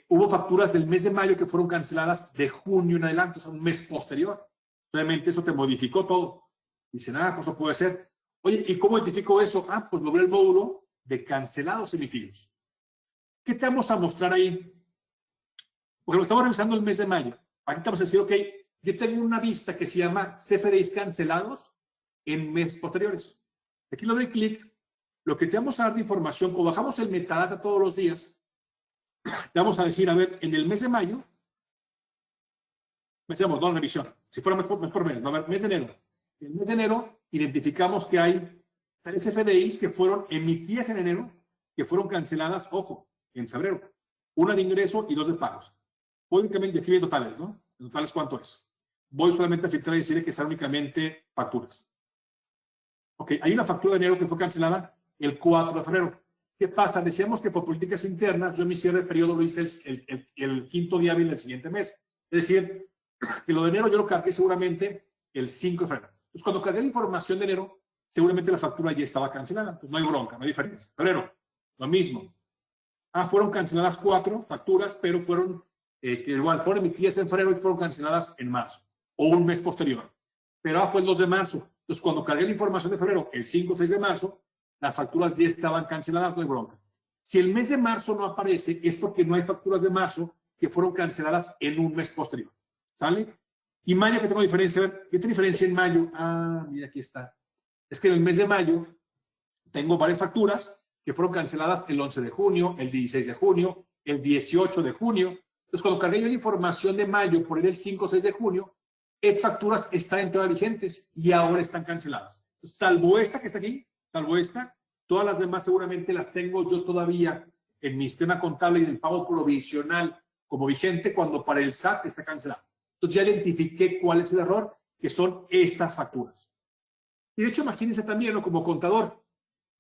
hubo facturas del mes de mayo que fueron canceladas de junio en adelante, o sea, un mes posterior. Obviamente eso te modificó todo. Dicen, pues eso puede ser. Oye, ¿y cómo identifico eso? Pues logré el módulo de cancelados emitidos. ¿Qué te vamos a mostrar ahí? Porque lo estamos revisando el mes de mayo. Aquí te vamos a decir, ok, yo tengo una vista que se llama CFDIs cancelados en meses posteriores. Aquí le doy clic. Lo que te vamos a dar de información, como bajamos el metadata todos los días, te vamos a decir, a ver, en el mes de mayo, decíamos, no, revisión. Si fuera mes por mes, no, a ver, mes de enero. En el mes de enero identificamos que hay 3 FDIs que fueron emitidas en enero, que fueron canceladas, ojo, en febrero. Una de ingreso y 2 de pagos. Únicamente aquí hay totales, ¿no? ¿En totales cuánto es? Voy solamente a filtrar y decirle que sean únicamente facturas. Ok, hay una factura de enero que fue cancelada el 4 de febrero. ¿Qué pasa? Decíamos que por políticas internas yo mi cierre de periodo lo hice el quinto día hábil del siguiente mes. Es decir, que lo de enero yo lo cargué seguramente el 5 de febrero. Entonces, cuando cargué la información de enero, seguramente la factura ya estaba cancelada. Pues no hay bronca, no hay diferencia. Febrero, lo mismo. Fueron canceladas 4 facturas, pero fueron, que igual fueron emitidas en febrero y fueron canceladas en marzo o un mes posterior. Pero fue el 2 de marzo. Entonces, cuando cargué la información de febrero, el 5 o 6 de marzo, las facturas ya estaban canceladas, no hay bronca. Si el mes de marzo no aparece, es porque no hay facturas de marzo que fueron canceladas en un mes posterior. ¿Sale? Y mayo, que tengo diferencia. A ver, ¿qué diferencia en mayo? Mira, aquí está. Es que en el mes de mayo tengo varias facturas que fueron canceladas el 11 de junio, el 16 de junio, el 18 de junio. Entonces, cuando cargué yo la información de mayo por el 5 o 6 de junio, estas facturas están todavía vigentes y ahora están canceladas. Salvo esta que está aquí, salvo esta, todas las demás seguramente las tengo yo todavía en mi sistema contable y en el pago provisional como vigente cuando para el SAT está cancelado. Entonces ya identifiqué cuál es el error, que son estas facturas. Y de hecho, imagínense también, ¿no? Como contador,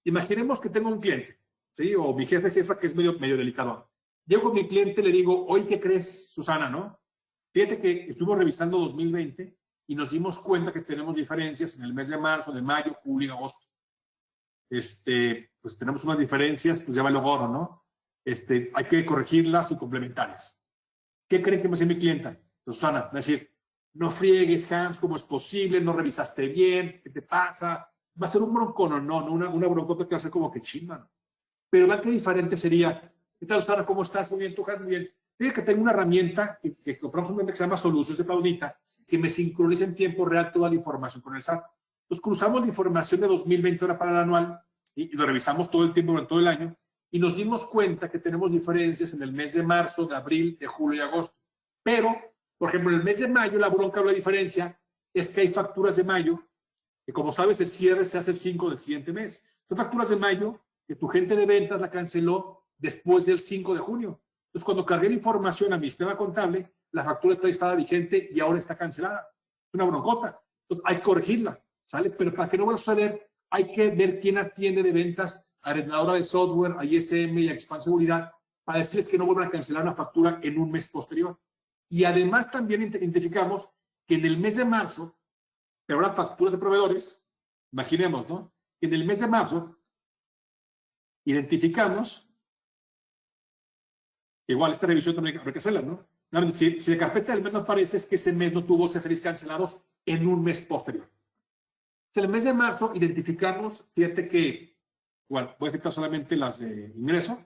imaginemos que tengo un cliente, ¿sí? O mi jefa que es medio delicado. Llego con mi cliente y le digo, oye, ¿qué crees, Susana, no? Fíjate que estuvimos revisando 2020 y nos dimos cuenta que tenemos diferencias en el mes de marzo, de mayo, julio y agosto. Pues tenemos unas diferencias, pues ya vale gorro, ¿no? Hay que corregirlas y complementarias. ¿Qué creen que me hace mi clienta? Susana, va a decir, no friegues, Hans, ¿cómo es posible? No revisaste bien, ¿qué te pasa? Va a ser un broncón, no, una broncota que va a ser como que chimba. Pero vean qué diferente sería. ¿Qué tal, Susana? ¿Cómo estás? Muy bien, tú, Hans, muy bien. Fíjate que tengo una herramienta que compramos un que se llama Solutions de Paulita, que me sincroniza en tiempo real toda la información con el SAT. Entonces, cruzamos la información de 2020 ahora para el anual y lo revisamos todo el tiempo durante todo el año y nos dimos cuenta que tenemos diferencias en el mes de marzo, de abril, de julio y agosto. Pero, por ejemplo, en el mes de mayo, la bronca o la diferencia es que hay facturas de mayo, que como sabes, el cierre se hace el 5 del siguiente mes. Son facturas de mayo que tu gente de ventas la canceló después del 5 de junio. Entonces, cuando cargué la información a mi sistema contable, la factura todavía estaba vigente y ahora está cancelada. Es una broncota. Entonces, hay que corregirla, ¿sale? Pero para que no vuelva a suceder, hay que ver quién atiende de ventas a arrendadora de software, a ISM y a Expan Seguridad, para decirles que no vuelvan a cancelar una factura en un mes posterior. Y además también identificamos que en el mes de marzo, pero habrá facturas de proveedores, imaginemos, ¿no? En el mes de marzo identificamos, igual esta revisión también hay que hacerla, ¿no? Si la carpeta del mes no aparece, es que ese mes no tuvo CFDIs cancelados en un mes posterior. En el mes de marzo identificamos, fíjate que, bueno, voy a afectar solamente las de ingreso.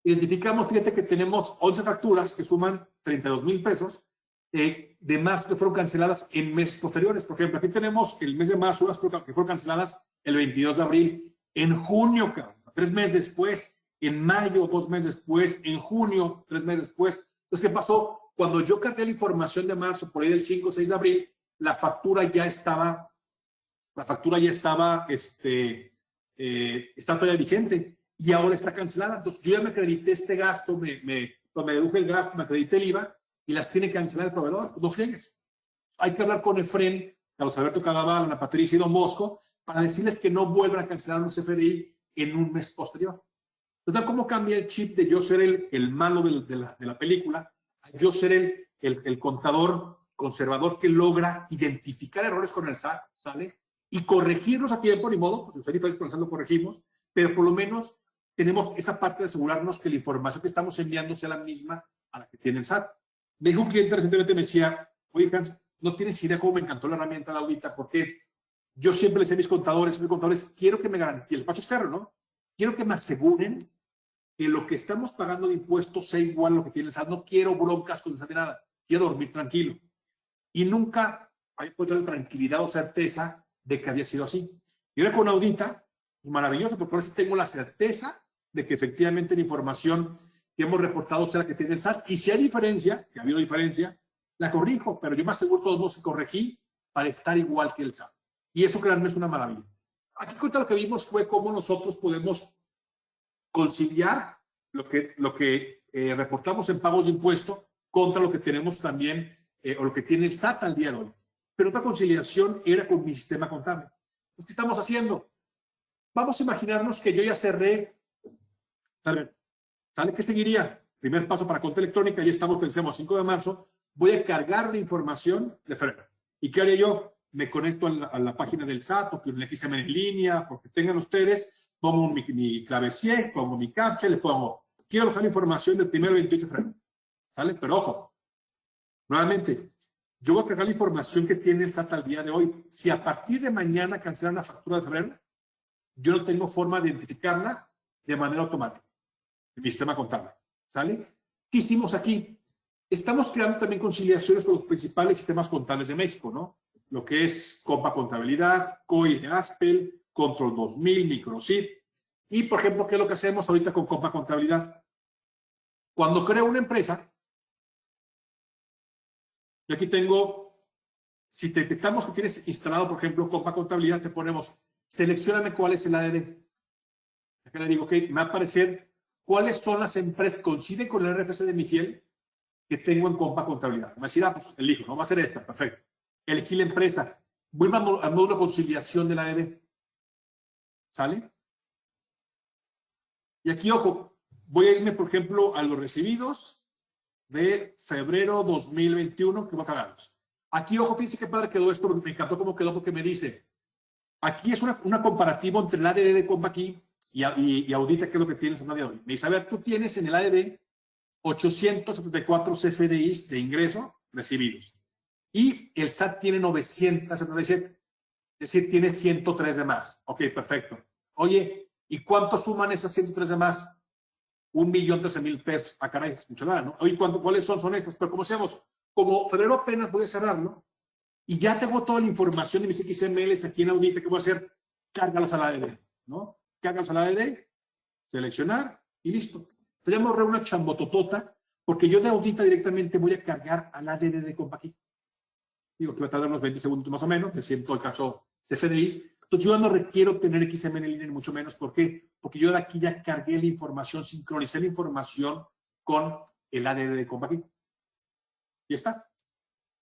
Identificamos, fíjate que tenemos 11 facturas que suman 32,000 pesos de marzo que fueron canceladas en meses posteriores. Por ejemplo, aquí tenemos el mes de marzo, unas que fueron canceladas el 22 de abril, en junio, 3 meses después, en mayo, 2 meses después, en junio, 3 meses después. Entonces, ¿qué pasó? Cuando yo cargué la información de marzo, por ahí del 5 o 6 de abril, la factura ya estaba está todavía vigente y ahora está cancelada. Entonces, yo ya me acredité este gasto, me deduje el gasto, me acredité el IVA y las tiene que cancelar el proveedor. No friegues. Hay que hablar con Efren, Carlos Alberto Cadaval, Ana Patricia y Don Bosco para decirles que no vuelvan a cancelar un CFDI en un mes posterior. Entonces, ¿cómo cambia el chip de yo ser el malo de la película a yo ser el contador conservador que logra identificar errores con el SAT, ¿sale? Y corregirlos a tiempo, ni modo, pues usar diferentes con el SAT lo corregimos, pero por lo menos tenemos esa parte de asegurarnos que la información que estamos enviando sea la misma a la que tiene el SAT. Me dijo un cliente recientemente, me decía, oye, Hans, no tienes idea cómo me encantó la herramienta de Audita, porque yo siempre les decía a mis contadores, quiero que me garanticen, y el despacho externo, ¿no? Quiero que me aseguren que lo que estamos pagando de impuestos sea igual a lo que tiene el SAT. No quiero broncas con el SAT de nada. Quiero dormir tranquilo. Y nunca hay encontrado tranquilidad o certeza de que había sido así. Y ahora con Audita, maravilloso, porque ahora sí tengo la certeza de que efectivamente la información que hemos reportado sea la que tiene el SAT. Y si hay diferencia, que ha habido diferencia, la corrijo, pero yo me aseguro todos modos que corregí para estar igual que el SAT. Y eso, créanme, es una maravilla. Aquí contra lo que vimos fue cómo nosotros podemos conciliar lo que reportamos en pagos de impuesto contra lo que tenemos también, o lo que tiene el SAT al día de hoy. Pero otra conciliación era con mi sistema contable. ¿Qué estamos haciendo? Vamos a imaginarnos que yo ya cerré. ¿Sale? ¿Qué seguiría? Primer paso para cuenta electrónica, ya estamos, pensemos, 5 de marzo, voy a cargar la información de febrero. ¿Y qué haría yo? Me conecto a la página del SAT o que un XML en línea, porque tengan ustedes, pongo mi clave CIE, pongo mi captcha, le pongo, quiero bajar la información del primer 28 de febrero. ¿Sale? Pero ojo, nuevamente, yo voy a cargar la información que tiene el SAT al día de hoy. Si a partir de mañana cancelan la factura de febrero, yo no tengo forma de identificarla de manera automática en mi sistema contable. ¿Sale? ¿Qué hicimos aquí? Estamos creando también conciliaciones con los principales sistemas contables de México, ¿no? Lo que es Compa Contabilidad, COI de Aspel, Control 2000, Microsit. Y, por ejemplo, ¿qué es lo que hacemos ahorita con Compa Contabilidad? Cuando creo una empresa, yo aquí tengo, si detectamos que tienes instalado, por ejemplo, Compa Contabilidad, te ponemos, seleccióname cuál es el ADD. Aquí le digo, ok, me va a aparecer cuáles son las empresas que coinciden con el RFC de mi fiel que tengo en Compa Contabilidad. Me va a decir, pues elijo, no va a ser esta, perfecto. Elegí la empresa. Voy al módulo de conciliación de la ADD. ¿Sale? Y aquí, ojo, voy a irme, por ejemplo, a los recibidos de febrero 2021, que voy a cagarlos. Aquí, ojo, fíjense qué padre quedó esto, me encantó cómo quedó, porque me dice, aquí es una comparativa entre el ADD de Compa aquí y Audita, que es lo que tienes en el día de hoy. Me dice, a ver, tú tienes en el ADD 874 CFDIs de ingreso recibidos. Y el SAT tiene 977. Es decir, tiene 103 de más. Ok, perfecto. Oye, ¿y cuánto suman esas 103 de más? 1,013,000 pesos. Ah, caray, mucho nada, ¿no? Oye, ¿cuáles son estas? Pero como decíamos, como febrero apenas voy a cerrarlo y ya tengo toda la información de mis XMLs aquí en Audita, ¿qué voy a hacer? Cárgalos a la ADD, ¿no? Cárgalos a la ADD, seleccionar y listo. Se llama una chambototota porque yo de Audita directamente voy a cargar a la ADD de Compa aquí. Digo que va a tardar unos 20 segundos más o menos, de 100 el caso CFDIs. Entonces, yo no requiero tener XML en línea, ni mucho menos. ¿Por qué? Porque yo de aquí ya cargué la información, sincronicé la información con el ADD de Compa aquí. Y está.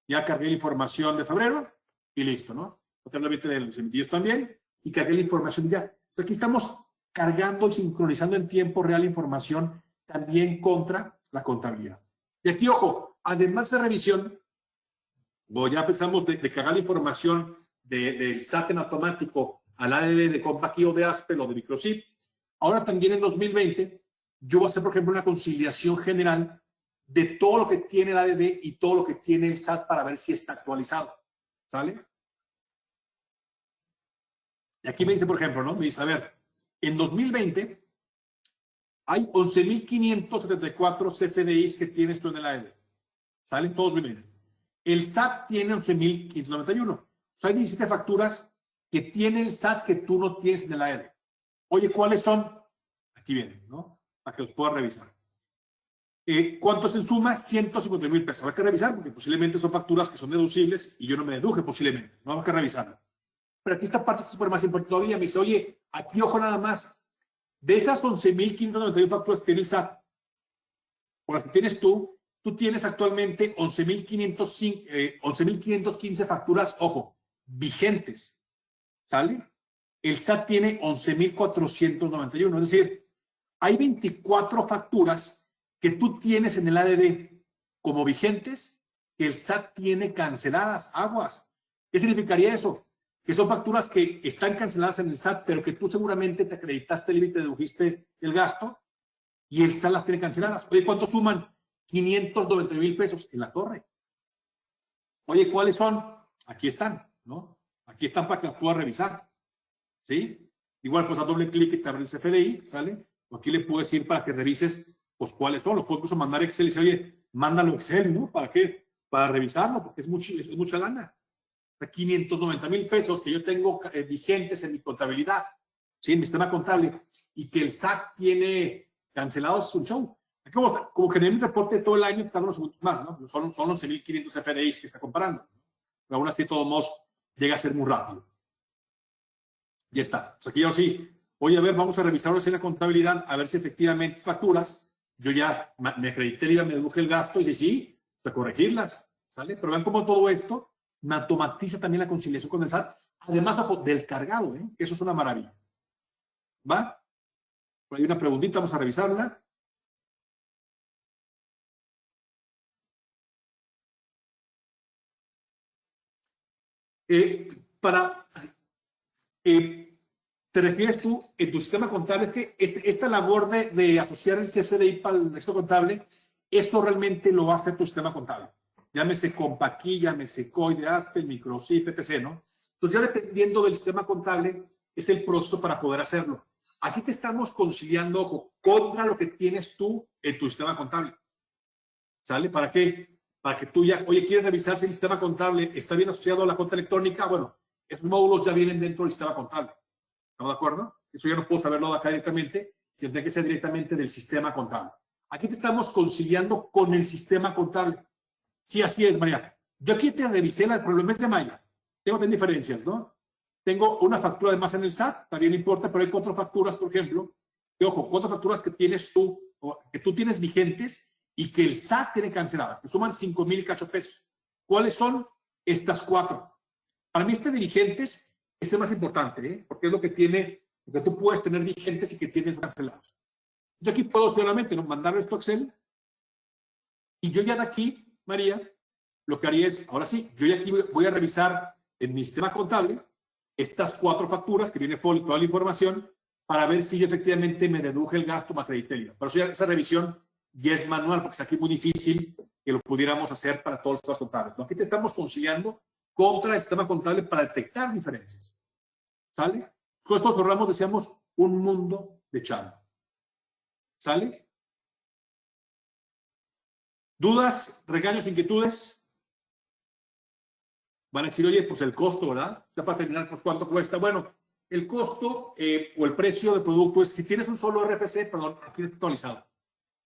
Ya cargué la información de febrero y listo, ¿no? Obviamente de los emitidos también. Y cargué la información ya. Entonces, aquí estamos cargando y sincronizando en tiempo real información también contra la contabilidad. Y aquí, ojo, además de revisión, o ya pensamos de cargar la información del SAT en automático al ADD de COMPACI o de ASPEL o de Microchip, ahora también en 2020 yo voy a hacer, por ejemplo, una conciliación general de todo lo que tiene el ADD y todo lo que tiene el SAT para ver si está actualizado. ¿Sale? Y aquí me dice, por ejemplo, ¿no? Me dice, a ver, en 2020 hay 11.574 CFDIs que tienes tú en el ADD. Salen todos 2020. El SAT tiene 11.591. O sea, hay 17 facturas que tiene el SAT que tú no tienes en el ADD. Oye, ¿cuáles son? Aquí vienen, ¿no? Para que los puedas revisar. ¿Cuántos en suma? 150,000 pesos. Hay que revisar porque posiblemente son facturas que son deducibles y yo no me deduje posiblemente. No hay que revisarlo. Pero aquí esta parte es súper más importante todavía. Me dice, oye, aquí ojo nada más. De esas 11.591 facturas que tiene el SAT, por las que tienes tú tienes actualmente 11.515 facturas, ojo, vigentes. ¿Sale? El SAT tiene 11.491. Es decir, hay 24 facturas que tú tienes en el ADD como vigentes que el SAT tiene canceladas, aguas. ¿Qué significaría eso? Que son facturas que están canceladas en el SAT, pero que tú seguramente te acreditaste el límite, dedujiste el gasto y el SAT las tiene canceladas. Oye, ¿cuánto suman? 590,000 pesos en la torre. Oye, ¿cuáles son? Aquí están, ¿no? Aquí están para que las puedas revisar. ¿Sí? Igual, pues a doble clic y te abre el CFDI, ¿sale? O aquí le puedes ir para que revises, pues, cuáles son. Lo puedes incluso mandar Excel y decir, oye, mándalo Excel, ¿no? ¿Para qué? Para revisarlo, porque es mucha lana. 590,000 pesos que yo tengo vigentes en mi contabilidad, ¿sí? En mi sistema contable, y que el SAT tiene cancelados, es un show. Como generé un reporte todo el año, tardan unos segundos más, ¿no? Son 11.500 FDIs que está comparando. Pero aún así, de todos modos, llega a ser muy rápido. Ya está. Pues aquí yo sí, oye, a ver, vamos a revisar en la contabilidad, a ver si efectivamente facturas, yo ya me acredité el IVA, me deduje el gasto, y sí, para corregirlas, ¿sale? Pero vean cómo todo esto me automatiza también la conciliación con el SAT, además, ojo, del cargado, ¿eh? Eso es una maravilla. ¿Va? Por ahí una preguntita, vamos a revisarla. ¿Te refieres tú en tu sistema contable? Es que esta labor de asociar el CFDI para el registro contable, eso realmente lo va a hacer tu sistema contable. Llámese COMPACI, llámese COI de ASPEL, Microchip, etc., ¿no? Entonces, ya dependiendo del sistema contable, es el proceso para poder hacerlo. Aquí te estamos conciliando, ojo, contra lo que tienes tú en tu sistema contable. ¿Sale? ¿Para qué? Para que tú ya, oye, ¿quieres revisar si el sistema contable está bien asociado a la cuenta electrónica? Bueno, esos módulos ya vienen dentro del sistema contable. ¿Estamos de acuerdo? Eso ya no puedo saberlo de acá directamente, sino tiene que ser directamente del sistema contable. Aquí te estamos conciliando con el sistema contable. Sí, así es, María. Yo aquí te revisé por el mes de mayo. Tengo también diferencias, ¿no? Tengo una factura de más en el SAT, también importa, pero hay 4 facturas, por ejemplo. Y ojo, 4 facturas que tienes tú, que tú tienes vigentes y que el SAT tiene canceladas, que suman 5,000 cacho pesos. ¿Cuáles son estas 4? Para mí, este de vigentes es el más importante, ¿eh? Porque es lo que tiene, lo que tú puedes tener vigentes y que tienes cancelados. Yo aquí puedo solamente, ¿no?, mandar esto a Excel y yo ya de aquí, María, lo que haría es, ahora sí, yo ya aquí voy a revisar en mi sistema contable estas 4 facturas que viene folio y toda la información para ver si yo efectivamente me deduje el gasto, me acredité el IVA. Pero ya esa revisión ya es manual, porque es aquí muy difícil que lo pudiéramos hacer para todos los sistemas contables, ¿no? Aquí te estamos conciliando contra el sistema contable para detectar diferencias. ¿Sale? Con esto nos ahorramos, decíamos, un mundo de chamba. ¿Sale? ¿Dudas, regaños, inquietudes? Van a decir, oye, pues el costo, ¿verdad? Ya para terminar, pues ¿cuánto cuesta? Bueno, el costo o el precio del producto es, si tienes un solo RFC, perdón, aquí está actualizado.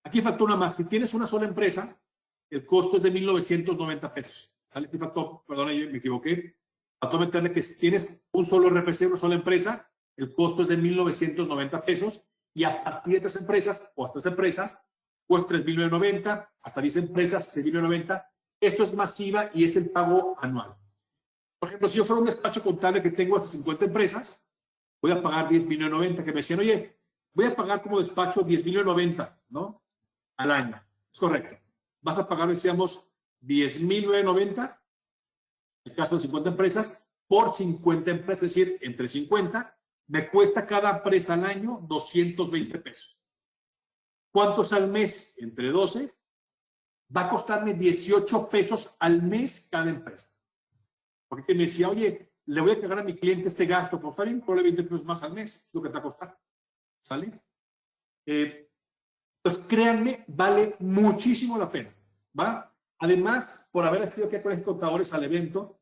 Aquí faltó una más. Si tienes una sola empresa, el costo es de 1,990 pesos. ¿Sale? Aquí faltó, perdón, me equivoqué. Faltó meterle que si tienes un solo RFC, una sola empresa, el costo es de 1,990 pesos. Y a partir de 3 empresas, o hasta 3 empresas, pues 3,990, hasta 10 empresas, 6,990. Esto es masiva y es el pago anual. Por ejemplo, si yo fuera un despacho contable que tengo hasta 50 empresas, voy a pagar 10,990, que me decían, oye, voy a pagar como despacho 10,990, ¿no? Al año. Es correcto. vas a pagar, decíamos, 10,990, en el caso de 50 empresas, por 50 empresas, es decir, entre 50, me cuesta cada empresa al año 220 pesos. ¿Cuántos al mes? Entre 12, va a costarme 18 pesos al mes cada empresa. Porque me decía, oye, le voy a cargar a mi cliente este gasto, pues está bien, ponle 20 pesos más al mes, es lo que te va a costar. ¿Sale? Pues créanme, vale muchísimo la pena, ¿va? Además, por haber asistido aquí a Colegio de Contadores al evento,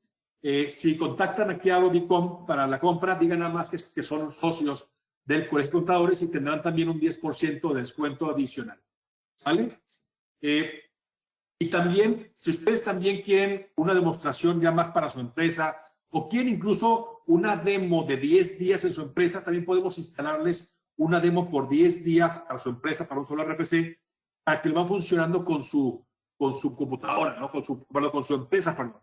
si contactan aquí a Bobicom para la compra, digan nada más que son socios del Colegio de Contadores y tendrán también un 10% de descuento adicional. ¿Sale? Y también, si ustedes también quieren una demostración ya más para su empresa o quieren incluso una demo de 10 días en su empresa, también podemos instalarles una demo por 10 días para su empresa, para un solo RPC, para que lo van funcionando con su computadora, ¿no? Con su empresa, perdón.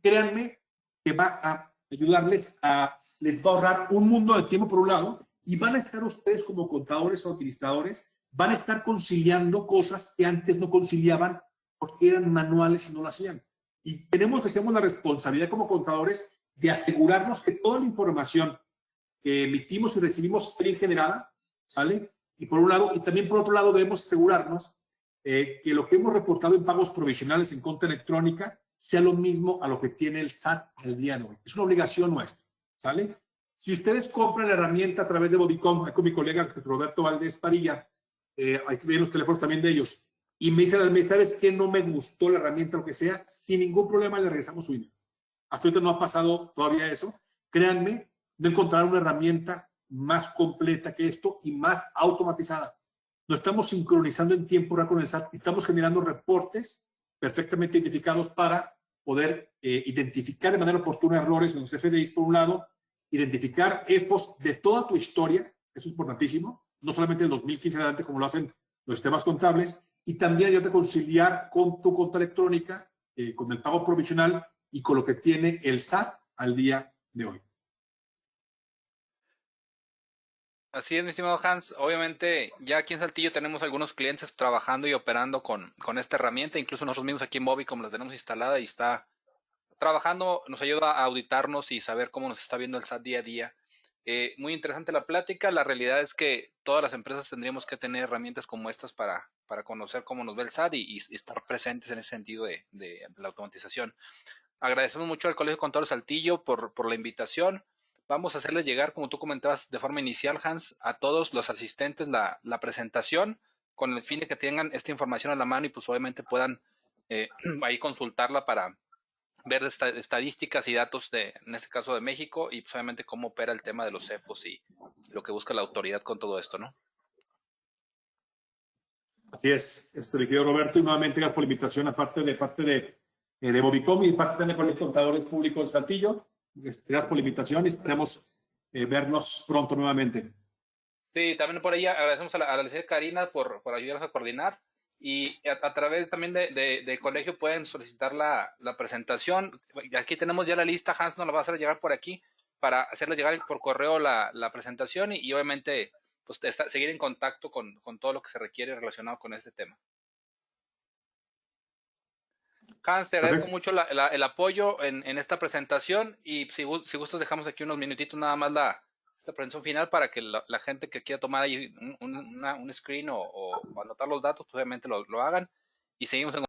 Créanme que va a ayudarles les va a ahorrar un mundo de tiempo por un lado y van a estar ustedes como contadores o administradores, van a estar conciliando cosas que antes no conciliaban porque eran manuales y no lo hacían. Y decíamos, la responsabilidad como contadores de asegurarnos que toda la información que emitimos y recibimos esté bien generada, ¿sale? Y por un lado, y también por otro lado debemos asegurarnos que lo que hemos reportado en pagos provisionales en cuenta electrónica sea lo mismo a lo que tiene el SAT al día de hoy. Es una obligación nuestra, ¿sale? Si ustedes compran la herramienta a través de Bobicom, con mi colega Roberto Valdés Padilla, ahí ven los teléfonos también de ellos, y me dicen, ¿sabes qué? No me gustó la herramienta, lo que sea, sin ningún problema le regresamos su dinero. Hasta ahorita no ha pasado todavía eso. Créanme, de encontrar una herramienta más completa que esto y más automatizada. Lo estamos sincronizando en tiempo real con el SAT y estamos generando reportes perfectamente identificados para poder identificar de manera oportuna errores en los FDIs, por un lado, identificar EFOS de toda tu historia, eso es importantísimo, no solamente del 2015 adelante como lo hacen los sistemas contables, y también ayudarte a conciliar con tu cuenta electrónica, con el pago provisional y con lo que tiene el SAT al día de hoy. Así es, mi estimado Hans. Obviamente, ya aquí en Saltillo tenemos algunos clientes trabajando y operando con esta herramienta. Incluso nosotros mismos aquí en Bobicom la tenemos instalada y está trabajando, nos ayuda a auditarnos y saber cómo nos está viendo el SAT día a día. Muy interesante la plática. La realidad es que todas las empresas tendríamos que tener herramientas como estas para conocer cómo nos ve el SAT y estar presentes en ese sentido de la automatización. Agradecemos mucho al Colegio de Contadores Saltillo por la invitación. Vamos a hacerles llegar, como tú comentabas de forma inicial, Hans, a todos los asistentes la presentación con el fin de que tengan esta información a la mano y pues obviamente puedan ahí consultarla para ver estadísticas y datos en este caso de México y pues obviamente cómo opera el tema de los CEFOS y lo que busca la autoridad con todo esto, ¿no? Así es, mi querido Roberto, y nuevamente gracias por la invitación, parte de Bobicom y parte también con los contadores públicos de Saltillo. Gracias por la invitación y esperamos vernos pronto nuevamente. Sí, también por ahí agradecemos a la licenciada Karina por ayudarnos a coordinar y a través también del colegio pueden solicitar la presentación. Aquí tenemos ya la lista, Hans nos la va a hacer llegar por aquí para hacerles llegar por correo la presentación y obviamente pues seguir en contacto con todo lo que se requiere relacionado con este tema. Hans, te agradezco mucho el apoyo en esta presentación y si gustas dejamos aquí unos minutitos nada más esta presentación final para que la gente que quiera tomar ahí un screen o anotar los datos, pues obviamente lo hagan y seguimos en